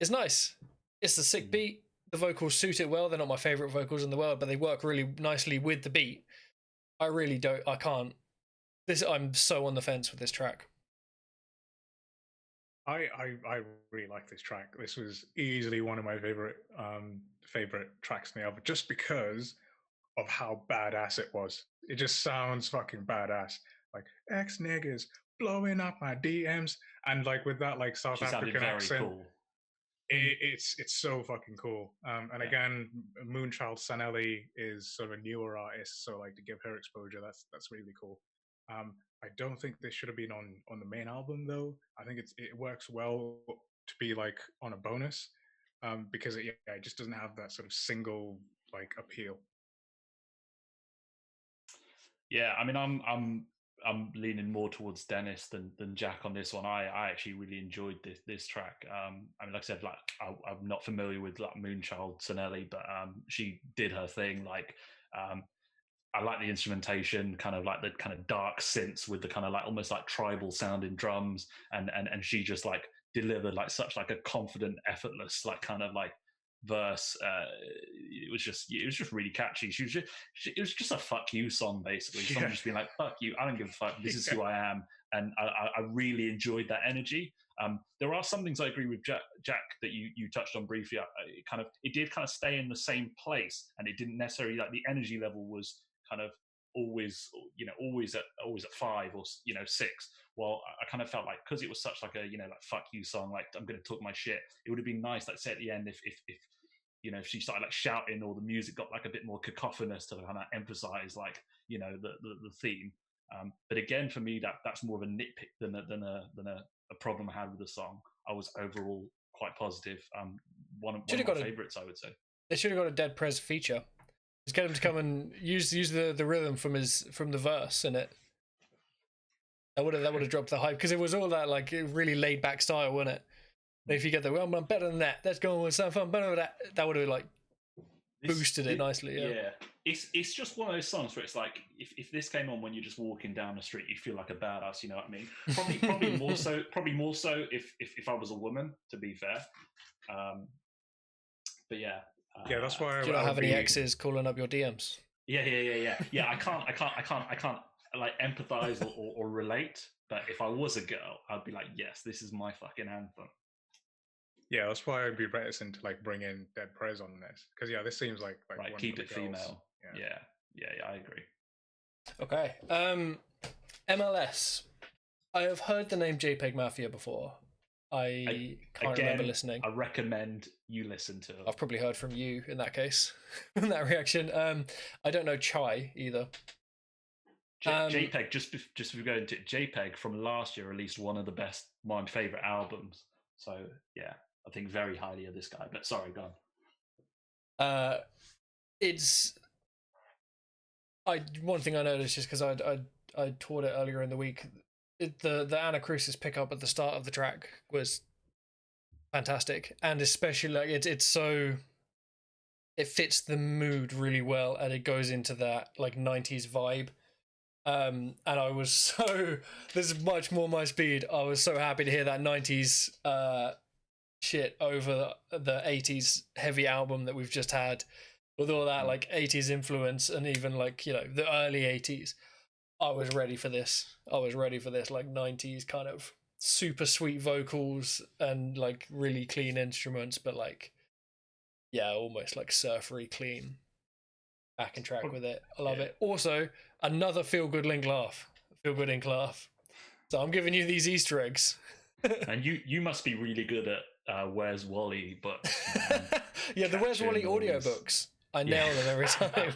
is nice. It's a sick beat. The vocals suit it well. They're not my favorite vocals in the world, but they work really nicely with the beat. I can't. I'm so on the fence with this track. I really like this track. This was easily one of my favorite tracks in the album, just because of how badass it was. It just sounds fucking badass. Like ex niggas blowing up my DMs, and with that South African accent. Cool. It's so fucking cool. And again, Moonchild Sanelli is sort of a newer artist, so to give her exposure, that's really cool. I don't think this should have been on the main album though. I think it works well to be on a bonus, because it just doesn't have that sort of single appeal. Yeah, I mean, I'm I'm leaning more towards Dennis than Jack on this one. I actually really enjoyed this track. I mean, like I said, like I'm not familiar with like Moonchild Sonelli, but she did her thing. Like I like the instrumentation, kind of like the kind of dark synths with the kind of like almost like tribal sounding drums, and she just like delivered like such like a confident, effortless, like kind of like verse. It was just really catchy. It was just a fuck you song basically. Someone just being like, fuck you, I don't give a fuck, this is who I am. And I really enjoyed that energy. There are some things I agree with Jack that you touched on briefly. It did kind of stay in the same place, and it didn't necessarily, like, the energy level was kind of always at 5 or 6. Well, I kind of felt like, because it was such like a like fuck you song, like I'm going to talk my shit, it would have been nice, like, say at the end, if if she started like shouting, or the music got like a bit more cacophonous to kind of emphasize like the theme. But again, for me, that's more of a nitpick than a problem I had with the song. I was overall quite positive. One of my favorites, I would say. They should have got a Dead Prez feature. Just get him to come and use the rhythm from the verse in it. That would have dropped the hype, because it was all that like really laid back style, wasn't it? And if you get I'm better than that, let's go with some fun, better than that. That would have like boosted it nicely. Yeah. It's just one of those songs where it's like, if this came on when you're just walking down the street, you feel like a badass. You know what I mean? Probably more so. Probably more so if I was a woman, to be fair. But yeah. Yeah, that's why. Do you not have any exes calling up your DMs? Yeah. I can't like empathize or relate. But if I was a girl, I'd be like, yes, this is my fucking anthem. Yeah, that's why I'd be reticent to like bring in Dead Prez on this, because this seems like right, one keep it female. Yeah, I agree. Okay. MLS. I have heard the name JPEG Mafia before. I can't remember listening. I recommend you listen to it. I've probably heard from you in that case, in that reaction. I don't know Chai either. JPEG, just before we go into it, JPEG from last year released one of my favorite albums. So yeah, I think very highly of this guy. But sorry, go on. One thing I noticed, just because I taught it earlier in the week, the Anacrusis pickup at the start of the track was fantastic, and especially like it fits the mood really well, and it goes into that like 90s vibe. And I was this is much more my speed. I was so happy to hear that 90s shit over the 80s heavy album that we've just had, with all that like 80s influence, and even like the early 80s. I was ready for this. Like 90s kind of super sweet vocals and like really clean instruments, but like almost like surfery clean backing track with it. I love it. Also, another feel good ink laugh. So I'm giving you these Easter eggs. And you must be really good at Where's Wally, but yeah, the Where's Wally audiobooks. I nail them every time.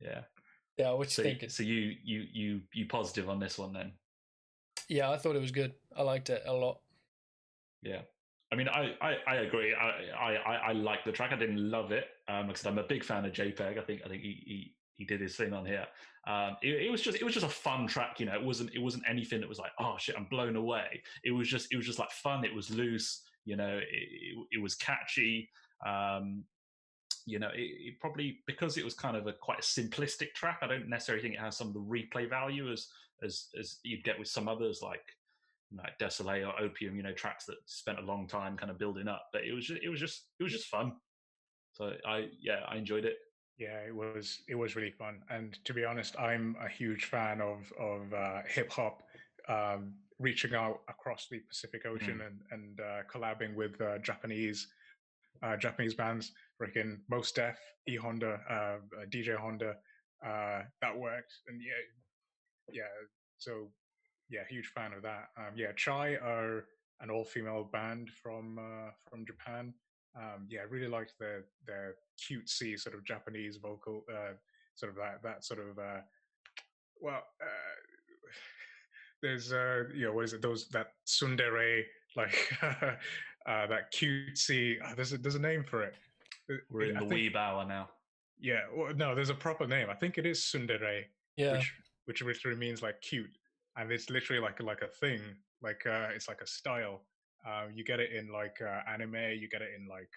Yeah. Yeah, what you thinking? So you positive on this one then? Yeah, I thought it was good. I liked it a lot. Yeah. I mean, I agree. I like the track. I didn't love it because I'm a big fan of JPEG. I think he did his thing on here. It was just a fun track. It wasn't anything that was like, oh shit, I'm blown away. It was just like fun. It was loose. It was catchy. It probably, because it was kind of quite a simplistic track, I don't necessarily think it has some of the replay value as you'd get with some others like Desolé or Opium, tracks that spent a long time kind of building up. But it was just fun. So I enjoyed it. Yeah, it was really fun. And to be honest, I'm a huge fan of hip hop reaching out across the Pacific Ocean and collabing with Japanese bands. Freaking Mos Def, E Honda, DJ Honda, that worked. And so huge fan of that. Chai are an all-female band from Japan. I really liked their cutesy sort of Japanese vocal, sort of that sort of there's what is it, that tsundere, like that cutesy, there's a name for it. We're in the weeb hour now. Yeah, well, no, there's a proper name. I think it is tsundere. Yeah. which literally means like cute, and it's literally like a thing, like it's like a style. You get it in like anime, you get it in like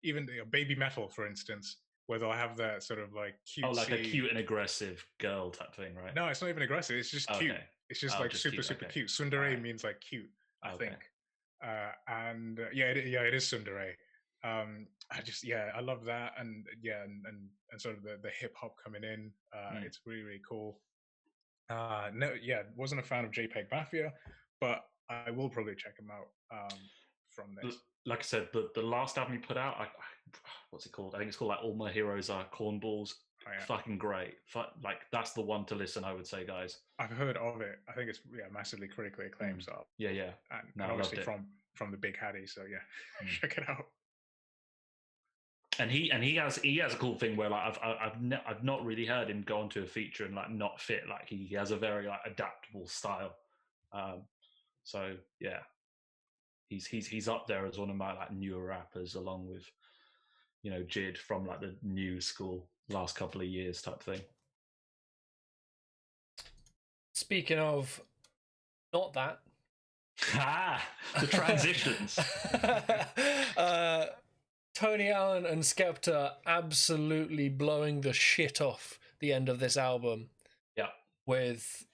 even baby metal, for instance, where they'll have that sort of like cutesy. Oh, like a cute and aggressive girl type thing, right? No, it's not even aggressive. It's just cute. Okay. It's just Oh, like just super cute, super okay. cute. Tsundere Alright. means like cute, I Okay. think. And yeah, it is tsundere. I love that, and sort of the hip hop coming in. It's really cool. Wasn't a fan of JPEG Mafia, but I will probably check him out from this. Like I said, the last album he put out, what's it called? I think it's called like All My Heroes Are Cornballs. Oh, yeah. Fucking great. Like that's the one to listen, I would say, guys. I've heard of it. I think it's massively critically acclaimed. So Yeah. and obviously from the Big Hattie. So yeah, check it out. And he has a cool thing where like I've not really heard him go onto a feature and like not fit. Like he has a very like adaptable style. So yeah, he's up there as one of my like newer rappers, along with Jid from like the new school last couple of years type thing. Speaking of not that. The transitions. Tony Allen and Skepta absolutely blowing the shit off the end of this album. Yeah. With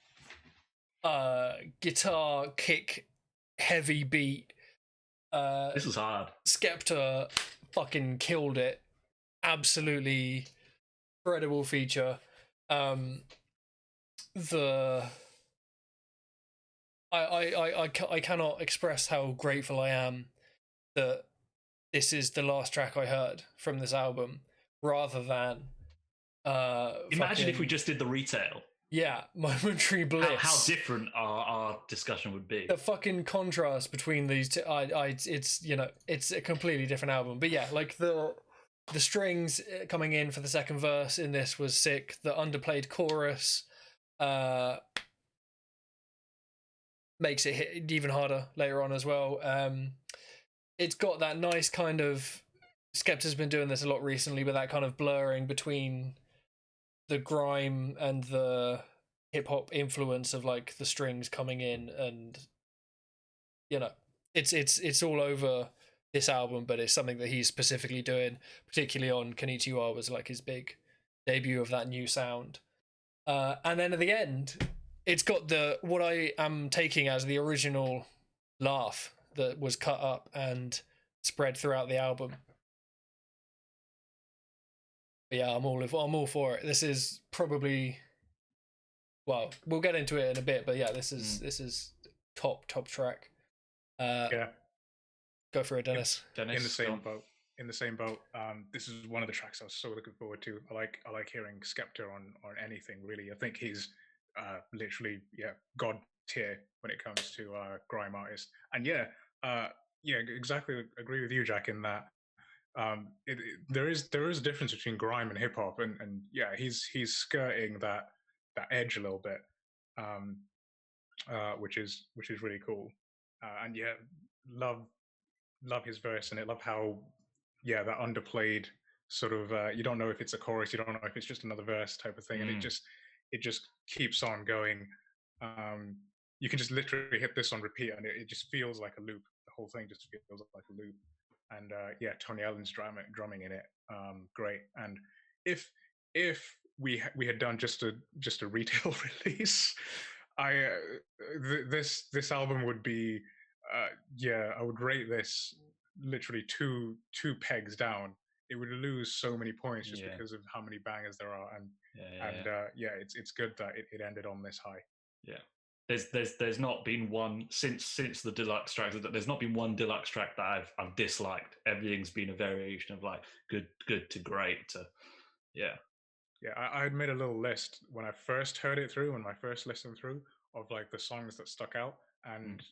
guitar, kick, heavy beat. This was hard. Skepta fucking killed it. Absolutely incredible feature. I cannot express how grateful I am that this is the last track I heard from this album, rather than imagine if we just did the retail. Yeah, Momentary Bliss. How different our discussion would be. The fucking contrast between these two, it's a completely different album. But yeah, like the strings coming in for the second verse in this was sick. The underplayed chorus makes it hit even harder later on as well. It's got that nice kind of, Skepta's been doing this a lot recently, but that kind of blurring between the grime and the hip hop influence of like the strings coming in, and it's all over this album, but it's something that he's specifically doing, particularly on Konnichiwa was like his big debut of that new sound. And then at the end, it's got what I am taking as the original laugh that was cut up and spread throughout the album. But yeah, I'm all for it. This is probably, well, we'll get into it in a bit, but yeah, this is top track. Go for it, Dennis. In the same boat. This is one of the tracks I was so looking forward to. I like hearing Skepta on anything really. I think he's literally god tier when it comes to grime artists. And exactly agree with you, Jack, in that there is a difference between grime and hip hop, and he's skirting that edge a little bit, which is really cool. And love his verse in it. Love how that underplayed sort of you don't know if it's a chorus, you don't know if it's just another verse type of thing, and it just keeps on going. You can just literally hit this on repeat, and it just feels like a loop. The whole thing just feels like a loop. And Tony Allen's drumming in it, great. And if we had done just a retail release, this album would be I would rate this literally two pegs down. It would lose so many points just because of how many bangers there are, and it's good that it ended on this high. Yeah. There's not been one since the deluxe track. There's not been one deluxe track that I've disliked. Everything's been a variation of like good to great to I had made a little list when I first heard it through, when my first listen through, of like the songs that stuck out, and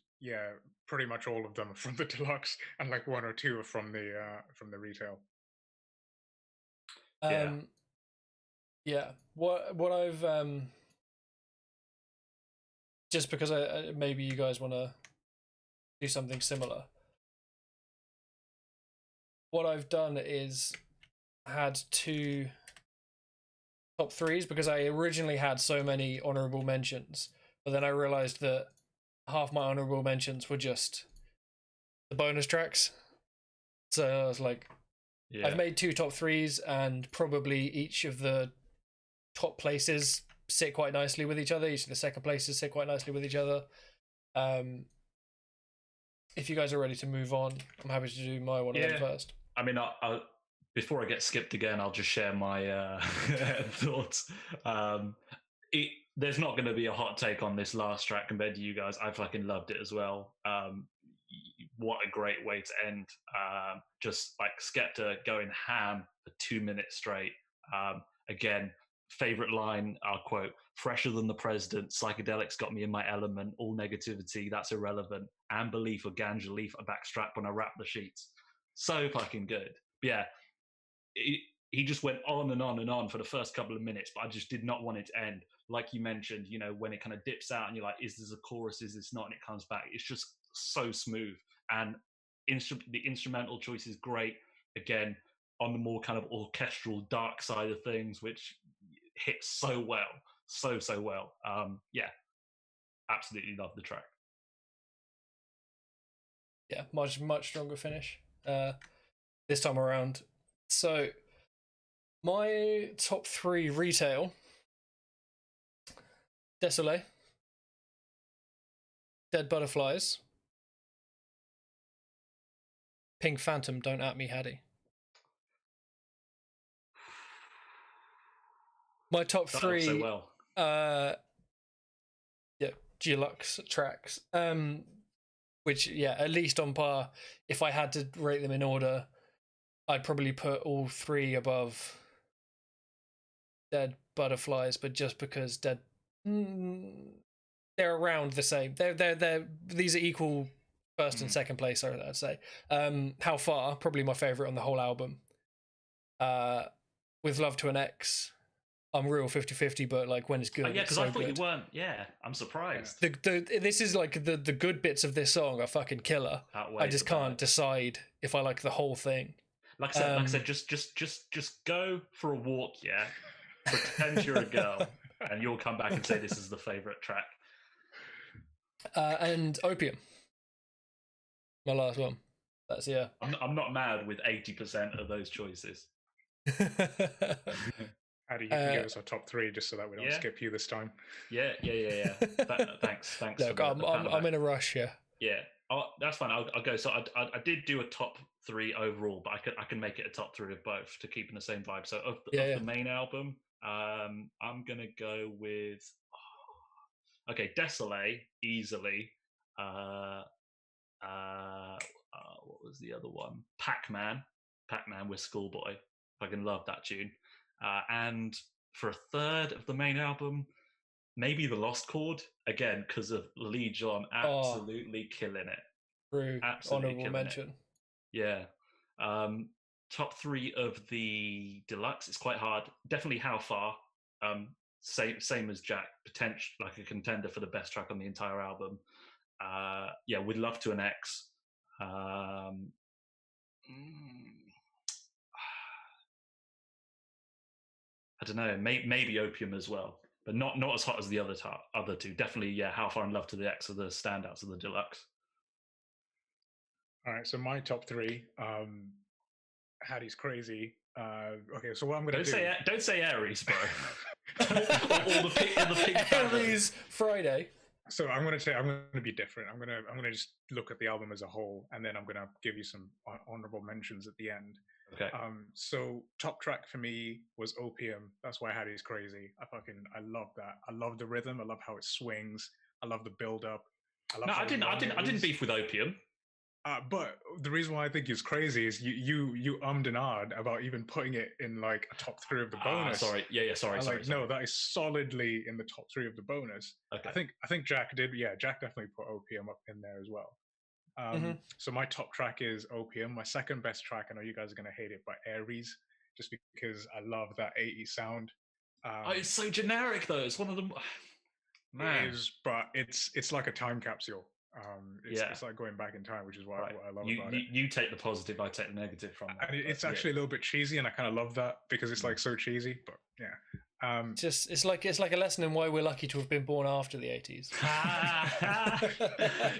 pretty much all of them are from the deluxe, and like one or two are from the retail. What I've just because maybe you guys want to do something similar. What I've done is had two top threes because I originally had so many honorable mentions, but then I realized that half my honorable mentions were just the bonus tracks. So I was like, I've made 2 top threes, and probably each of the top places sit quite nicely with each other. Each of the second places sit quite nicely with each other. If you guys are ready to move on, I'm happy to do my one of them first. I mean, before I get skipped again, I'll just share my thoughts. There's not going to be a hot take on this last track compared to you guys. I fucking loved it as well. What a great way to end. Just like Skepta going ham for 2 minutes straight. Again, favorite line, I'll quote, "Fresher than the president, psychedelics got me in my element, all negativity, that's irrelevant. Amber leaf or ganja leaf, a backstrap when I wrap the sheets." So fucking good. But yeah, he just went on and on and on for the first couple of minutes, but I just did not want it to end. Like you mentioned, you know, when it kind of dips out and you're like, is this a chorus, is this not? And it comes back. It's just so smooth. And the instrumental choice is great. Again, on the more kind of orchestral dark side of things, which hits so well. So well. Yeah, absolutely love the track. Yeah, much stronger finish this time around. So my top 3 retail: Désolé, Dead Butterflies, Pink Phantom, Don't At Me Hattie. My top 3 so well. deluxe tracks. Which, at least on par. If I had to rate them in order, I'd probably put all 3 above Dead Butterflies, but just because they're around the same. These are equal first and second place, I'd say. How Far, probably my favorite on the whole album. With Love to an Ex, I'm real 50-50, but like when it's good. Yeah, because I thought you weren't. Yeah, I'm surprised. This is like the good bits of this song are fucking killer. I just can't decide if I like the whole thing. Like I said, just go for a walk, yeah. Pretend you're a girl, and you'll come back and say this is the favorite track. And Opium, my last one. That's I'm not mad with 80% of those choices. Addy, you can give us our top 3 just so that we don't skip you this time. Yeah. Thanks. Look, I'm in a rush here. Yeah, that's fine. I'll go. So I did do a top 3 overall, but I can make it a top 3 of both to keep in the same vibe. So of the main album, I'm gonna go with Désolé easily. What was the other one? Pac-Man with Schoolboy. I can love that tune. And for a third of the main album, maybe The Lost Chord, again, because of Lee John absolutely killing it. True. Honorable mention. Yeah. Top 3 of the deluxe, it's quite hard. Definitely How Far. Same as Jack, potential like a contender for the best track on the entire album. With Love to an Ex. I don't know, maybe Opium as well, but not as hot as the other 2. Definitely, How Far and Love to the Ex are the standouts of the deluxe. All right, so my top 3, Hattie's Crazy. Okay, so what I'm going to do... Don't say Aries, bro. or the pink Aries Friday. So I'm going to be different. I'm going to just look at the album as a whole, and then I'm going to give you some honorable mentions at the end. Okay. So top track for me was Opium. That's why Hattie's Crazy. I love that. I love the rhythm. I love how it swings. I love the build up. I didn't beef with Opium. But the reason why I think it's crazy is you ummed and ahed about even putting it in like a top 3 of the bonus. Sorry. Sorry. No, that is solidly in the top 3 of the bonus. Okay. I think Jack did. Yeah, Jack definitely put Opium up in there as well. So my top track is Opium. My second best track, I know you guys are going to hate it, but Aries, just because I love that 80s sound. It's so generic though. It's one of them. Man. It is, but it's like a time capsule. It's like going back in time, which is what I love about it. You take the positive, I take the negative from that. And it's actually a little bit cheesy, and I kind of love that because it's like so cheesy. But yeah, It's like a lesson in why we're lucky to have been born after the 80s.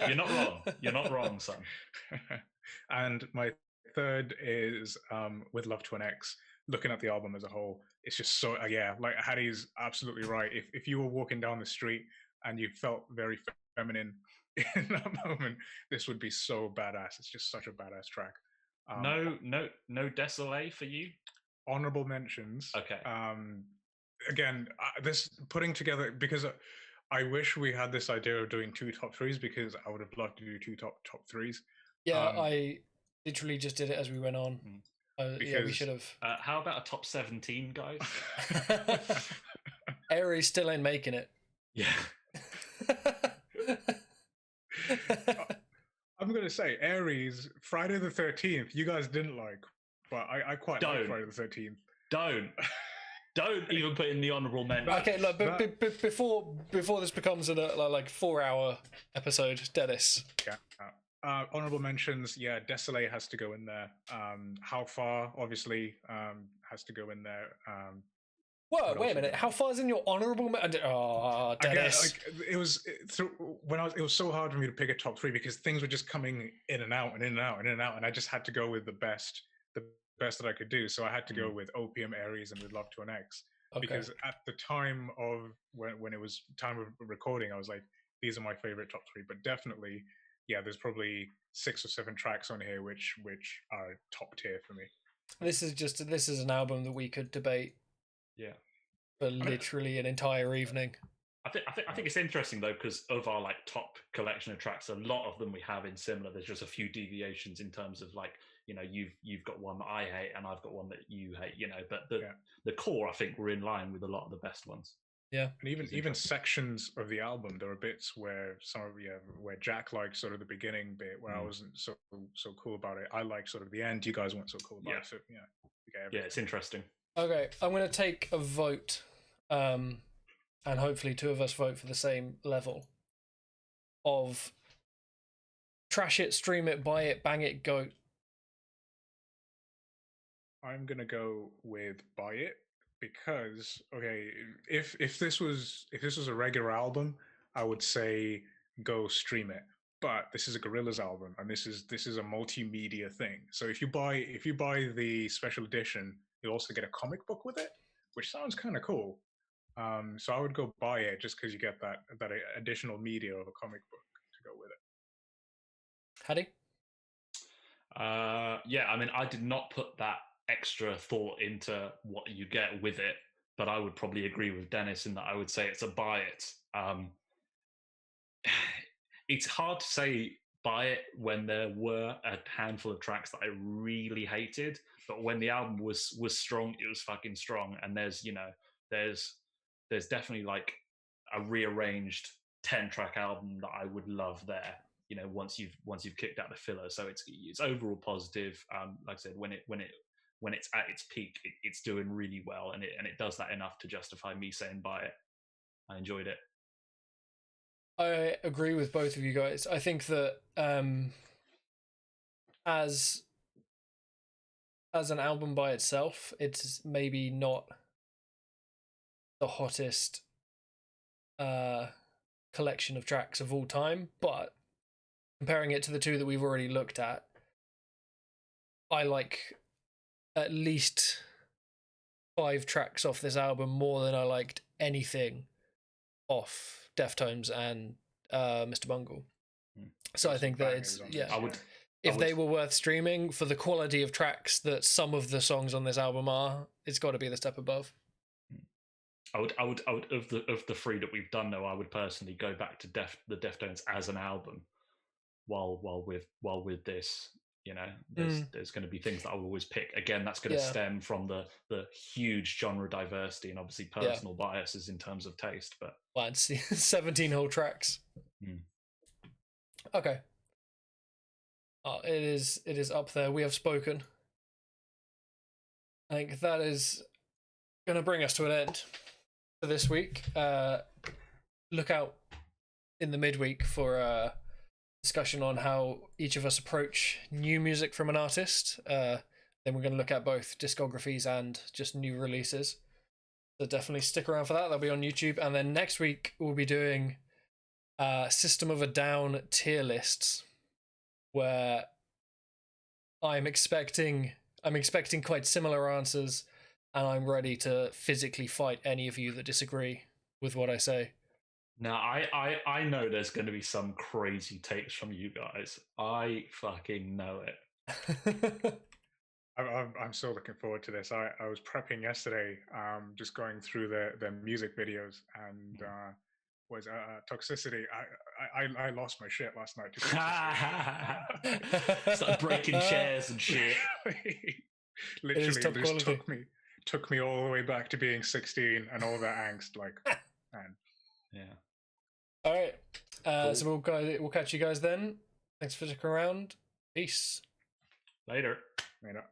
You're not wrong. You're not wrong, son. And my third is with Love to an X. Looking at the album as a whole, it's just so like Hattie's absolutely right. If you were walking down the street and you felt very feminine in that moment, this would be so badass. It's just such a badass track. No Désolé for you. Honorable mentions. Okay. Again, this putting together, because I wish we had this idea of doing 2 top 3s, because I would have loved to do 2 top 3s. Yeah, I literally just did it as we went on. Yeah, we should have. How about a top 17, guys? Aries still ain't making it. Yeah. I'm gonna say Aries, Friday the 13th. You guys didn't like, but I quite like Friday the 13th. Don't even put in the honourable mention. Okay, look, before this becomes a 4-hour episode, Dennis. Yeah. Honourable mentions. Yeah, Désolé has to go in there. How Far, obviously, has to go in there. Whoa, wait a minute. How far is in your honourable? Oh, Dennis. It was so hard for me to pick a top 3 because things were just coming in and out, and I just had to go with the best that I could do. So I had to go with Opium, Aries, and with Love to an X. Okay. Because at the time of when it was time of recording, I was like, these are my favorite top 3. But definitely, yeah, there's probably 6 or 7 tracks on here which are top tier for me. This is an album that we could debate. Yeah, for literally an entire evening. I think it's interesting though, because of our like top collection of tracks, a lot of them we have in similar. There's just a few deviations in terms of like, you know, you've got one that I hate and I've got one that you hate, you know. But the core, I think, we're in line with a lot of the best ones. Yeah, and even sections of the album, there are bits where where Jack liked sort of the beginning bit where I wasn't so cool about it. I like sort of the end. You guys weren't so cool about it. So yeah, it's interesting. Okay, I'm going to take a vote, and hopefully 2 of us vote for the same level of trash it, stream it, buy it, bang it, goat. I'm going to go with buy it because, okay, if this was a regular album, I would say go stream it. But this is a Gorillaz album, and this is a multimedia thing. So if you buy the special edition, you'll also get a comic book with it, which sounds kind of cool. So I would go buy it just because you get that additional media of a comic book to go with it. Hattie? Yeah, I mean, I did not put that extra thought into what you get with it, but I would probably agree with Dennis in that I would say it's a buy it. It's hard to say buy it when there were a handful of tracks that I really hated, but when the album was strong, it was fucking strong. And there's definitely like a rearranged 10-track album that I would love there, you know, once you've kicked out the filler. So it's overall positive. Like I said, when it's at its peak, it's doing really well, and it does that enough to justify me saying buy it. I enjoyed it. I agree with both of you guys. I think that as an album by itself, it's maybe not the hottest collection of tracks of all time, but comparing it to the 2 that we've already looked at, I like at least 5 tracks off this album more than I liked anything off Deftones and Mr. Bungle. So I think that it's if they were worth streaming for the quality of tracks that some of the songs on this album are, it's got to be the step above. I would of the 3 that we've done though, I would personally go back to the Deftones as an album. While with this, you know, there's going to be things that I will always pick. Again, that's going to stem from the huge genre diversity and obviously personal biases in terms of taste. But well, it's 17 whole tracks. Okay. It is up there. We have spoken. I think that is going to bring us to an end for this week. Look out in the midweek for discussion on how each of us approach new music from an artist. Then we're going to look at both discographies and just new releases. So definitely stick around for that. That'll be on YouTube. And then next week we'll be doing System of a Down tier lists, where I'm expecting quite similar answers, and I'm ready to physically fight any of you that disagree with what I say. Now, I know there's going to be some crazy takes from you guys. I fucking know it. I'm so looking forward to this. I was prepping yesterday, just going through the music videos, and was Toxicity. I lost my shit last night. Started breaking chairs and shit. Literally, just took me all the way back to being 16 and all that angst. Like, man. Yeah. All right. Cool. So we'll catch you guys then. Thanks for sticking around. Peace. Later. Later.